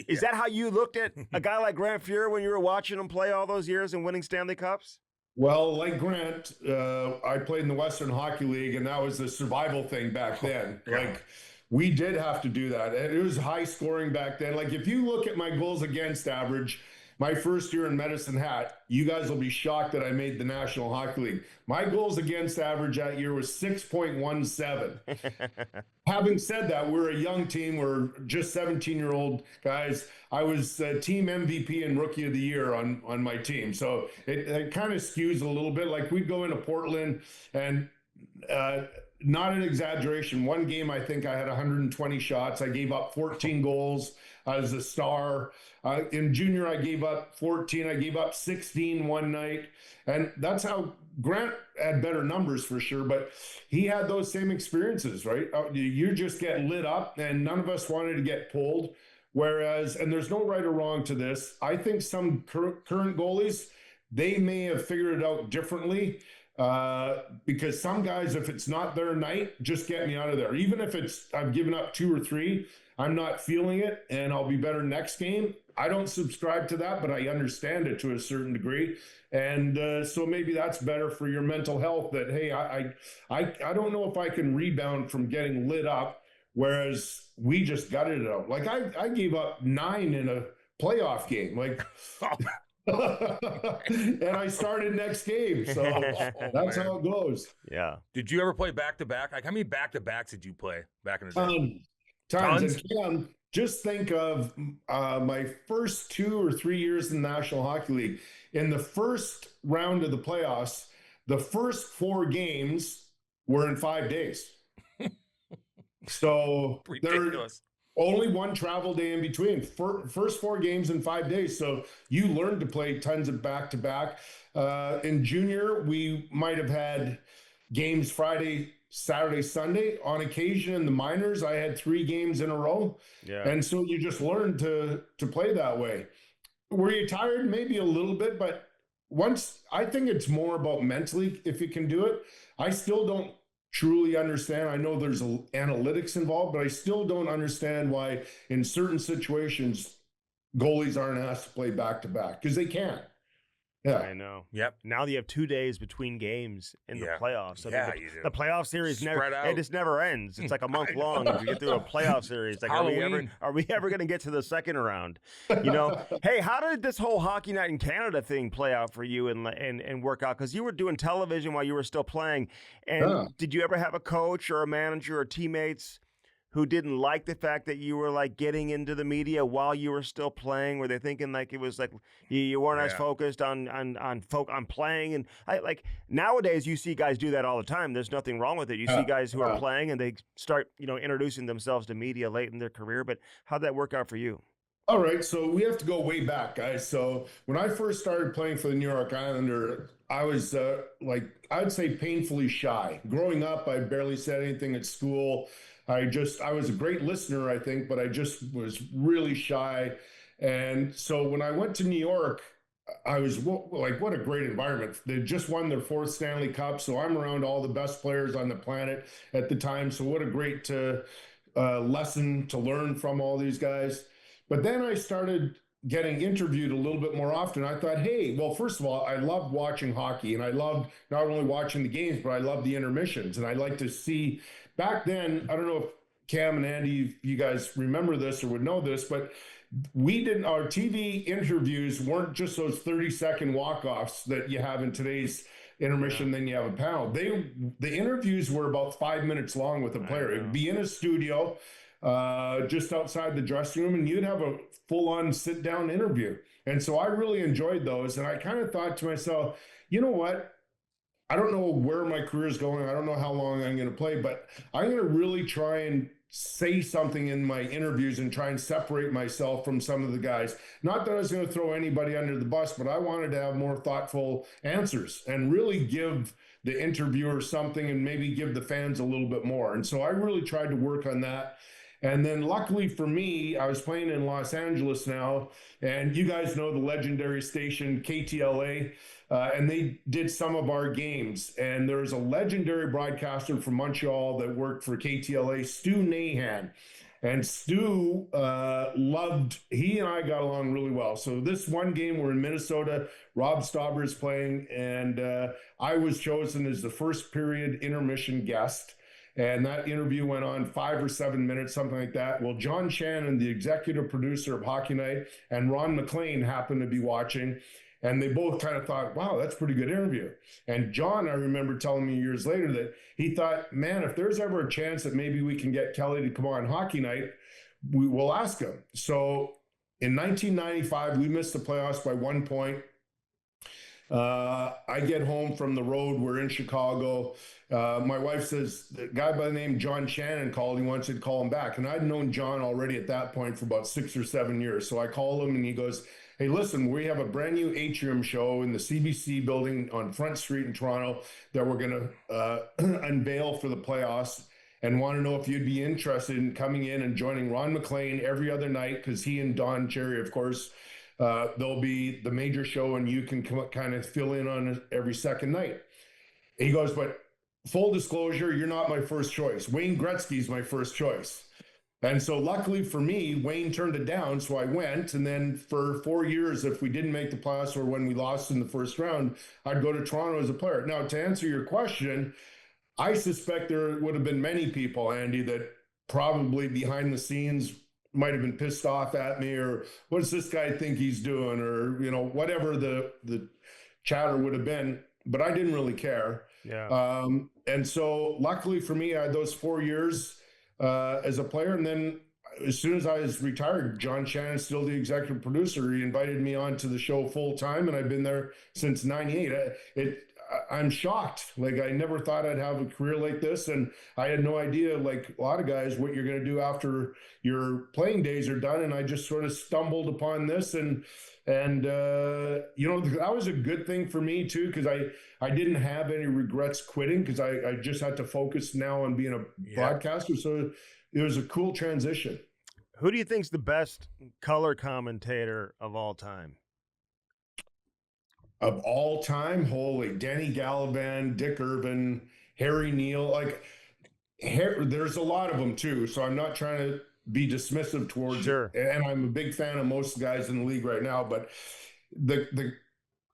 is that how you looked at a guy like Grant Fuhr when you were watching him play all those years and winning Stanley Cups? Well, like Grant, I played in the Western Hockey League, and that was the survival thing back then. Like, we did have to do that. And it was high scoring back then. Like, if you look at my goals against average, my first year in Medicine Hat, you guys will be shocked that I made the National Hockey League. My goals against average that year was 6.17. Having said that, we're a young team. We're just 17-year-old guys. I was team MVP and Rookie of the Year on my team. So it kind of skews a little bit. Like, we'd go into Portland and not an exaggeration. One game, I think I had 120 shots. I gave up 14 goals. I was a star. In junior, I gave up 14. I gave up 16 one night. And that's how Grant had better numbers for sure, but he had those same experiences, right? You just get lit up, and none of us wanted to get pulled. Whereas, and there's no right or wrong to this, I think some current goalies, they may have figured it out differently. Because some guys, if it's not their night, just get me out of there. Even if I've given up 2 or 3, I'm not feeling it and I'll be better next game. I don't subscribe to that, but I understand it to a certain degree. And so maybe that's better for your mental health, that, hey, I don't know if I can rebound from getting lit up, whereas we just gutted it out. Like I gave up 9 in a playoff game. Like, and I started next game. So that's how it goes. Yeah. Did you ever play back-to-back? Like, how many back-to-backs did you play back in the day? Tons. And Cam, just think of my first 2 or 3 years in the National Hockey League. In the first round of the playoffs, the first 4 games were in 5 days. So ridiculous. Only 1 travel day in between. First 4 games in 5 days. So you learned to play tons of back-to-back. In junior, we might have had games Friday, Saturday, Sunday. On occasion in the minors, I had 3 games in a row. Yeah. And so you just learned to play that way. Were you tired? Maybe a little bit, but I think it's more about mentally if you can do it. I still don't truly understand. I know there's analytics involved, but I still don't understand why in certain situations goalies aren't asked to play back-to-back, because they can. Yeah, I know. Yep. Now you have 2 days between games in the playoffs. So Yeah, the, you do. the playoff series it just never ends. It's like a month long to get through a playoff series. Like, are we ever going to get to the second round? Hey, how did this whole Hockey Night in Canada thing play out for you and work out? Because you were doing television while you were still playing. And did you ever have a coach or a manager or teammates who didn't like the fact that you were like getting into the media while you were still playing? Were they thinking like it was like you weren't as focused on playing? And like nowadays you see guys do that all the time. There's nothing wrong with it. You see guys who are playing and they start introducing themselves to media late in their career. But how'd that work out for you? All right, so we have to go way back, guys. So when I first started playing for the New York Islander, I was I'd say painfully shy. Growing up, I barely said anything at school. I was a great listener, I think, but I just was really shy. And so when I went to New York, I was like, what a great environment. They just won their 4th Stanley Cup. So I'm around all the best players on the planet at the time. So what a great lesson to learn from all these guys. But then I started getting interviewed a little bit more often, I thought, hey, well, first of all, I loved watching hockey, and I loved not only watching the games, but I loved the intermissions. And I like to see, back then, I don't know if Cam and Andy, if you guys remember this or would know this, but our TV interviews weren't just those 30-second walk-offs that you have in today's intermission, then you have a panel. The interviews were about 5 minutes long with a player. It would be in a studio, just outside the dressing room, and you'd have a full-on sit-down interview. And so I really enjoyed those. And I kind of thought to myself, you know what? I don't know where my career is going. I don't know how long I'm going to play, but I'm going to really try and say something in my interviews and try and separate myself from some of the guys. Not that I was going to throw anybody under the bus, but I wanted to have more thoughtful answers and really give the interviewer something and maybe give the fans a little bit more. And so I really tried to work on that. And then luckily for me, I was playing in Los Angeles now, and you guys know the legendary station KTLA, and they did some of our games. And there's a legendary broadcaster from Montreal that worked for KTLA, Stu Nahan. And Stu he and I got along really well. So this one game, we're in Minnesota, Rob Stauber is playing, and I was chosen as the first period intermission guest. And that interview went on 5 or 7 minutes, something like that. Well, John Shannon, the executive producer of Hockey Night, and Ron McLean happened to be watching. And they both kind of thought, wow, that's a pretty good interview. And John, I remember telling me years later that he thought, man, if there's ever a chance that maybe we can get Kelly to come on Hockey Night, we will ask him. So in 1995, we missed the playoffs by 1 point. I get home from the road. We're in Chicago. My wife says, the guy by the name John Shannon called. He wants you to call him back. And I'd known John already at that point for about 6 or 7 years. So I call him and he goes, hey, listen, we have a brand new atrium show in the CBC building on Front Street in Toronto that we're going to unveil for the playoffs, and want to know if you'd be interested in coming in and joining Ron McLean every other night, because he and Don Cherry, of course, they'll be the major show and you can kind of fill in on it every second night. He goes, but full disclosure, you're not my first choice. Wayne Gretzky's my first choice. And so luckily for me, Wayne turned it down. So I went, and then for 4 years, if we didn't make the playoffs or when we lost in the first round, I'd go to Toronto as a player. Now, to answer your question, I suspect there would have been many people, Andy, that probably behind the scenes might have been pissed off at me, or what does this guy think he's doing, or, you know, whatever the chatter would have been, but I didn't really care. Yeah. And so luckily for me, I had those 4 years as a player. And then as soon as I was retired, John Shannon's still the executive producer. He invited me onto the show full time, and I've been there since '98. I'm shocked. Like, I never thought I'd have a career like this. And I had no idea, like a lot of guys, what you're going to do after your playing days are done. And I just sort of stumbled upon this. And you know, that was a good thing for me too, because I didn't have any regrets quitting, because I just had to focus now on being a broadcaster. So it was a cool transition. Who do you think's the best color commentator of all time? Of all time? Holy, Danny Gallivan, Dick Irvin, Harry Neal. Like, there's a lot of them too. So I'm not trying to be dismissive towards it. And I'm a big fan of most guys in the league right now. But the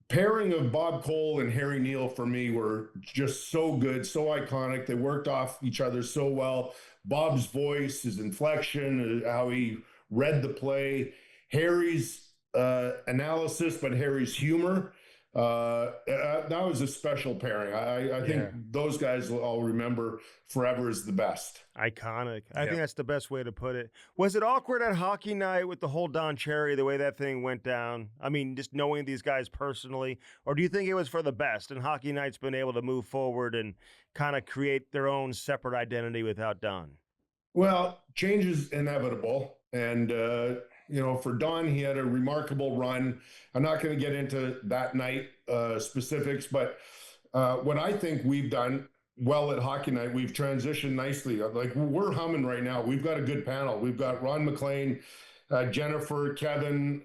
pairing of Bob Cole and Harry Neal for me were just so good, so iconic. They worked off each other so well. Bob's voice, his inflection, how he read the play, Harry's analysis, but Harry's humor. That was a special pairing. I think those guys I'll remember forever as the best. Iconic. I think that's the best way to put it. Was it awkward at Hockey Night with the whole Don Cherry, the way that thing went down? I mean, just knowing these guys personally, or do you think it was for the best and Hockey Night's been able to move forward and kind of create their own separate identity without Don? Well, change is inevitable. And, you know, for Don, he had a remarkable run. I'm not going to get into that night specifics, but what I think we've done well at Hockey Night, we've transitioned nicely. Like, we're humming right now. We've got a good panel. We've got Ron McLean, Jennifer, Kevin,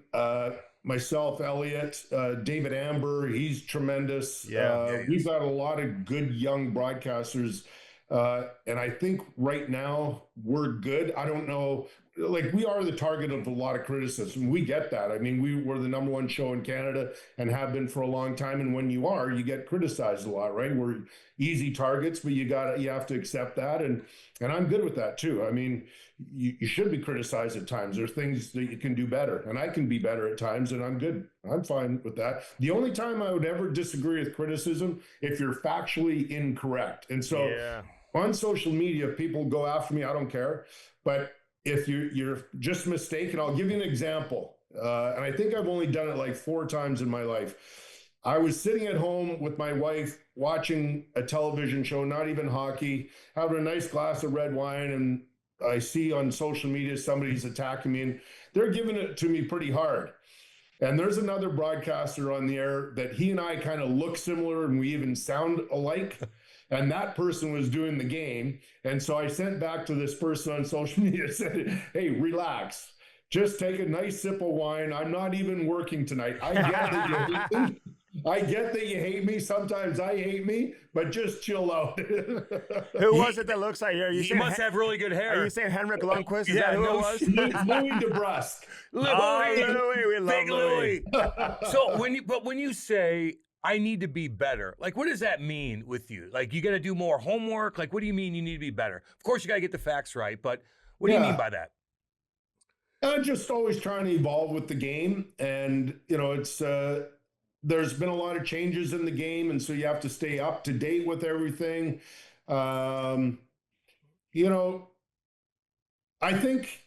myself, Elliot, David Amber. He's tremendous. We've got a lot of good young broadcasters. And I think right now we're good. I don't know. like we are the target of a lot of criticism. We get that. I mean, we were the #1 show in Canada and have been for a long time. And when you are, you get criticized a lot, right? We're easy targets, but you have to accept that. And I'm good with that too. I mean, you should be criticized at times. There's things that you can do better, and I can be better at times, and I'm good. I'm fine with that. The only time I would ever disagree with criticism, if you're factually incorrect. And so on social media, if people go after me, I don't care. But if you're just mistaken, I'll give you an example. And I think I've only done it like 4 times in my life. I was sitting at home with my wife watching a television show, not even hockey, having a nice glass of red wine, and I see on social media somebody's attacking me, and they're giving it to me pretty hard. And there's another broadcaster on the air that he and I kind of look similar, and we even sound alike. And that person was doing the game. And so I sent back to this person on social media and said, hey, relax. Just take a nice sip of wine. I'm not even working tonight. I get that you hate me. I get that you hate me. Sometimes I hate me, but just chill out. Who was it that looks like you? You must have really good hair. Are you saying Henrik Lundqvist? Is that who it was? Louis DeBrusque. Louis, we love Big Louis. So when you say I need to be better, like what does that mean with you? Like you got to do more homework? Like what do you mean you need to be better? Of course you got to get the facts right, but what do you mean by that? I'm just always trying to evolve with the game, and it's there's been a lot of changes in the game, and so you have to stay up to date with everything. I think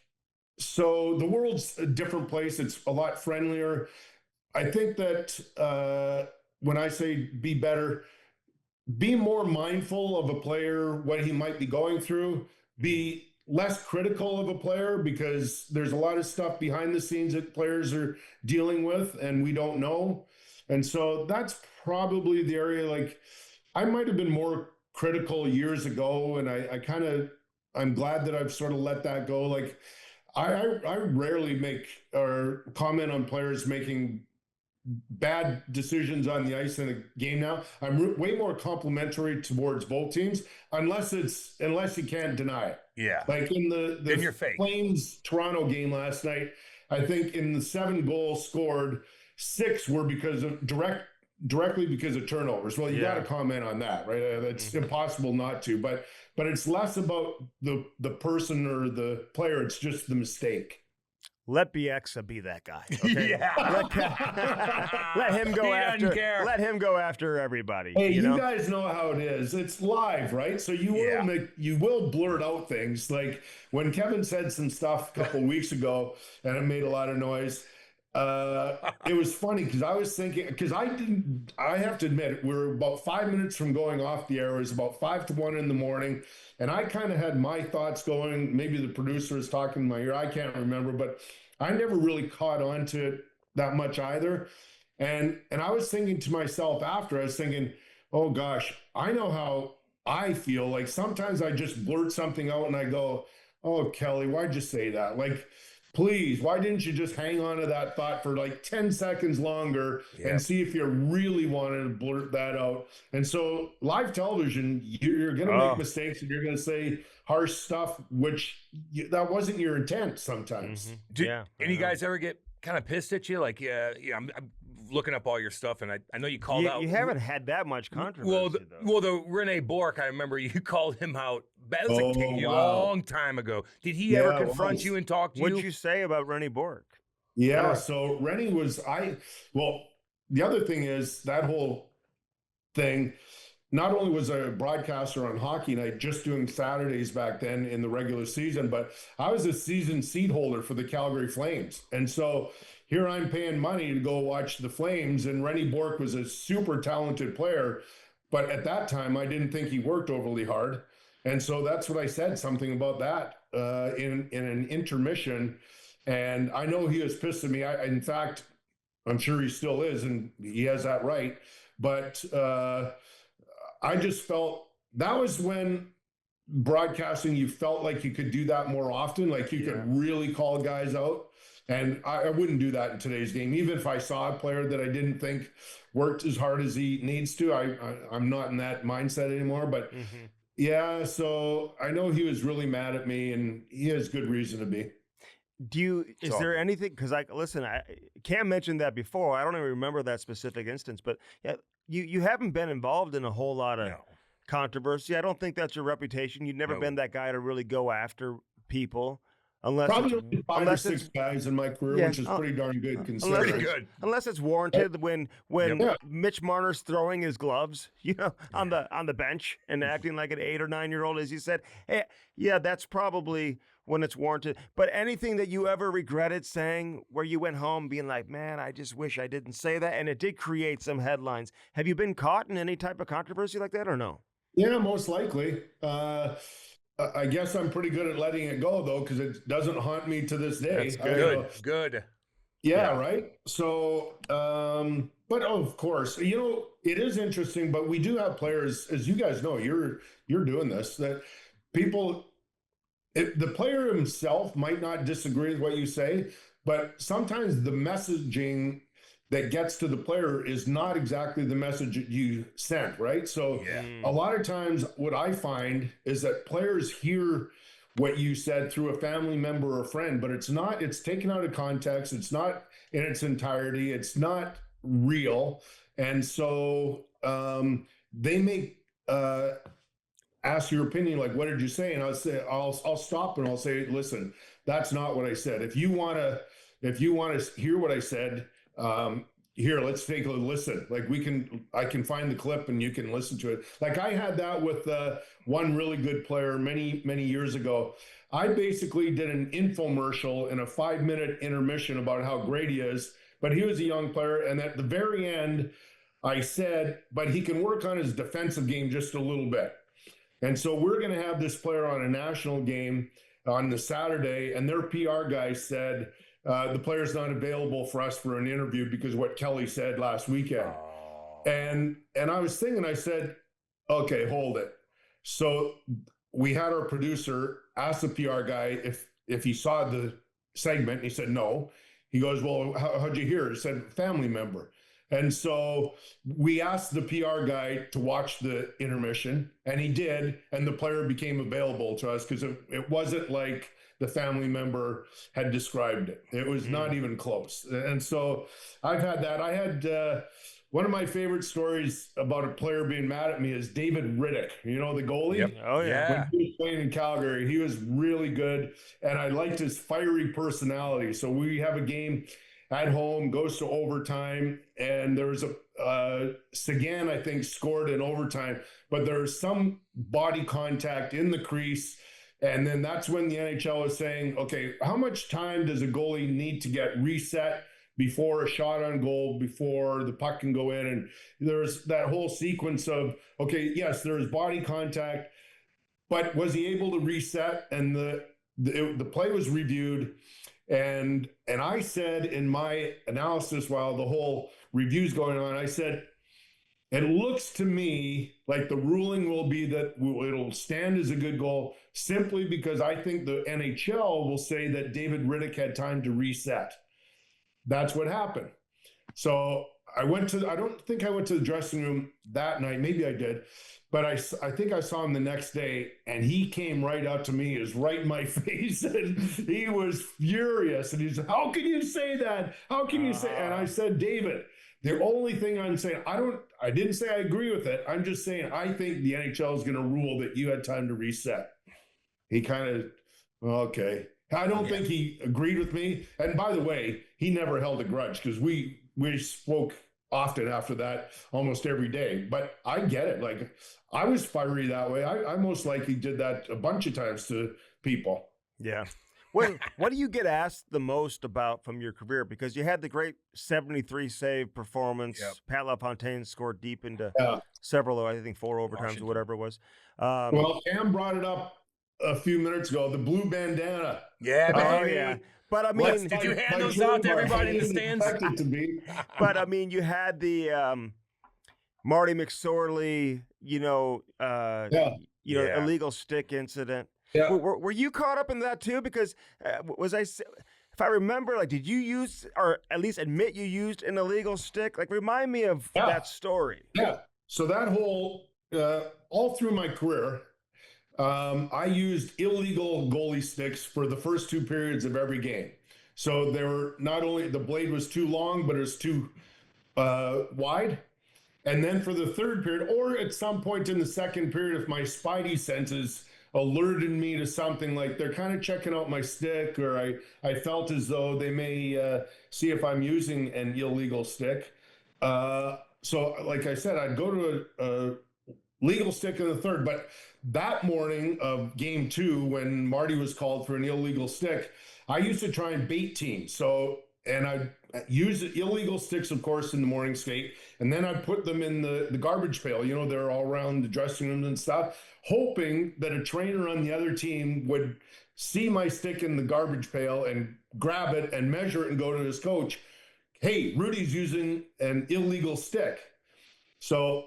so. The world's a different place. It's a lot friendlier. I think that when I say be better, be more mindful of a player, what he might be going through, be less critical of a player, because there's a lot of stuff behind the scenes that players are dealing with and we don't know. And so that's probably the area. Like I might have been more critical years ago, and I'm glad that I've sort of let that go. Like I rarely make or comment on players making bad decisions on the ice in a game now. I'm way more complimentary towards both teams, unless you can't deny it. Yeah. Like in in your face. Flames Toronto game last night, I think in the 7 goals scored, 6 were because of directly because of turnovers. Well, you got to comment on that, right? It's impossible not to, but it's less about the person or the player. It's just the mistake. Let Bieksa be that guy. Okay? Yeah. Let him go He after. doesn't care. Let him go after everybody. Hey, you know? guys know how it is. It's live, right? So you will blurt out things. Like when Kevin said some stuff a couple weeks ago, and it made a lot of noise. It was funny because I was thinking, because I have to admit, we're about 5 minutes from going off the air. It was about 5 to 1 in the morning. And I kind of had my thoughts going. Maybe the producer was talking in my ear. I can't remember, but I never really caught on to it that much either. And I was thinking to myself after, I was thinking, oh gosh, I know how I feel. Like sometimes I just blurt something out and I go, oh, Kelly, why'd you say that? Like, please, why didn't you just hang on to that thought for like 10 seconds longer and see if you really wanted to blurt that out? And so live television, you're going to make mistakes and you're going to say harsh stuff, which that wasn't your intent sometimes. Any guys ever get kind of pissed at you? Like, I'm looking up all your stuff, and I know you called out. You haven't had that much controversy, though. Well, the Rene Bourque, I remember you called him out. That was a long time ago. Did he ever confront you and talk to you? What'd you say about Rene Bourque? Yeah, so Rene was, the other thing is that whole thing, not only was I a broadcaster on Hockey Night, just doing Saturdays back then in the regular season, but I was a season seat holder for the Calgary Flames. And so here I'm paying money to go watch the Flames, and Rene Bourque was a super talented player. But at that time, I didn't think he worked overly hard. And so that's what I said, something about that in an intermission. And I know he was pissed at me. In fact, I'm sure he still is, and he has that right. But I just felt that was when broadcasting, you felt like you could do that more often, like you could really call guys out. And I wouldn't do that in today's game. Even if I saw a player that I didn't think worked as hard as he needs to, I'm not in that mindset anymore. But so I know he was really mad at me, and he has good reason to be. Is there anything, because listen, Cam mentioned that before. I don't even remember that specific instance, but yeah, you haven't been involved in a whole lot of controversy. I don't think that's your reputation. You've never been that guy to really go after people. Probably only 5 or 6 guys in my career, which is pretty darn good considering. Unless it's warranted when Mitch Marner's throwing his gloves, on the bench and acting like an 8 or 9-year-old, as you said. Hey, yeah, that's probably when it's warranted. But anything that you ever regretted saying, where you went home being like, man, I just wish I didn't say that, and it did create some headlines. Have you been caught in any type of controversy like that or no? Yeah, most likely. I guess I'm pretty good at letting it go, though, because it doesn't haunt me to this day. That's good. Good. Yeah, right. So, but of course, it is interesting. But we do have players, as you guys know, you're doing this. That people, the player himself might not disagree with what you say, but sometimes the messaging that gets to the player is not exactly the message that you sent, right? So a lot of times what I find is that players hear what you said through a family member or friend, but it's taken out of context. It's not in its entirety. It's not real. And so they may ask your opinion, like, what did you say? And I'll stop and I'll say, listen, that's not what I said. If you want to hear what I said, here, let's take a listen. Like I can find the clip and you can listen to it. Like I had that with one really good player many, many years ago. I basically did an infomercial in a 5-minute intermission about how great he is, but he was a young player. And at the very end, I said, but he can work on his defensive game just a little bit. And so we're going to have this player on a national game on the Saturday, and their PR guy said, the player's not available for us for an interview because of what Kelly said last weekend. And I was thinking, I said, okay, hold it. So we had our producer ask the PR guy if he saw the segment. He said, no. He goes, well, how'd you hear? He said, family member. And so we asked the PR guy to watch the intermission, and he did. And the player became available to us because it wasn't like the family member had described it. It was not even close. And so I've had that. I had one of my favorite stories about a player being mad at me is David Hrudey, the goalie. Yep. Oh, yeah. When he was playing in Calgary, he was really good. And I liked his fiery personality. So we have a game at home, goes to overtime, and there's Sagan, I think, scored in overtime, but there's some body contact in the crease. And then that's when the NHL is saying, okay, how much time does a goalie need to get reset before a shot on goal, before the puck can go in? And there's that whole sequence of, okay, yes, there's body contact, but was he able to reset? And the play was reviewed. And I said in my analysis while the whole review's going on, I said, it looks to me like the ruling will be that it'll stand as a good goal simply because I think the NHL will say that David Hrudey had time to reset. That's what happened. So I don't think I went to the dressing room that night. Maybe I did. But I think I saw him the next day, and he came right out to me, is right in my face, and he was furious. And he said, how can you say that? How can you say? And I said, David, the only thing I'm saying, I didn't say I agree with it. I'm just saying I think the NHL is going to rule that you had time to reset. He kind of, okay. I don't think he agreed with me. And by the way, he never held a grudge because we spoke often after that, almost every day. But I get it. Like, I was fiery that way. I most likely did that a bunch of times to people. Yeah. What do you get asked the most about from your career? Because you had the great 73 save performance. Yep. Pat LaFontaine scored deep into several, I think 4 overtimes or whatever it was. Well, Cam brought it up a few minutes ago, the blue bandana. Yeah, baby. Oh, yeah. But I mean, did you hand those out to everybody in the stands? To be. But I mean, you had the Marty McSorley, illegal stick incident. Yeah. Were you caught up in that too? Because if I remember, like, did you use, or at least admit you used an illegal stick? Like, remind me of that story. Yeah. So that whole, all through my career, I used illegal goalie sticks for the first 2 periods of every game. So they were not only the blade was too long, but it was too wide. And then for the third period, or at some point in the second period, if my spidey senses alerted me to something, like they're kind of checking out my stick, or I felt as though they may see if I'm using an illegal stick. So like I said, I'd go to a legal stick in the third. But that morning of game 2, when Marty was called for an illegal stick, I used to try and bait teams. And I use illegal sticks, of course, in the morning skate, and then I put them in the garbage pail. You know, they're all around the dressing rooms and stuff, hoping that a trainer on the other team would see my stick in the garbage pail and grab it and measure it and go to his coach. Hey, Hrudey's using an illegal stick. So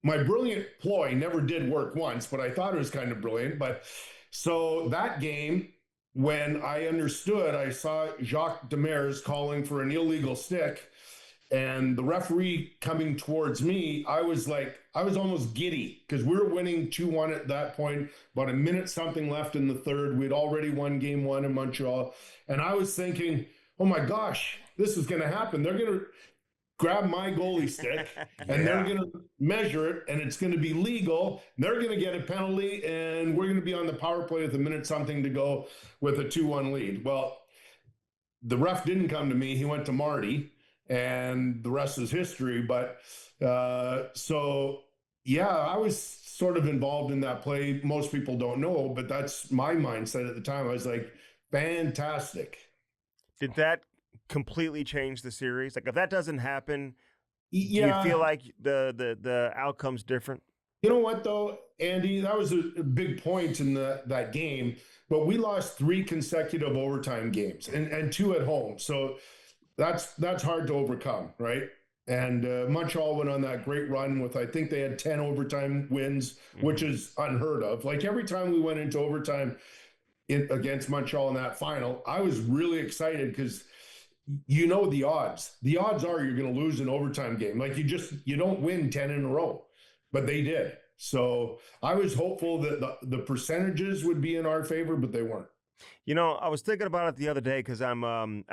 my brilliant ploy never did work once, but I thought it was kind of brilliant. But so that game, when I understood, I saw Jacques Demers calling for an illegal stick and the referee coming towards me. I was almost giddy because we were winning 2-1 at that point, about a minute something left in the third. We'd already won game 1 in Montreal. And I was thinking, oh my gosh, this is going to happen. They're going to grab my goalie stick and they're going to measure it, and it's going to be legal. They're going to get a penalty, and we're going to be on the power play with a minute something to go with a 2-1 lead. Well, the ref didn't come to me. He went to Marty, and the rest is history. But so, yeah, I was sort of involved in that play. Most people don't know, but that's my mindset at the time. I was like, fantastic. Did that completely change the series? Like, if that doesn't happen, do Yeah. you feel like the outcome's different? You know what, though, Andy? That was a big point in that game, but we lost 3 consecutive overtime games and 2 at home. So that's hard to overcome, right? And Montreal went on that great run with, I think they had 10 overtime wins, which is unheard of. Like, every time we went into overtime against Montreal in that final, I was really excited because you know the odds. The odds are you're going to lose an overtime game. Like, you don't win 10 in a row, but they did. So I was hopeful that the percentages would be in our favor, but they weren't. You know, I was thinking about it the other day because I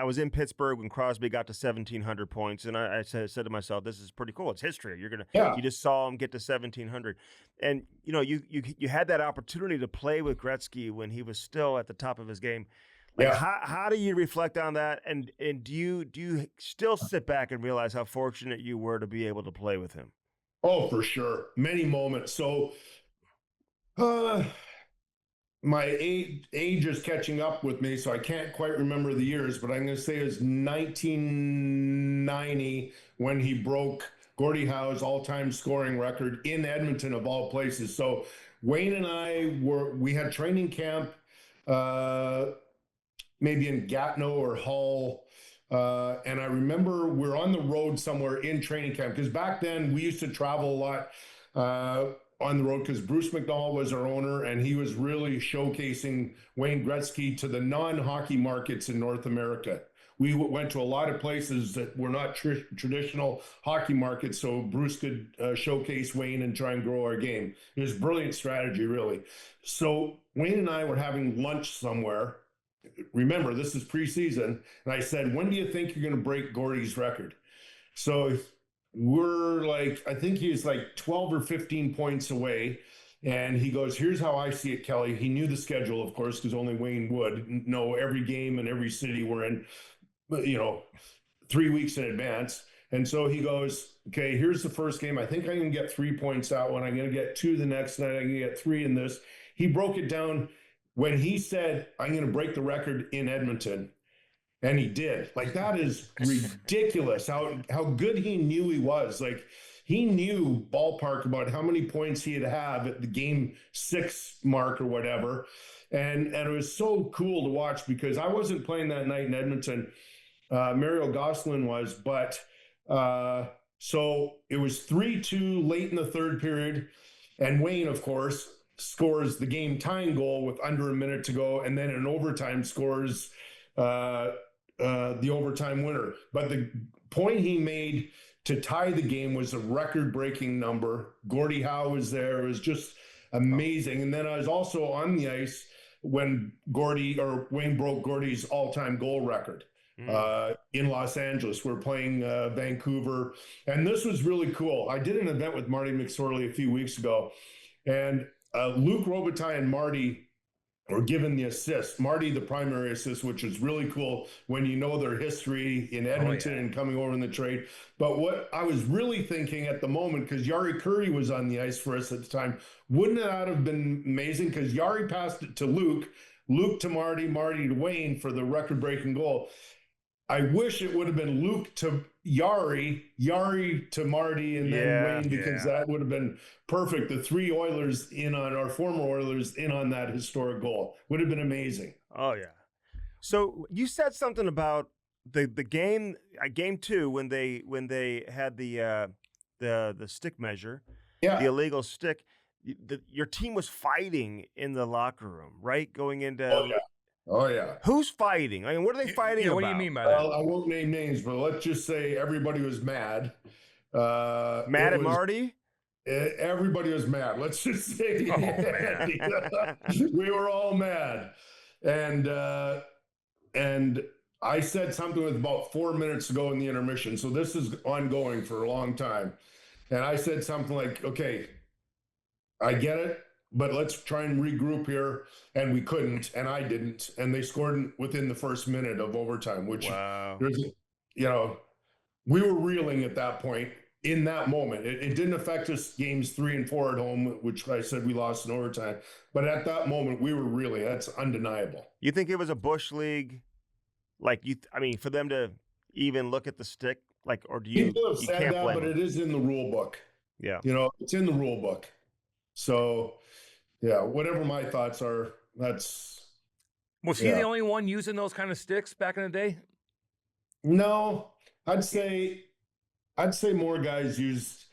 was in Pittsburgh when Crosby got to 1,700 points, and I said to myself, "This is pretty cool. It's history. You just saw him get to 1,700, and you know, you had that opportunity to play with Gretzky when he was still at the top of his game. Like, how do you reflect on that, and do you still sit back and realize how fortunate you were to be able to play with him? Oh, for sure. Many moments. So my age is catching up with me, so I can't quite remember the years, but I'm going to say it was 1990 when he broke Gordie Howe's all-time scoring record in Edmonton, of all places. So Wayne and I we had training camp maybe in Gatineau or Hull. And I remember we're on the road somewhere in training camp, because back then we used to travel a lot on the road, because Bruce McDonald was our owner, and he was really showcasing Wayne Gretzky to the non-hockey markets in North America. We went to a lot of places that were not traditional hockey markets, so Bruce could showcase Wayne and try and grow our game. It was brilliant strategy, really. So Wayne and I were having lunch somewhere. Remember, this is preseason. And I said, when do you think you're going to break Gordie's record? So we're like, I think he was like 12 or 15 points away. And he goes, here's how I see it, Kelly. He knew the schedule, of course, because only Wayne would know every game and every city we're in, 3 weeks in advance. And so he goes, okay, here's the first game. I think I can get 3 points that one. I'm going to get 2 the next night. I can get 3 in this. He broke it down when he said, I'm going to break the record in Edmonton. And he did. Like, that is ridiculous how good he knew he was. Like, he knew ballpark about how many points he'd have at the game 6 mark or whatever. And it was so cool to watch, because I wasn't playing that night in Edmonton. Mario Gosselin was, but so it was 3-2 late in the third period. And Wayne, of course, scores the game tying goal with under a minute to go. And then in overtime scores the overtime winner. But the point he made to tie the game was a record-breaking number. Gordie Howe was there. It was just Amazing. And then I was also on the ice when Wayne broke Gordy's all-time goal record in Los Angeles. We're playing Vancouver, and this was really cool. I did an event with Marty McSorley a few weeks ago, and Luc Robitaille and Marty were given the assist. Marty, the primary assist, which is really cool when you know their history in Edmonton and coming over in the trade. But what I was really thinking at the moment, because Jari Kurri was on the ice for us at the time, wouldn't that have been amazing? Because Jari passed it to Luc, Luc to Marty, Marty to Wayne for the record-breaking goal. I wish it would have been Luc to Jari, Jari to Marty, and then Wayne, because that would have been perfect. The three Oilers our former Oilers in on that historic goal would have been amazing. Oh yeah. So you said something about the game, game 2, when they had the stick measure, the illegal stick. Your team was fighting in the locker room, right? Going into Oh yeah. Who's fighting? I mean, what are they fighting about? What do you mean by that? Well, I won't name names, but let's just say everybody was mad. Mad at Marty? Everybody was mad. Let's just say we were all mad. And I said something with about 4 minutes to go in the intermission. So this is ongoing for a long time. And I said something like, okay, I get it, but let's try and regroup here. And we couldn't, and I didn't. And they scored within the first minute of overtime, which, we were reeling at that point in that moment. It didn't affect us games 3 and 4 at home, which I said we lost in overtime. But at that moment, we were reeling. That's undeniable. You think it was a Bush League? For them to even look at the stick, or do you? People have said that, but it is in the rule book. Yeah. It's in the rule book. So, whatever my thoughts are, that's. Was he the only one using those kind of sticks back in the day? No, I'd say more guys used.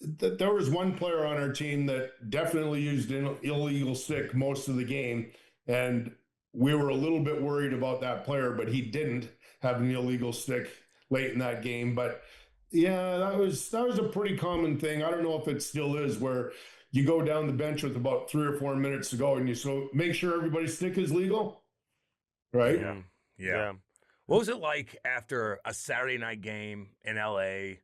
There was one player on our team that definitely used an illegal stick most of the game, and we were a little bit worried about that player, but he didn't have an illegal stick late in that game. But that was a pretty common thing. I don't know if it still is, where you go down the bench with about 3 or 4 minutes to go, and you make sure everybody's stick is legal, right? Yeah. What was it like after a Saturday night game in LA?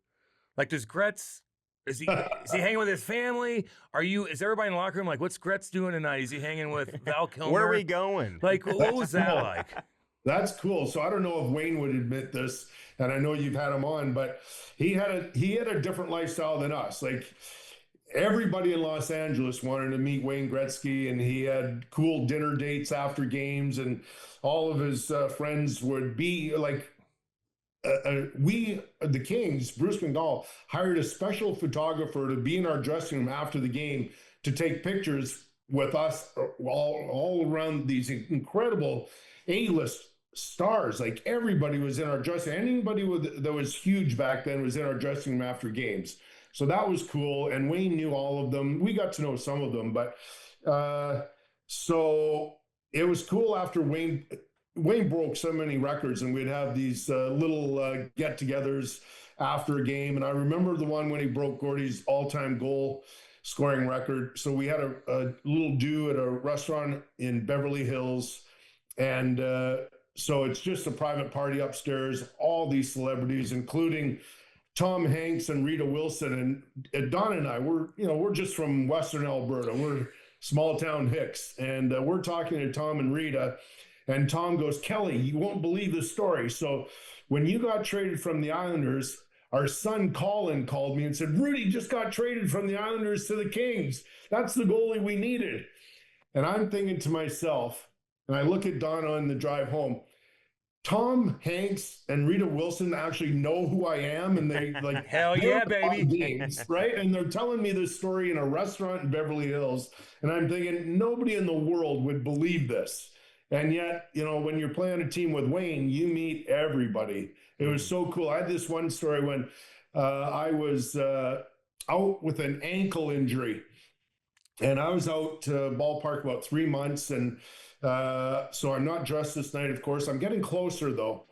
Does Gretz, is he hanging with his family? Is everybody in the locker room like, what's Gretz doing tonight? Is he hanging with Val Kilmer? Where are we going? What was that like? That's cool. So I don't know if Wayne would admit this, and I know you've had him on, but he had a different lifestyle than us. Everybody in Los Angeles wanted to meet Wayne Gretzky, and he had cool dinner dates after games, and all of his friends would be the Kings, Bruce McDonald, hired a special photographer to be in our dressing room after the game to take pictures with us all around these incredible A-list stars. Everybody was in our dressing room. Anybody that was huge back then was in our dressing room after games. So that was cool. And Wayne knew all of them. We got to know some of them, but so it was cool after Wayne broke so many records, and we'd have these little get-togethers after a game. And I remember the one when he broke Gordy's all-time goal scoring record. So we had a little do at a restaurant in Beverly Hills. And so it's just a private party upstairs, all these celebrities, including Tom Hanks and Rita Wilson. And Don and I, we're just from Western Alberta. We're small town Hicks. And we're talking to Tom and Rita. And Tom goes, Kelly, you won't believe the story. So when you got traded from the Islanders, our son Colin called me and said, Rudy just got traded from the Islanders to the Kings. That's the goalie we needed. And I'm thinking to myself, and I look at Donna on the drive home, Tom Hanks and Rita Wilson actually know who I am, and they hell yeah, baby, games, right? And they're telling me this story in a restaurant in Beverly Hills, and I'm thinking nobody in the world would believe this. And yet, when you're playing a team with Wayne, you meet everybody. It was so cool. I had this one story when I was out with an ankle injury, and I was out to ballpark about 3 months, and so I'm not dressed this night, of course. I'm getting closer, though,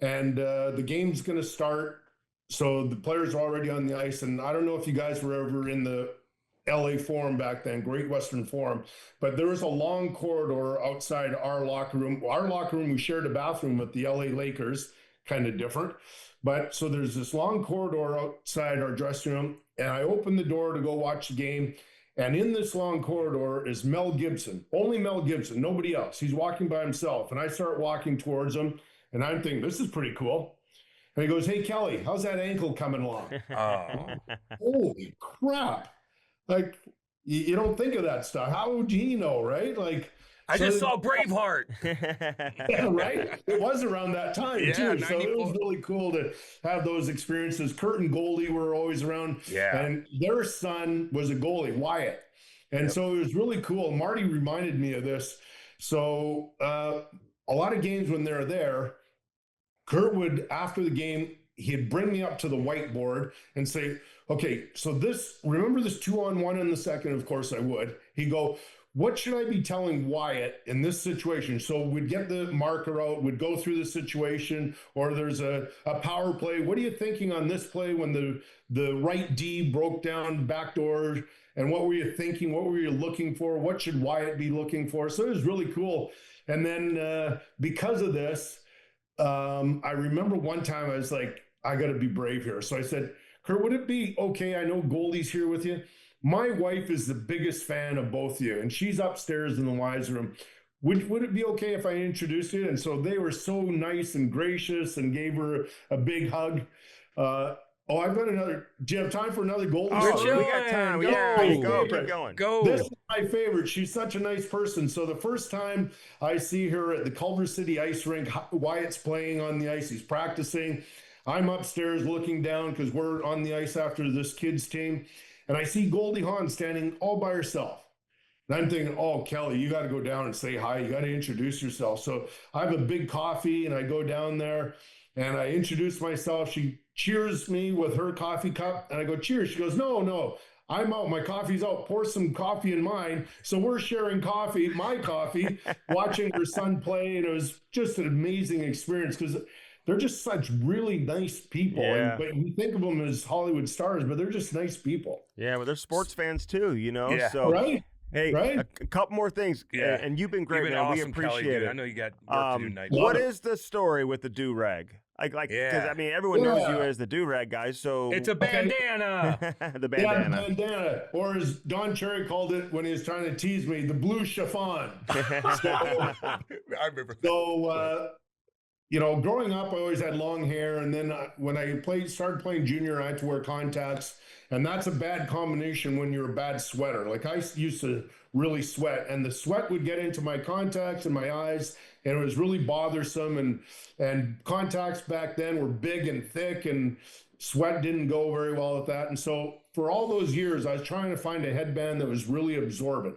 and the game's going to start. So the players are already on the ice, and I don't know if you guys were ever in the LA Phorm back then, Great Western Phorm. But there was a long corridor outside our locker room. Our locker room, we shared a bathroom with the LA Lakers, kind of different. But so there's this long corridor outside our dressing room, and I opened the door to go watch the game. And in this long corridor is Mel Gibson, only Mel Gibson, nobody else. He's walking by himself. And I start walking towards him, and I'm thinking, this is pretty cool. And he goes, "Hey, Kelly, how's that ankle coming along?" Oh. Holy crap. Like, you don't think of that stuff. How would he know, right? Like, I just saw Braveheart. yeah, right? It was around that time, Yeah, too. So 94. it was really cool to have those experiences. Kurt and Goldie were always around. Yeah. And their son was a goalie, Wyatt. And so it was really cool. Marty reminded me of this. So a lot of games when they're there, Kurt would, after the game, he'd bring me up to the whiteboard and say, "Okay, so remember this 2-on-1 in the second?" Of course I would. He'd go, "What should I be telling Wyatt in this situation?" So we'd get the marker out, we'd go through the situation, or there's a power play. "What are you thinking on this play when the right D broke down backdoor? And what were you thinking? What were you looking for? What should Wyatt be looking for?" So it was really cool. And then because of this, I remember one time I was like, I got to be brave here. So I said, "Kurt, would it be okay? I know Goldie's here with you. My wife is the biggest fan of both of you, and she's upstairs in the wives' room. Would it be okay if I introduced you?" And so they were so nice and gracious and gave her a big hug. I've got another. Do you have time for another Goldie Oh, story? we got time. Go. Yeah, go. Favorite. Keep going. Go. This is my favorite. She's such a nice person. So the first time I see her at the Culver City ice rink, Wyatt's playing on the ice. He's practicing. I'm upstairs looking down because we're on the ice after this kids team. And I see Goldie Hawn standing all by herself. And I'm thinking, "Oh, Kelly, you got to go down and say hi. You got to introduce yourself." So I have a big coffee and I go down there and I introduce myself. She cheers me with her coffee cup and I go, "Cheers." She goes, No, I'm out. My coffee's out. Pour some coffee in mine." So we're sharing coffee, my coffee, watching her son play. And it was just an amazing experience because they're just such really nice people. Yeah. But we think of them as Hollywood stars, but they're just nice people. Yeah, well, they're sports fans too, Yeah. So, Right? hey, Right? a couple more things. Yeah. And you've been great, You've been man. We awesome, Kelly, appreciate dude. it. I know you got work to do tonight. Love What it. is the story with the do-rag? Because Yeah. I mean, everyone knows you Yeah. as the do-rag guy. So It's a bandana. the Yeah, bandana. the bandana, or as Don Cherry called it when he was trying to tease me, the blue chiffon. I remember. So, growing up, I always had long hair. And then when I started playing junior, I had to wear contacts. And that's a bad combination when you're a bad sweater. Like I used to really sweat, and the sweat would get into my contacts and my eyes, and it was really bothersome. And contacts back then were big and thick, and sweat didn't go very well with that. And so for all those years, I was trying to find a headband that was really absorbent.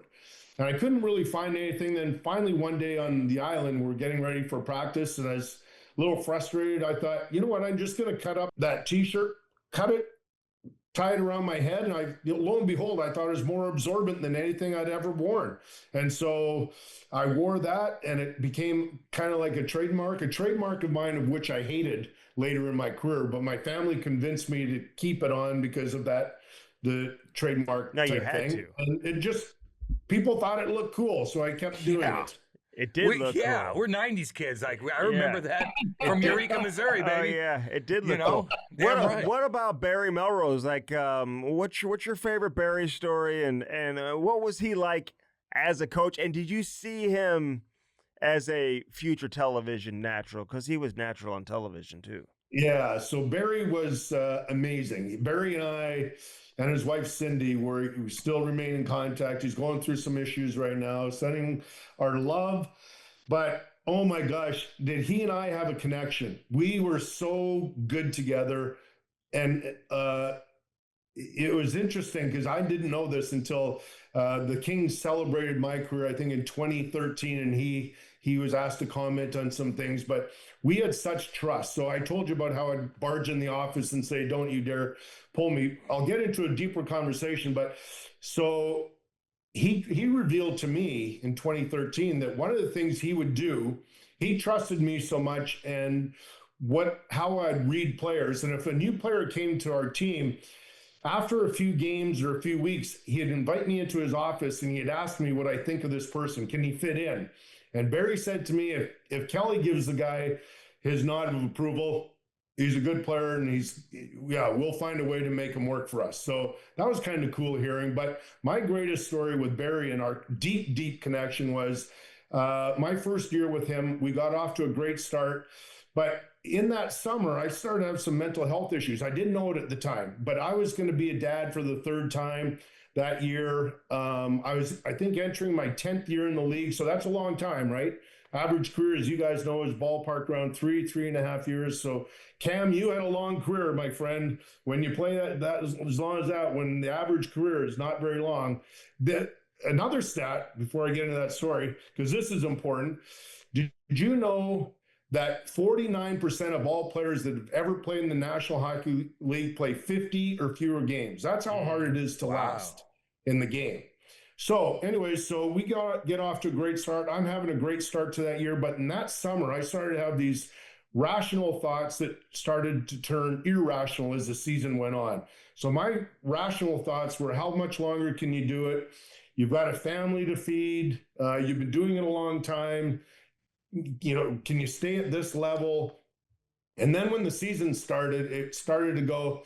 And I couldn't really find anything. Then finally one day on the island, we're getting ready for practice, and I was a little frustrated. I thought, you know what, I'm just going to cut up that t-shirt, cut it, tie it around my head. And lo and behold, I thought it was more absorbent than anything I'd ever worn. And so I wore that, and it became kind of like a trademark of mine, of which I hated later in my career. But my family convinced me to keep it on because of that, the trademark No, you type had thing. to. And it just, people thought it looked cool. So I kept doing it. It did look cool. We're 90s kids. Like, I remember that from Eureka, Missouri, baby. Oh yeah, it did look You know? cool. Damn right. What about Barry Melrose? Like, what's your favorite Barry story, and what was he like as a coach? And did you see him as a future television natural? Because he was natural on television too. Yeah, so Barry was amazing. Barry and I and his wife Cindy we still remain in contact. He's going through some issues right now, sending our love. But oh my gosh, did he and I have a connection? We were so good together. And it was interesting because I didn't know this until the Kings celebrated my career, I think in 2013, and he was asked to comment on some things, but we had such trust. So I told you about how I'd barge in the office and say, "Don't you dare pull me." I'll get into a deeper conversation, but so he revealed to me in 2013 that one of the things he would do, he trusted me so much, and how I'd read players. And if a new player came to our team, after a few games or a few weeks, he'd invite me into his office and he'd ask me what I think of this person. Can he fit in? And Barry said to me, if Kelly gives the guy his nod of approval, he's a good player, and we'll find a way to make him work for us. So that was kind of cool hearing. But my greatest story with Barry and our deep, deep connection was my first year with him. We got off to a great start, but in that summer, I started to have some mental health issues. I didn't know it at the time, but I was going to be a dad for the third time that year. I was, I think, entering my 10th year in the league. So that's a long time, right? Average career, as you guys know, is ballpark around 3.5 years. So Cam, you had a long career, my friend. When you play that as long as that, when the average career is not very long. Another stat before I get into that story, because this is important. Did you know that 49% of all players that have ever played in the National Hockey League play 50 or fewer games? That's how hard it is to last in the game. So anyways, so we get off to a great start. I'm having a great start to that year, but in that summer, I started to have these rational thoughts that started to turn irrational as the season went on. So my rational thoughts were, how much longer can you do it? You've got a family to feed. You've been doing it a long time. You know, can you stay at this level? And then when the season started, it started to go,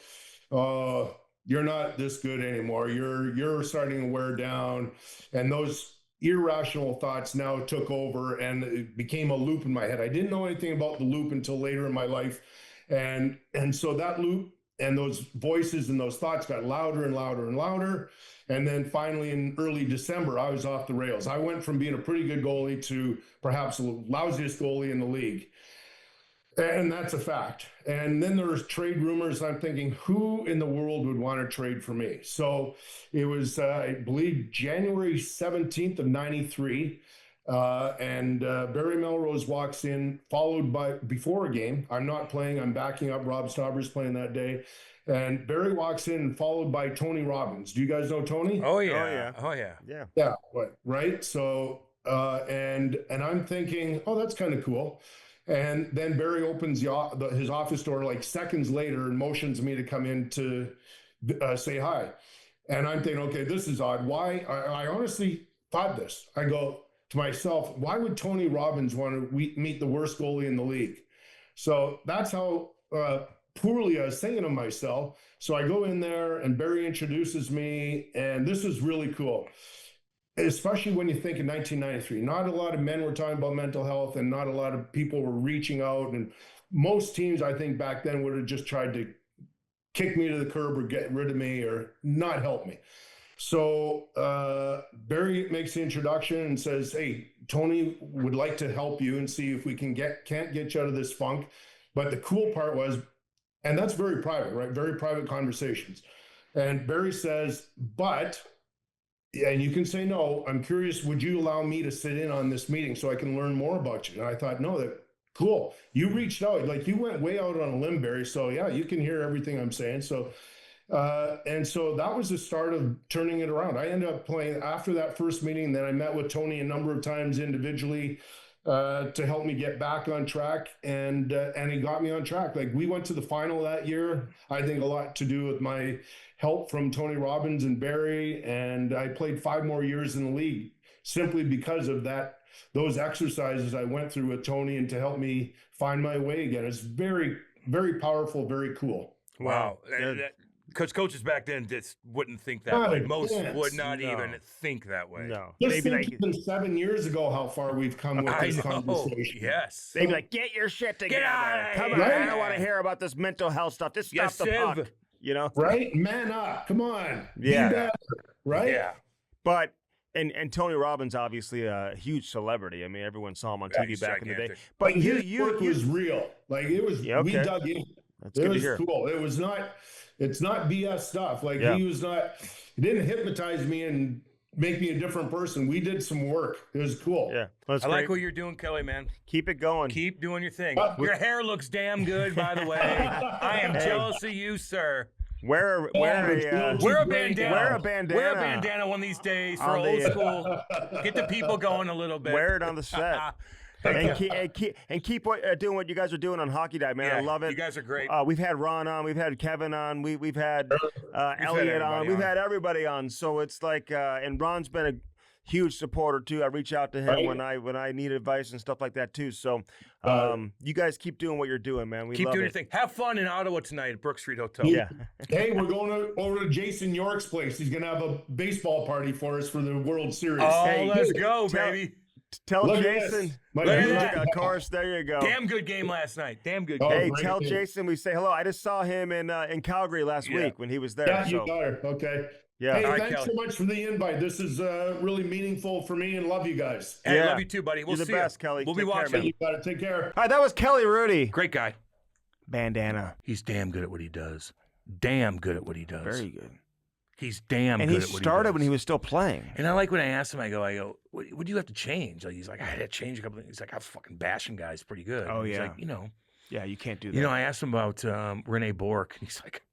you're not this good anymore. You're starting to wear down. And those irrational thoughts now took over, and it became a loop in my head. I didn't know anything about the loop until later in my life. And so that loop and those voices and those thoughts got louder and louder and louder. And then finally in early December, I was off the rails. I went from being a pretty good goalie to perhaps the lousiest goalie in the league. And that's a fact. And then there was trade rumors. I'm thinking, who in the world would want to trade for me? So it was, I believe, January 17th of 93. And Barry Melrose walks in, followed by, before a game, I'm not playing, I'm backing up. Rob Stauber's playing that day. And Barry walks in, followed by Tony Robbins. Do you guys know Tony? Oh, yeah. Oh, yeah. Yeah. Yeah, right? So, and I'm thinking, oh, that's kind of cool. And then Barry opens his office door like seconds later and motions me to come in to say hi. And I'm thinking, okay, this is odd. Why? I honestly thought this. I go to myself, why would Tony Robbins want to meet the worst goalie in the league? So that's how poorly I was thinking of myself. So I go in there and Barry introduces me, and this is really cool. Especially when you think in 1993, not a lot of men were talking about mental health, and not a lot of people were reaching out. And most teams, I think, back then would have just tried to kick me to the curb or get rid of me or not help me. So Barry makes the introduction and says, hey, Tony would like to help you and see if we can't get you out of this funk. But the cool part was, and that's very private, right? Very private conversations. And Barry says, but... and you can say no. I'm curious, would you allow me to sit in on this meeting so I can learn more about you? And I thought, no, that cool. You reached out, like you went way out on a limb, Barry. So yeah, you can hear everything I'm saying. So, and so that was the start of turning it around. I ended up playing after that first meeting. Then I met with Tony a number of times individually to help me get back on track, and he got me on track. Like we went to the final that year. I think a lot to do with my help from Tony Robbins and Barry, and I played 5 more years in the league simply because of that, those exercises I went through with Tony, and to help me find my way again. It's very, very powerful, very cool. Wow. Because coaches back then just wouldn't think that way. Most would not even think that way. No. Just think even 7 years ago how far we've come with this conversation. Yes. They'd be like, get your shit together. Come on, I don't want to hear about this mental health stuff. This stuff's the puck. You know? Right? Man up. Come on. Yeah. Be better. Right? Yeah. But and Tony Robbins, obviously a huge celebrity. I mean, everyone saw him on TV back in the day. But his work was real. Like it was, we dug in. That's good to hear. Cool. It was not, it's not BS stuff. Like he didn't hypnotize me and make me a different person. We did some work. It was cool. Yeah. I like what you're doing, Kelly, man. Keep it going. Keep doing your thing. Your hair looks damn good, by the way. I am jealous of you, sir. Wear a bandana. Wear a bandana. Wear a bandana one of these days for old school. Get the people going a little bit. Wear it on the set. And keep doing what you guys are doing on Hockey Dive, man. I love it. You guys are great. We've had Ron on, we've had Kevin on, we've had Elliot on, we've had everybody on. So it's like, and Ron's been a huge supporter too. I reach out to him when I need advice and stuff like that too. So you guys keep doing what you're doing, man. We keep love doing it. your thing. Have fun in Ottawa tonight at Brook Street Hotel. Yeah. Hey, we're going over to Jason York's place. He's going to have a baseball party for us for the World Series. Oh, hey, let's go, baby. Tell Look at Jason. this. Look at that. Of course, there you go. Damn good game last night. Damn good game. Hey, great tell game. Jason we say hello. I just saw him in Calgary last week when he was there. Yeah, so. you got her. Okay. Yeah. Hey, All right, thanks Kelly. so much for the invite. This is really meaningful for me, and love you guys. Hey, Yeah. love you too, buddy. We'll You're the see best, you. Kelly. We'll be Take care, watching. man. You got to take care. All right, that was Kelly Hrudey. Great guy. Bandana. He's damn good at what he does. Damn good at what he does. Very good. He's damn And good he at what started he does. when he was still playing. And I like when I asked him, I go, what do you have to change? Like, he's like, I had to change a couple things. He's like, I'm fucking bashing guys pretty good. Oh, And he's yeah. like, Yeah, you can't do that. I asked him about Rene Bork, and he's like,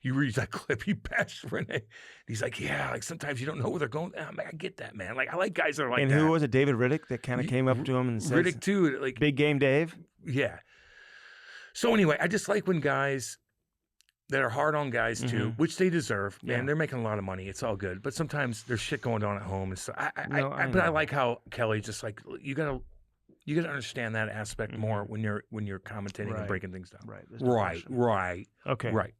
you read that clip, he bashed Rene. He's like, yeah, like sometimes you don't know where they're going. I'm like, I get that, man. Like, I like guys that are like and that. who was it? David Riddick that kind of came up to him and said, Riddick too, like Big Game Dave? yeah. So anyway, I just like when guys that are hard on guys too, which they deserve. Man, Yeah. they're making a lot of money. It's all good. But sometimes there's shit going on at home, and so I but I know. like how Kelly just like you gotta understand that aspect more when you're commentating and Right. breaking things down. Right. there's no Right. question. Right. Okay. Right.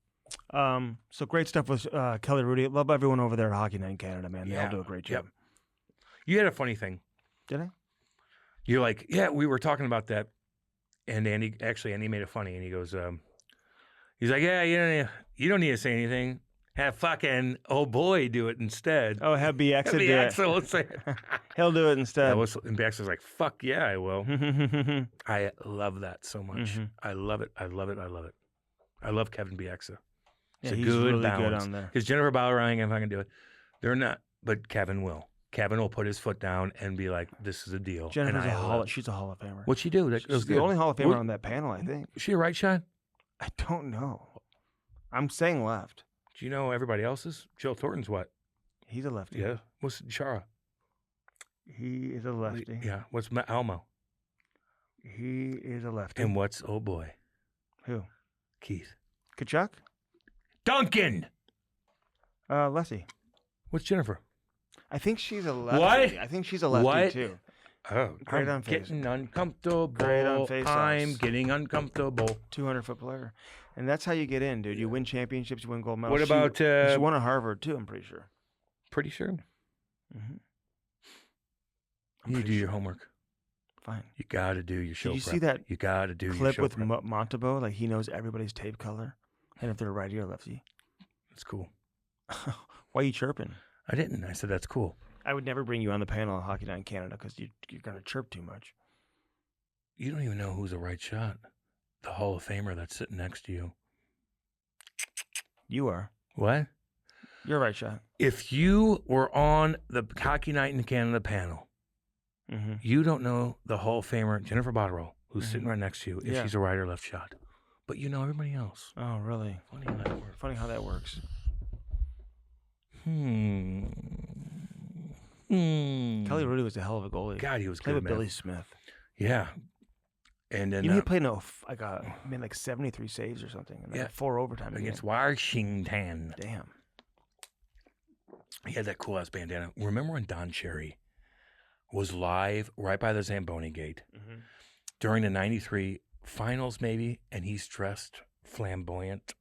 So great stuff with Kelly Hrudey. Love everyone over there at Hockey Night in Canada, man. They Yeah. all do a great Yep. job. You had a funny thing. Did I? You're like, yeah, we were talking about that, and Andy made it funny, and he goes, he's like, yeah, you don't need to say anything. Have fucking oh boy do it instead. Oh, have BX Have do BX, it. so let's say it. He'll do it instead. And BX was like, fuck yeah, I will. yeah, I love that so much. Mhm. I love it. I love it. I love it. I love Kevin Bieksa. It's a he's good really balance. good on there. Because Jennifer Bauer ain't gonna fucking do it. They're not, but Kevin will. Kevin will put his foot down and be like, "This is a deal." Jennifer's and she's a Hall of Famer. What'd she do? That She's was the good. only Hall of Famer What- on that panel, I think. Is she a right shot? I don't know. I'm saying left. Do you know everybody else's? Joe Thornton's what? He's a lefty. Yeah. What's Shara? He is a lefty. Yeah. What's Almo? He is a lefty. And what's oh boy? Who? Keith. Kachuk? Duncan. Leslie. What's Jennifer? I think she's a lefty. What? I think she's a lefty What? too. Oh, Great I'm on face. getting uncomfortable. Great on face I'm offs. getting uncomfortable. 200-foot player. And that's how you get in, dude. You win championships, you win gold medals. What about She won at Harvard too, I'm pretty sure. pretty sure? Mm-hmm. You do your homework. Fine. You got to do your show. Did you prep. see that You got to do your clip show with prep. Montebo? Like he knows everybody's tape color, and if they're righty or lefty. That's cool. Why are you chirping? I didn't. I said that's cool. I would never bring you on the panel at Hockey Night in Canada because you're going to chirp too much. You don't even know who's a right shot. The Hall of Famer that's sitting next to you. You are. What? You're a right shot. If you were on the Hockey Night in Canada panel, Mm-hmm. you don't know the Hall of Famer Jennifer Botterill, who's sitting right next to you, if Yeah. she's a right or left shot. But you know everybody else. Oh, really? Funny how that works. Funny how that works. Hmm. Kelly Hrudey was a hell of a goalie. God, he was Played good, with man. Billy Smith. Yeah. And then You know, he played made 73 saves or something. And Yeah. 4 overtime against games. Washington, Damn. he had that cool ass bandana. Remember when Don Cherry was live right by the Zamboni gate Mm-hmm. during the '93 finals, maybe, and he's dressed flamboyant.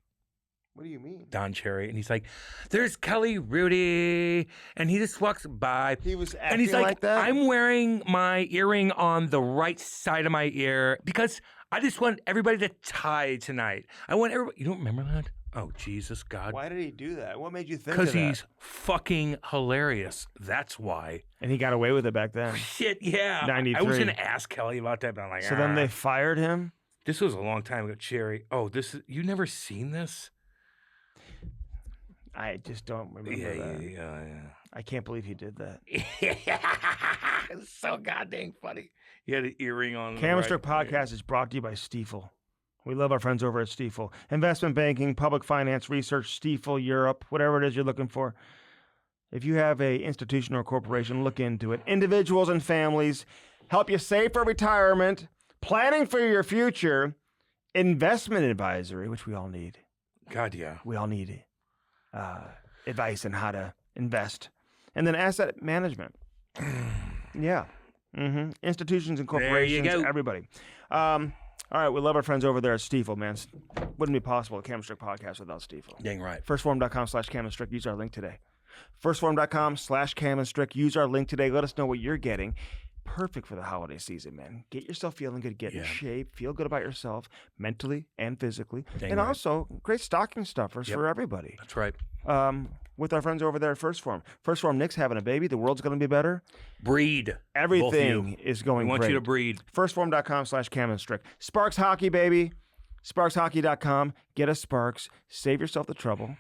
What do you mean? Don Cherry, and he's like, "There's Kelly Hrudey," and he just walks by. He was acting And he's like, that? I'm wearing my earring on the right side of my ear because I just want everybody to tie tonight. I want everybody. You don't remember that? Oh, Jesus, God. Why did he do that? What made you think Because of that? he's fucking hilarious. That's why. And he got away with it back then. Shit, yeah. 93. I was going to ask Kelly about that, but I'm like, So then they fired him? This was a long time ago, Cherry. Oh, this is. You never seen this? I just don't remember that. Yeah. I can't believe he did that. It's so goddamn funny. He had an earring on. the Canister right- Podcast is brought to you by Stifel. We love our friends over at Stifel. Investment banking, public finance, research, Stifel, Europe, whatever it is you're looking for. If you have a institution or corporation, look into it. Individuals and families help you save for retirement, planning for your future, investment advisory, which we all need. God, yeah. We all need advice on how to invest. And then asset management. Yeah. Institutions and corporations, There you go. everybody. All right, we love our friends over there at Stifel, man. Wouldn't be possible, a Cam and Strick podcast without Stifel. Dang right. Firstform.com/Cam and Strick. Use our link today. Firstform.com/Cam and Strick. Use our link today. Let us know what you're getting. Perfect for the holiday season, man. Get yourself feeling good. Get in shape. Feel good about yourself mentally and physically. Dang and right. also, great stocking stuffers for everybody. That's right. With our friends over there at First Form. First Form, Nick's having a baby. The world's going to be better. Breed. Everything is going We want great. you to breed. Firstform.com/Cam and Strick. Sparks Hockey, baby. SparksHockey.com. Get a Sparks. Save yourself the trouble.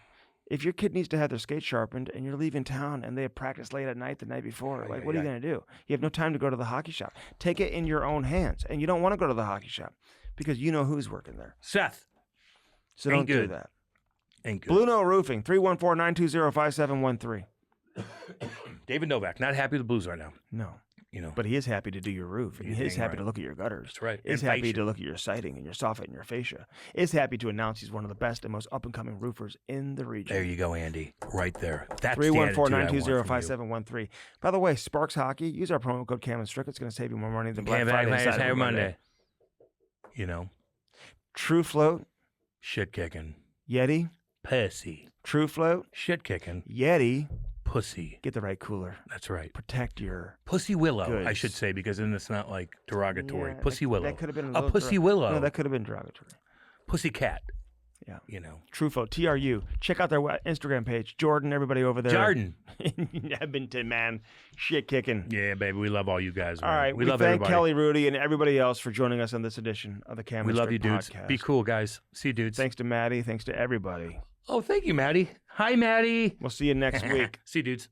If your kid needs to have their skates sharpened and you're leaving town and they have practiced late at night the night before, what are you going to do? You have no time to go to the hockey shop. Take it in your own hands. And you don't want to go to the hockey shop because you know who's working there. Seth. So Ain't don't do good. that. Ain't good. Blue Note Roofing, 314-920-5713. David Novak, not happy with the Blues right now. No. You know. But he is happy to do your roof. And You're he is dang happy right. to look at your gutters. That's right. Is And happy fascia. to look at your siding and your soffit and your fascia. Is happy to announce he's one of the best and most up-and-coming roofers in the region. There you go, Andy. Right there. That's the attitude I want from you. 314-920-5713. By the way, Sparks Hockey, use our promo code Cam and Strick. It's going to save you more money than Black Friday and Cyber Monday. You know. True Float, Shit kicking. Yeti. Pussy. True Float, Shit kicking. Yeti. Pussy. Get the right cooler. That's right. Protect your... Pussy Willow, I goods. should say, because then it's not like derogatory. Yeah, Pussy Willow. That could have been a little Pussy Willow. No, that could have been derogatory. Pussy Cat. Yeah. You know. Trufo, TRU. Check out their Instagram page. Jordan, everybody over there. Jordan. in Edmonton, man. Shit kicking. Yeah, baby. We love all you guys. Man. All right. We love thank everybody. Kelly Hrudey and everybody else for joining us on this edition of the Cam We and love Strick you, dudes. podcast. Be cool, guys. See you, dudes. Thanks to Maddie. Thanks to everybody. Oh, thank you, Maddie. Hi, Maddie. We'll see you next week. See you, dudes.